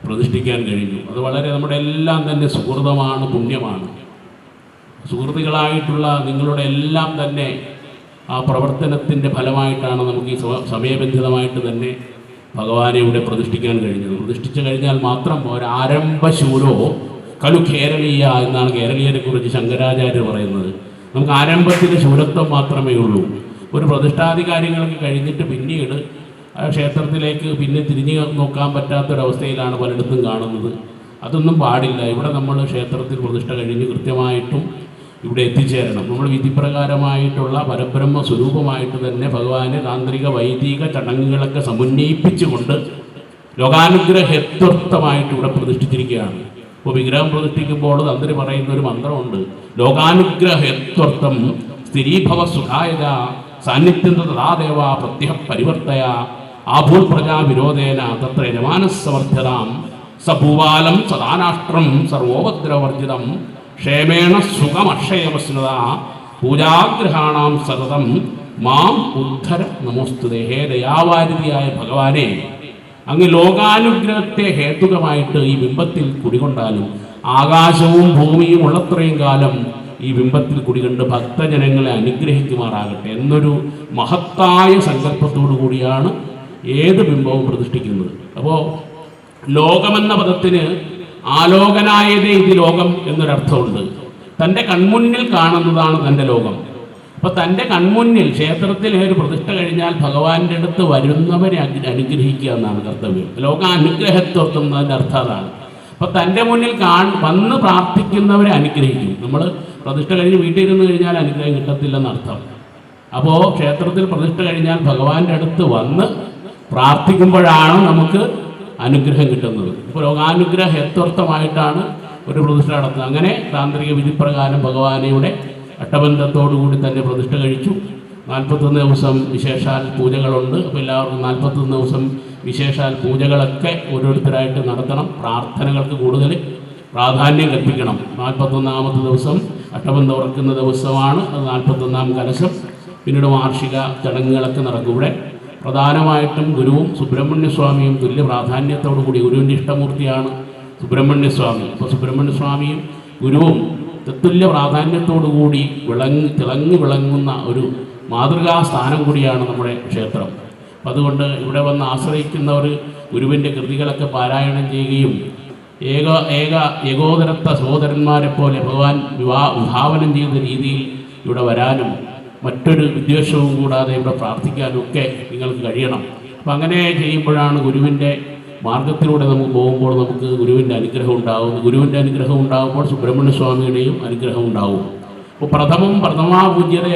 പ്രതിഷ്ഠിക്കാൻ കഴിഞ്ഞു. അത് വളരെ നമ്മുടെ എല്ലാം തന്നെ സുഹൃതമാണ്, പുണ്യമാണ്. സുഹൃത്തുക്കളായിട്ടുള്ള നിങ്ങളുടെ എല്ലാം തന്നെ ആ പ്രവർത്തനത്തിൻ്റെ ഫലമായിട്ടാണ് നമുക്ക് ഈ സമയബന്ധിതമായിട്ട് തന്നെ ഭഗവാനെ ഇവിടെ പ്രതിഷ്ഠിക്കാൻ കഴിഞ്ഞത്. പ്രതിഷ്ഠിച്ചു കഴിഞ്ഞാൽ മാത്രം ഒരാരംഭശൂരോ കലു കേരളീയ എന്നാണ് കേരളീയരെ കുറിച്ച് ശങ്കരാചാര്യർ പറയുന്നത്. നമുക്ക് ആരംഭത്തിൻ്റെ ശൂരത്വം മാത്രമേ ഉള്ളൂ. ഒരു പ്രതിഷ്ഠാദി കാര്യങ്ങളൊക്കെ കഴിഞ്ഞിട്ട് പിന്നീട് ക്ഷേത്രത്തിലേക്ക് പിന്നെ തിരിഞ്ഞു നോക്കാൻ പറ്റാത്തൊരവസ്ഥയിലാണ് പലയിടത്തും കാണുന്നത്. അതൊന്നും പാടില്ല. ഇവിടെ നമ്മൾ ക്ഷേത്രത്തിൽ പ്രതിഷ്ഠ കഴിഞ്ഞ് കൃത്യമായിട്ടും ഇവിടെ എത്തിച്ചേരണം. നമ്മൾ വിധിപ്രകാരമായിട്ടുള്ള പരബ്രഹ്മ സ്വരൂപമായിട്ട് തന്നെ ഭഗവാനെ താന്ത്രിക വൈദിക ചടങ്ങുകളൊക്കെ സമന്വയിപ്പിച്ചുകൊണ്ട് ലോകാനുഗ്രഹത്വമായിട്ട് ഇവിടെ പ്രതിഷ്ഠിച്ചിരിക്കുകയാണ്. ഇപ്പോൾ വിഗ്രഹം പ്രതിഷ്ഠിക്കുമ്പോൾ തന്ത്രി പറയുന്ന ഒരു മന്ത്രമുണ്ട്, ലോകാനുഗ്രഹത്വർത്ഥം സ്ഥിരീഭവ സുഖായത സാന്നിധ്യം തഥാദേവ പ്രത്യഹ പരിവർത്തയ ആഭൂൽ പ്രജാ വിരോധേന തത്ര യജമാനസമർത്ഥ്യതാം സഭൂവാലം സദാനാഷ്ട്രം സർവോപദ്രവർജിതം ക്ഷേമേണ സുഖമക്ഷയമസ്നത പൂജാഗ്രഹാണാം സതതം മാം ഉദ്ധര നമോസ്തുതേ. ഹേ ദയാവാരിതിയായ ഭഗവാനെ, അങ്ങ് ലോകാനുഗ്രഹത്തെ ഹേതുകമായിട്ട് ഈ ബിംബത്തിൽ കുടികൊണ്ടാലും ആകാശവും ഭൂമിയും ഉള്ളത്രയും കാലം ഈ ബിംബത്തിൽ കുടികണ്ട് ഭക്തജനങ്ങളെ അനുഗ്രഹിക്കുമാറാകട്ടെ എന്നൊരു മഹത്തായ സങ്കല്പത്തോടു കൂടിയാണ് ഏത് ബിംബവും പ്രതിഷ്ഠിക്കുന്നത്. അപ്പോൾ ലോകമെന്ന പദത്തിന് ആലോകനായതേ ഇത് ലോകം എന്നൊരർത്ഥമുണ്ട്. തൻ്റെ കൺമുന്നിൽ കാണുന്നതാണ് തൻ്റെ ലോകം. അപ്പോൾ തൻ്റെ കൺമുന്നിൽ ക്ഷേത്രത്തിൽ ഒരു പ്രതിഷ്ഠ കഴിഞ്ഞാൽ ഭഗവാന്റെ അടുത്ത് വരുന്നവരെ അനുഗ്രഹിക്കുക എന്നാണ് കർത്തവ്യം. ലോകാനുഗ്രഹത്വം എന്നതിൻ്റെ അർത്ഥം അതാണ്. അപ്പോൾ തൻ്റെ മുന്നിൽ വന്ന് പ്രാർത്ഥിക്കുന്നവരെ അനുഗ്രഹിക്കും. നമ്മൾ പ്രതിഷ്ഠ കഴിഞ്ഞ് വീട്ടിൽ ഇരുന്ന് കഴിഞ്ഞാൽ അനുഗ്രഹം കിട്ടത്തില്ലെന്നർത്ഥം. അപ്പോൾ ക്ഷേത്രത്തിൽ പ്രതിഷ്ഠ കഴിഞ്ഞാൽ ഭഗവാന്റെ അടുത്ത് വന്ന് പ്രാർത്ഥിക്കുമ്പോഴാണ് നമുക്ക് അനുഗ്രഹം കിട്ടുന്നത്. ഇപ്പോൾ ലോകാനുഗ്രഹ ഹേത്വർത്ഥമായിട്ടാണ് ഒരു പ്രതിഷ്ഠ നടത്തുന്നത്. അങ്ങനെ താന്ത്രിക വിധിപ്രകാരം ഭഗവാനയുടെ അഷ്ടബന്ധത്തോടുകൂടി തന്നെ പ്രതിഷ്ഠ കഴിച്ചു. 41 ദിവസം വിശേഷാൽ പൂജകളുണ്ട്. അപ്പോൾ എല്ലാവർക്കും 41 ദിവസം വിശേഷാൽ പൂജകളൊക്കെ ഓരോരുത്തരായിട്ട് നടത്തണം. പ്രാർത്ഥനകൾക്ക് കൂടുതൽ പ്രാധാന്യം കൽപ്പിക്കണം. 41ാമത്തെ ദിവസം അഷ്ടബന്ധം ഉറക്കുന്ന ദിവസമാണ്. അത് 41ാം കലശം. പിന്നീട് വാർഷിക ചടങ്ങുകളൊക്കെ നടക്കും. ഇവിടെ പ്രധാനമായിട്ടും ഗുരുവും സുബ്രഹ്മണ്യസ്വാമിയും തുല്യ പ്രാധാന്യത്തോടു കൂടി, ഗുരുവിൻ്റെ ഇഷ്ടമൂർത്തിയാണ് സുബ്രഹ്മണ്യസ്വാമി. അപ്പോൾ സുബ്രഹ്മണ്യസ്വാമിയും ഗുരുവും തത്തുല്യ പ്രാധാന്യത്തോടു കൂടി തിളങ്ങി വിളങ്ങുന്ന ഒരു മാതൃകാ സ്ഥാനം കൂടിയാണ് നമ്മുടെ ക്ഷേത്രം. അപ്പം അതുകൊണ്ട് ഇവിടെ വന്ന് ആശ്രയിക്കുന്നവർ ഗുരുവിൻ്റെ കൃതികളൊക്കെ പാരായണം ചെയ്യുകയും ഏകോദരത്ത സഹോദരന്മാരെ പോലെ ഭഗവാൻ വിഭാവനം ചെയ്ത രീതിയിൽ ഇവിടെ വരാനും മറ്റൊരു വിദ്വേഷവും കൂടാതെ ഇവിടെ പ്രാർത്ഥിക്കാനും ഒക്കെ നിങ്ങൾക്ക് കഴിയണം. അപ്പം അങ്ങനെ ചെയ്യുമ്പോഴാണ് ഗുരുവിൻ്റെ മാർഗത്തിലൂടെ നമുക്ക് പോകുമ്പോൾ നമുക്ക് ഗുരുവിൻ്റെ അനുഗ്രഹം ഉണ്ടാകും. ഗുരുവിൻ്റെ അനുഗ്രഹം ഉണ്ടാകുമ്പോൾ സുബ്രഹ്മണ്യസ്വാമിയുടെയും അനുഗ്രഹം ഉണ്ടാകും. അപ്പോൾ പ്രഥമാപൂജ്യത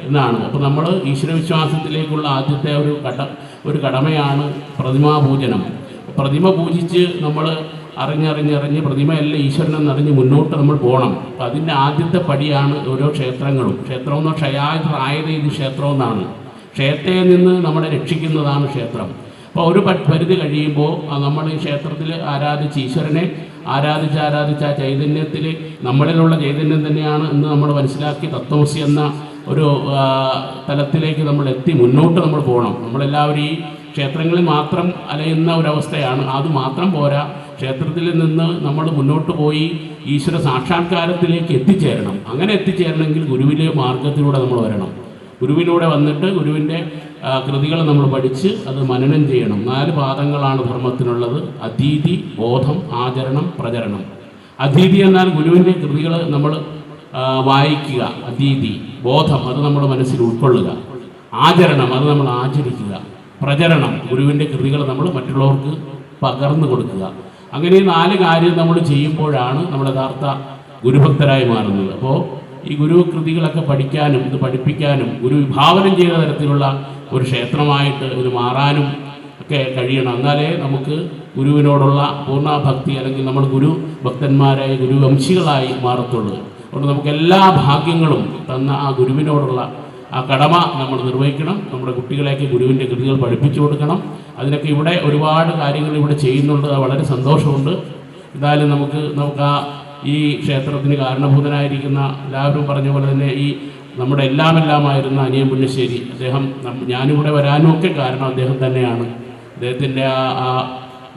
എന്നാണ്. അപ്പോൾ നമ്മൾ ഈശ്വരവിശ്വാസത്തിലേക്കുള്ള ആദ്യത്തെ ഒരു കടമയാണ് പ്രതിമാപൂജനം. പ്രതിമ പൂജിച്ച് നമ്മൾ അറിഞ്ഞ് പ്രതിമയല്ല ഈശ്വരനെന്നറിഞ്ഞ് മുന്നോട്ട് നമ്മൾ പോകണം. അപ്പം അതിൻ്റെ ആദ്യത്തെ പടിയാണ് ഓരോ ക്ഷേത്രങ്ങളും. ക്ഷേത്രമെന്നോ ക്ഷയായത് ഇത് ക്ഷേത്രമെന്നാണ്. ക്ഷേത്രത്തിൽ നിന്ന് നമ്മളെ രക്ഷിക്കുന്നതാണ് ക്ഷേത്രം. അപ്പോൾ ഒരു പരിധി കഴിയുമ്പോൾ നമ്മൾ ഈ ക്ഷേത്രത്തിൽ ആരാധിച്ച് ഈശ്വരനെ ആരാധിച്ച് ആ ചൈതന്യത്തിൽ നമ്മളിലുള്ള ചൈതന്യം തന്നെയാണ് എന്ന് നമ്മൾ മനസ്സിലാക്കി തത്വമസി എന്ന ഒരു തലത്തിലേക്ക് നമ്മൾ എത്തി മുന്നോട്ട് നമ്മൾ പോകണം. നമ്മളെല്ലാവരും ഈ ക്ഷേത്രങ്ങളിൽ മാത്രം അലയുന്ന ഒരവസ്ഥയാണ്. അത് മാത്രം പോരാ, ക്ഷേത്രത്തിൽ നിന്ന് നമ്മൾ മുന്നോട്ട് പോയി ഈശ്വര സാക്ഷാത്കാരത്തിലേക്ക് എത്തിച്ചേരണം. അങ്ങനെ എത്തിച്ചേരണമെങ്കിൽ ഗുരുവിലെ മാർഗത്തിലൂടെ നമ്മൾ വരണം. ഗുരുവിലൂടെ വന്നിട്ട് ഗുരുവിൻ്റെ കൃതികൾ നമ്മൾ പഠിച്ച് അത് മനനം ചെയ്യണം. 4 പാദങ്ങളാണ് ധർമ്മത്തിനുള്ളത്: അധീതി, ബോധം, ആചരണം, പ്രചരണം. അധീതി എന്നാൽ ഗുരുവിൻ്റെ കൃതികൾ നമ്മൾ വായിക്കുക, അധീതി. ബോധം, അത് നമ്മുടെ മനസ്സിൽ ഉൾക്കൊള്ളുക. ആചരണം, അത് നമ്മൾ ആചരിക്കുക. പ്രചരണം, ഗുരുവിൻ്റെ കൃതികൾ നമ്മൾ മറ്റുള്ളവർക്ക് പകർന്നു കൊടുക്കുക. അങ്ങനെ 4 കാര്യം നമ്മൾ ചെയ്യുമ്പോഴാണ് നമ്മൾ യഥാർത്ഥ ഗുരുഭക്തരായി മാറുന്നത്. അപ്പോൾ ഈ ഗുരു കൃതികളൊക്കെ പഠിക്കാനും ഇത് പഠിപ്പിക്കാനും ഗുരു വിഭാവനം ചെയ്ത തരത്തിലുള്ള ഒരു ക്ഷേത്രമായിട്ട് ഇത് മാറാനും ഒക്കെ കഴിയണം. എന്നാലേ നമുക്ക് ഗുരുവിനോടുള്ള പൂർണ്ണഭക്തി, അല്ലെങ്കിൽ നമ്മൾ ഗുരു ഭക്തന്മാരായി ഗുരുവംശികളായി മാറത്തുള്ളൂ. അതുകൊണ്ട് നമുക്ക് എല്ലാ ഭാഗ്യങ്ങളും തന്ന ആ ഗുരുവിനോടുള്ള ആ കടമ നമ്മൾ നിർവഹിക്കണം. നമ്മുടെ കുട്ടികളേക്ക് ഗുരുവിൻ്റെ കൃതികൾ പഠിപ്പിച്ചു കൊടുക്കണം. അതിനൊക്കെ ഇവിടെ ഒരുപാട് കാര്യങ്ങൾ ഇവിടെ ചെയ്യുന്നുണ്ട്. വളരെ സന്തോഷമുണ്ട്. എന്തായാലും നമുക്ക് ആ ഈ ക്ഷേത്രത്തിന് കാരണഭൂതനായിരിക്കുന്ന എല്ലാവരും പറഞ്ഞ പോലെ തന്നെ ഈ നമ്മുടെ എല്ലാമായിരുന്ന അനിയൻ പുന്നശ്ശേരി, അദ്ദേഹം ഞാനിവിടെ വരാനും ഒക്കെ കാരണം അദ്ദേഹം തന്നെയാണ്. അദ്ദേഹത്തിൻ്റെ ആ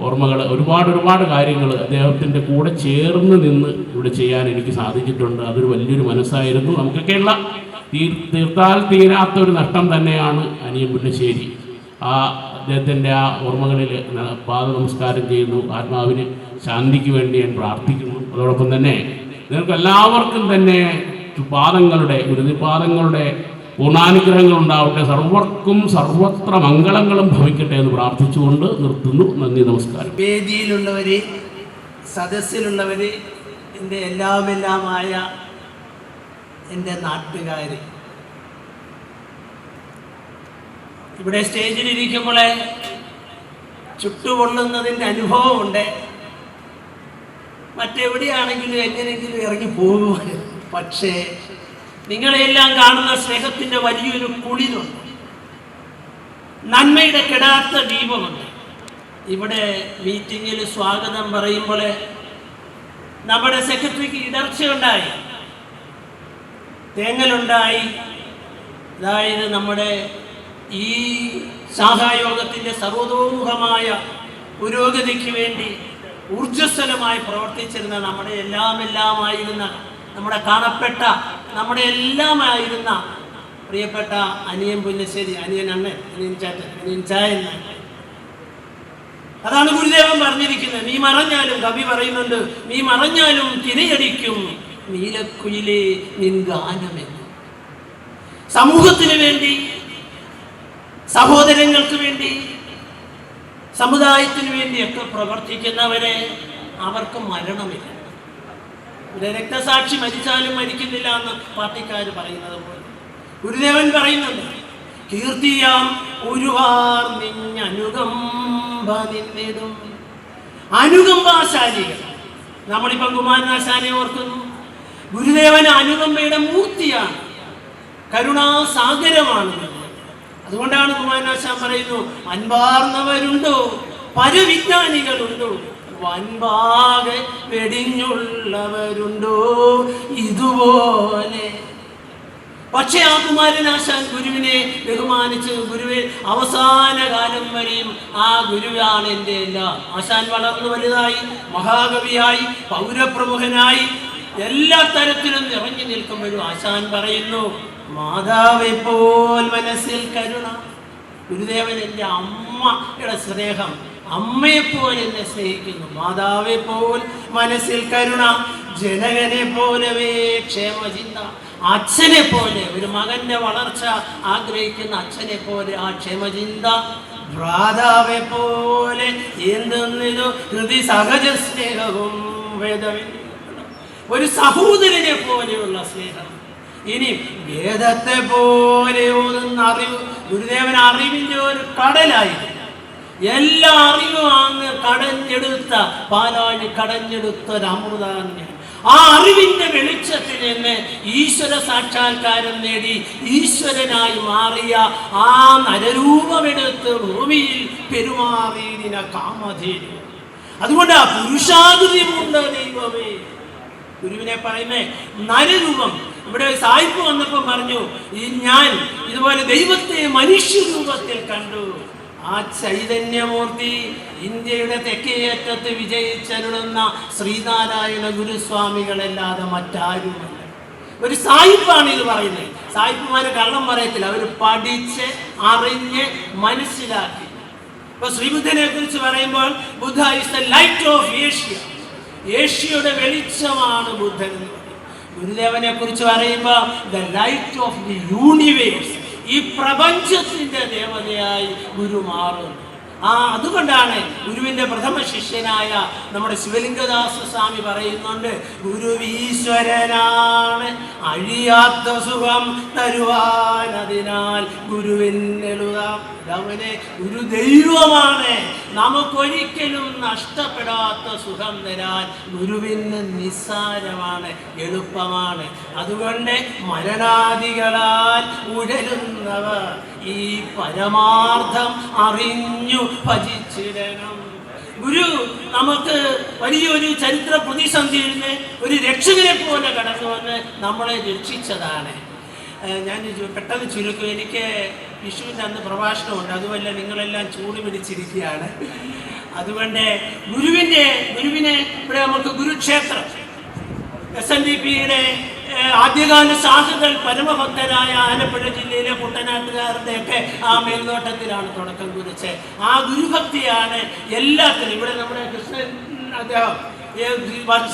ഓർമ്മകൾ, ഒരുപാട് കാര്യങ്ങൾ അദ്ദേഹത്തിൻ്റെ കൂടെ ചേർന്ന് നിന്ന് ഇവിടെ ചെയ്യാൻ എനിക്ക് സാധിച്ചിട്ടുണ്ട്. അതൊരു വലിയൊരു മനസ്സായിരുന്നു. നമുക്കൊക്കെയുള്ള തീർത്താൽ തീരാത്തൊരു നഷ്ടം തന്നെയാണ് അനിയൻ പുന്നശ്ശേരി. അദ്ദേഹത്തിൻ്റെ ആ ഓർമ്മകളിൽ പാദ നമസ്കാരം ചെയ്യുന്നു. ആത്മാവിന് ശാന്തിക്ക് വേണ്ടി ഞാൻ പ്രാർത്ഥിക്കുന്നു. അതോടൊപ്പം തന്നെ നിങ്ങൾക്ക് എല്ലാവർക്കും തന്നെ ഗുരുപാദങ്ങളുടെ പൂർണ്ണാനുഗ്രഹങ്ങൾ ഉണ്ടാവട്ടെ. സർവർക്കും സർവത്ര മംഗളങ്ങളും ഭവിക്കട്ടെ എന്ന് പ്രാർത്ഥിച്ചുകൊണ്ട് നിർത്തുന്നു. നന്ദി, നമസ്കാരം. വേദിയിലുള്ളവർ, സദസ്സിലുള്ളവർ, എൻ്റെ എല്ലാമായ എൻ്റെ നാട്ടുകാർ, ഇവിടെ സ്റ്റേജിലിരിക്കുമ്പോൾ ചുട്ടുപൊള്ളുന്നതിൻ്റെ അനുഭവമുണ്ട്. മറ്റെവിടെയാണെങ്കിലും എങ്ങനെയെങ്കിലും ഇറങ്ങി പോകുമായിരുന്നു. പക്ഷേ നിങ്ങളെല്ലാം കാണുന്ന സ്നേഹത്തിൻ്റെ വലിയൊരു കുളിരുണ്ട്, നന്മയുടെ കെടാത്ത ദീപമുണ്ട്. ഇവിടെ മീറ്റിങ്ങിൽ സ്വാഗതം പറയുമ്പോൾ നമ്മുടെ സെക്രട്ടറിക്ക് ഇടർച്ചയുണ്ടായി, തേങ്ങലുണ്ടായി. അതായത് നമ്മുടെ ഈ ശാഖായോഗത്തിൻ്റെ സർവതോമുഖമായ പുരോഗതിക്ക് വേണ്ടി ഊർജ്ജസ്വലമായി പ്രവർത്തിച്ചിരുന്ന നമ്മുടെ എല്ലാമായിരുന്ന നമ്മുടെ കാണപ്പെട്ട നമ്മുടെ എല്ലാമായിരുന്ന പ്രിയപ്പെട്ട അനിയൻ പുന്നശ്ശേരി, അനിയൻ അണ്ണൻ, അനിയൻ ചാറ്റൻ, അനിയൻ ചായൻ. അതാണ് ഗുരുദേവൻ പറഞ്ഞിരിക്കുന്നത്. നീ മറഞ്ഞാലും, കവി പറയുന്നുണ്ട്, നീ മറഞ്ഞാലും തിരയടിക്കും നീലക്കുയിലേ നിൻ ഗാനമെന്ന്. സമൂഹത്തിന് വേണ്ടി, സഹോദരങ്ങൾക്ക് വേണ്ടി, സമുദായത്തിന് വേണ്ടിയൊക്കെ പ്രവർത്തിക്കുന്നവരെ അവർക്ക് മരണമില്ല. ഒരു രക്തസാക്ഷി മരിച്ചാലും മരിക്കുന്നില്ല എന്ന് പാർട്ടിക്കാർ പറയുന്നത് പോലെ ഗുരുദേവൻ പറയുന്നുണ്ട്, കീർത്തിയാം ഒരുവാർ നിന്നനുകമ്പ നിന്നിടും. അനുകമ്പാശാലികൾ. നമ്മളിപ്പം കുമാരനാശാനെ ഓർക്കുന്നു. ഗുരുദേവൻ അനുകമ്പയുടെ മൂർത്തിയാണ്, കരുണാസാഗരമാണ്. അതുകൊണ്ടാണ് കുമാരനാശാൻ പറയുന്നു, അൻപാർന്നവരുണ്ടോ, പരവിജ്ഞാനികളുണ്ടോ, വൻപാകെ വെടിഞ്ഞുള്ളവരുണ്ടോ ഇതുപോലെ. പക്ഷെ ആ കുമാരനാശാൻ ഗുരുവിനെ ബഹുമാനിച്ച്, ഗുരുവെ അവസാന കാലം വരെയും ആ ഗുരുവാണ് എൻ്റെ എല്ലാം. ആശാൻ വളർന്നു വലുതായി, മഹാകവിയായി, പൗരപ്രമുഖനായി, എല്ലാ തരത്തിലും നിറഞ്ഞു നിൽക്കുമ്പോഴും ആശാൻ പറയുന്നു, മാതാവെ പോൽ മനസ്സിൽ കരുണ. ഗുരുദേവൻ എൻ്റെ അമ്മയുടെ സ്നേഹം, അമ്മയെപ്പോലെ എന്നെ സ്നേഹിക്കുന്നു. മാതാവെ പോൽ മനസ്സിൽ കരുണ, ജനകനെ പോലവേ ക്ഷേമചിന്ത. അച്ഛനെ പോലെ, ഒരു മകന്റെ വളർച്ച ആഗ്രഹിക്കുന്ന അച്ഛനെ പോലെ ആ ക്ഷേമചിന്ത. ഭ്രാതാവെ പോലെ എന്തെന്നിതു ഹൃദി സഹജ സ്നേഹവും വേദവിൻ. ഒരു സഹോദരനെ പോലെയുള്ള സ്നേഹം. ഇനി വേദത്തെ പോലെ ഓതുന്ന അറിവ്. ഗുരുദേവൻ അറിവിൻ്റെ ഒരു കടലായിരുന്നു. എല്ലാ അറിവും അങ്ങ് കടഞ്ഞെടുത്ത, പാലാഴി കടഞ്ഞെടുത്ത ഒരു അമൃതാന്യ. ആ അറിവിന്റെ വെളിച്ചത്തിൽ നിന്ന് ഈശ്വര സാക്ഷാത്കാരം നേടി ഈശ്വരനായി മാറിയ ആ നരരൂപമെടുത്ത് ഭൂമിയിൽ പെരുമാറിയ കാമധേനു. അതുകൊണ്ട് ആ പുരുഷാകൃതിയുണ്ട് ദൈവമേ. ഗുരുവിനെ പറയുന്നേ നരരൂപം. ഇവിടെ സായിപ്പ് വന്നപ്പോൾ പറഞ്ഞു, ഞാൻ ഇതുപോലെ ദൈവത്തെ മനുഷ്യരൂപത്തിൽ കണ്ടു. ആ ചൈതന്യമൂർത്തി ഇന്ത്യയുടെ തെക്കേയറ്റത്ത് വിജയിച്ചരുളുന്ന ശ്രീനാരായണ ഗുരുസ്വാമികളല്ലാതെ മറ്റാരുമല്ല. ഒരു സായിപ്പാണ് ഇത് പറയുന്നത്. സായിപ്പുമാര് കള്ളം പറയത്തില്ല, അവർ പഠിച്ച് അറിഞ്ഞ് മനസ്സിലാക്കി. ഇപ്പൊ ശ്രീബുദ്ധനെ കുറിച്ച് പറയുമ്പോൾ, Buddha is the light of Asia. ഏഷ്യയുടെ വെളിച്ചമാണ് ബുദ്ധൻ. ഗുരുദേവനെ കുറിച്ച് പറയുമ്പോൾ the light of the universe, ഈ പ്രപഞ്ചത്തിന്റെ ദേവതയായി ഗുരു മാറുന്നു. അതുകൊണ്ടാണ് ഗുരുവിന്റെ പ്രഥമ ശിഷ്യനായ നമ്മുടെ ശിവലിംഗദാസ സ്വാമി പറയുന്നുണ്ട്, ഗുരു ഈശ്വരനാണ് അഴിയാത്ത സുഖം തരുവാൻ, അതിനാൽ ഗുരുവിനെഴുതാം. അവനെ ഗുരു ദൈവമാണ്, നമുക്കൊരിക്കലും നഷ്ടപ്പെടാത്ത സുഖം തരാൻ ഗുരുവിന് നിസ്സാരമാണ്, എളുപ്പമാണ്. അതുകൊണ്ട് മരണാദികളാൽ ഉഴലുന്നവർ ഈ പരമാർത്ഥം അറിഞ്ഞു ഭജിച്ചിടണം. ഗുരു നമുക്ക് വലിയൊരു ചരിത്ര പ്രതിസന്ധിയിൽ നിന്ന് ഒരു രക്ഷകനെ പോലെ കടന്നു വന്ന് നമ്മളെ രക്ഷിച്ചതാണ്. ഞാൻ പെട്ടെന്ന് ചുരുക്കും. എനിക്ക് വിഷുവിൻ്റെ അന്ന് പ്രഭാഷണമുണ്ട്, അതുമല്ല നിങ്ങളെല്ലാം ചൂട് പിടിച്ചിരിക്കുകയാണ്. അതുകൊണ്ട് ഗുരുവിനെ ഇവിടെ നമുക്ക് ഗുരുക്ഷേത്രം SNDPയുടെ ആദ്യകാല ശാഖകൾ പരമഭക്തരായ ആലപ്പുഴ ജില്ലയിലെ കുട്ടനാട്ടുകാരുടെയൊക്കെ ആ മേൽനോട്ടത്തിലാണ് തുടക്കം കുറിച്ച്. ആ ഗുരുഭക്തിയാണ് എല്ലാത്തിനും. ഇവിടെ നമ്മുടെ കൃഷ്ണൻ അദ്ദേഹം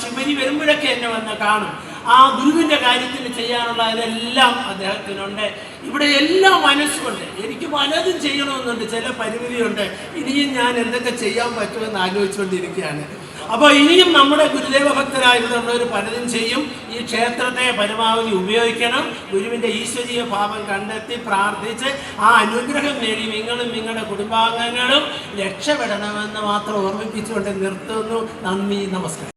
ശിവരി വരുമ്പോഴൊക്കെ എന്നെ വന്ന് കാണും. ആ ഗുരുവിൻ്റെ കാര്യത്തിന് ചെയ്യാനുള്ള ഇതെല്ലാം അദ്ദേഹത്തിനുണ്ട്. ഇവിടെ എല്ലാം മനസ്സുണ്ട്. എനിക്ക് പലതും ചെയ്യണമെന്നുണ്ട്, ചില പരിമിതിയുണ്ട്. ഇനിയും ഞാൻ എന്തൊക്കെ ചെയ്യാൻ പറ്റുമെന്ന് ആലോചിച്ചുകൊണ്ടിരിക്കുകയാണ്. അപ്പോൾ ഇനിയും നമ്മുടെ ഗുരുദേവ ഭക്തരായിട്ടുള്ളവർ പലതും ചെയ്യും. ഈ ക്ഷേത്രത്തെ പരമാവധി ഉപയോഗിക്കണം. ഗുരുവിൻ്റെ ഈശ്വരീയ ഭാവം കണ്ടെത്തി പ്രാർത്ഥിച്ച് ആ അനുഗ്രഹം നേടി നിങ്ങളും നിങ്ങളുടെ കുടുംബാംഗങ്ങളും രക്ഷപ്പെടണമെന്ന് മാത്രം ഓർമ്മിപ്പിച്ചുകൊണ്ട് നിർത്തുന്നു. നന്ദി, നമസ്കാരം.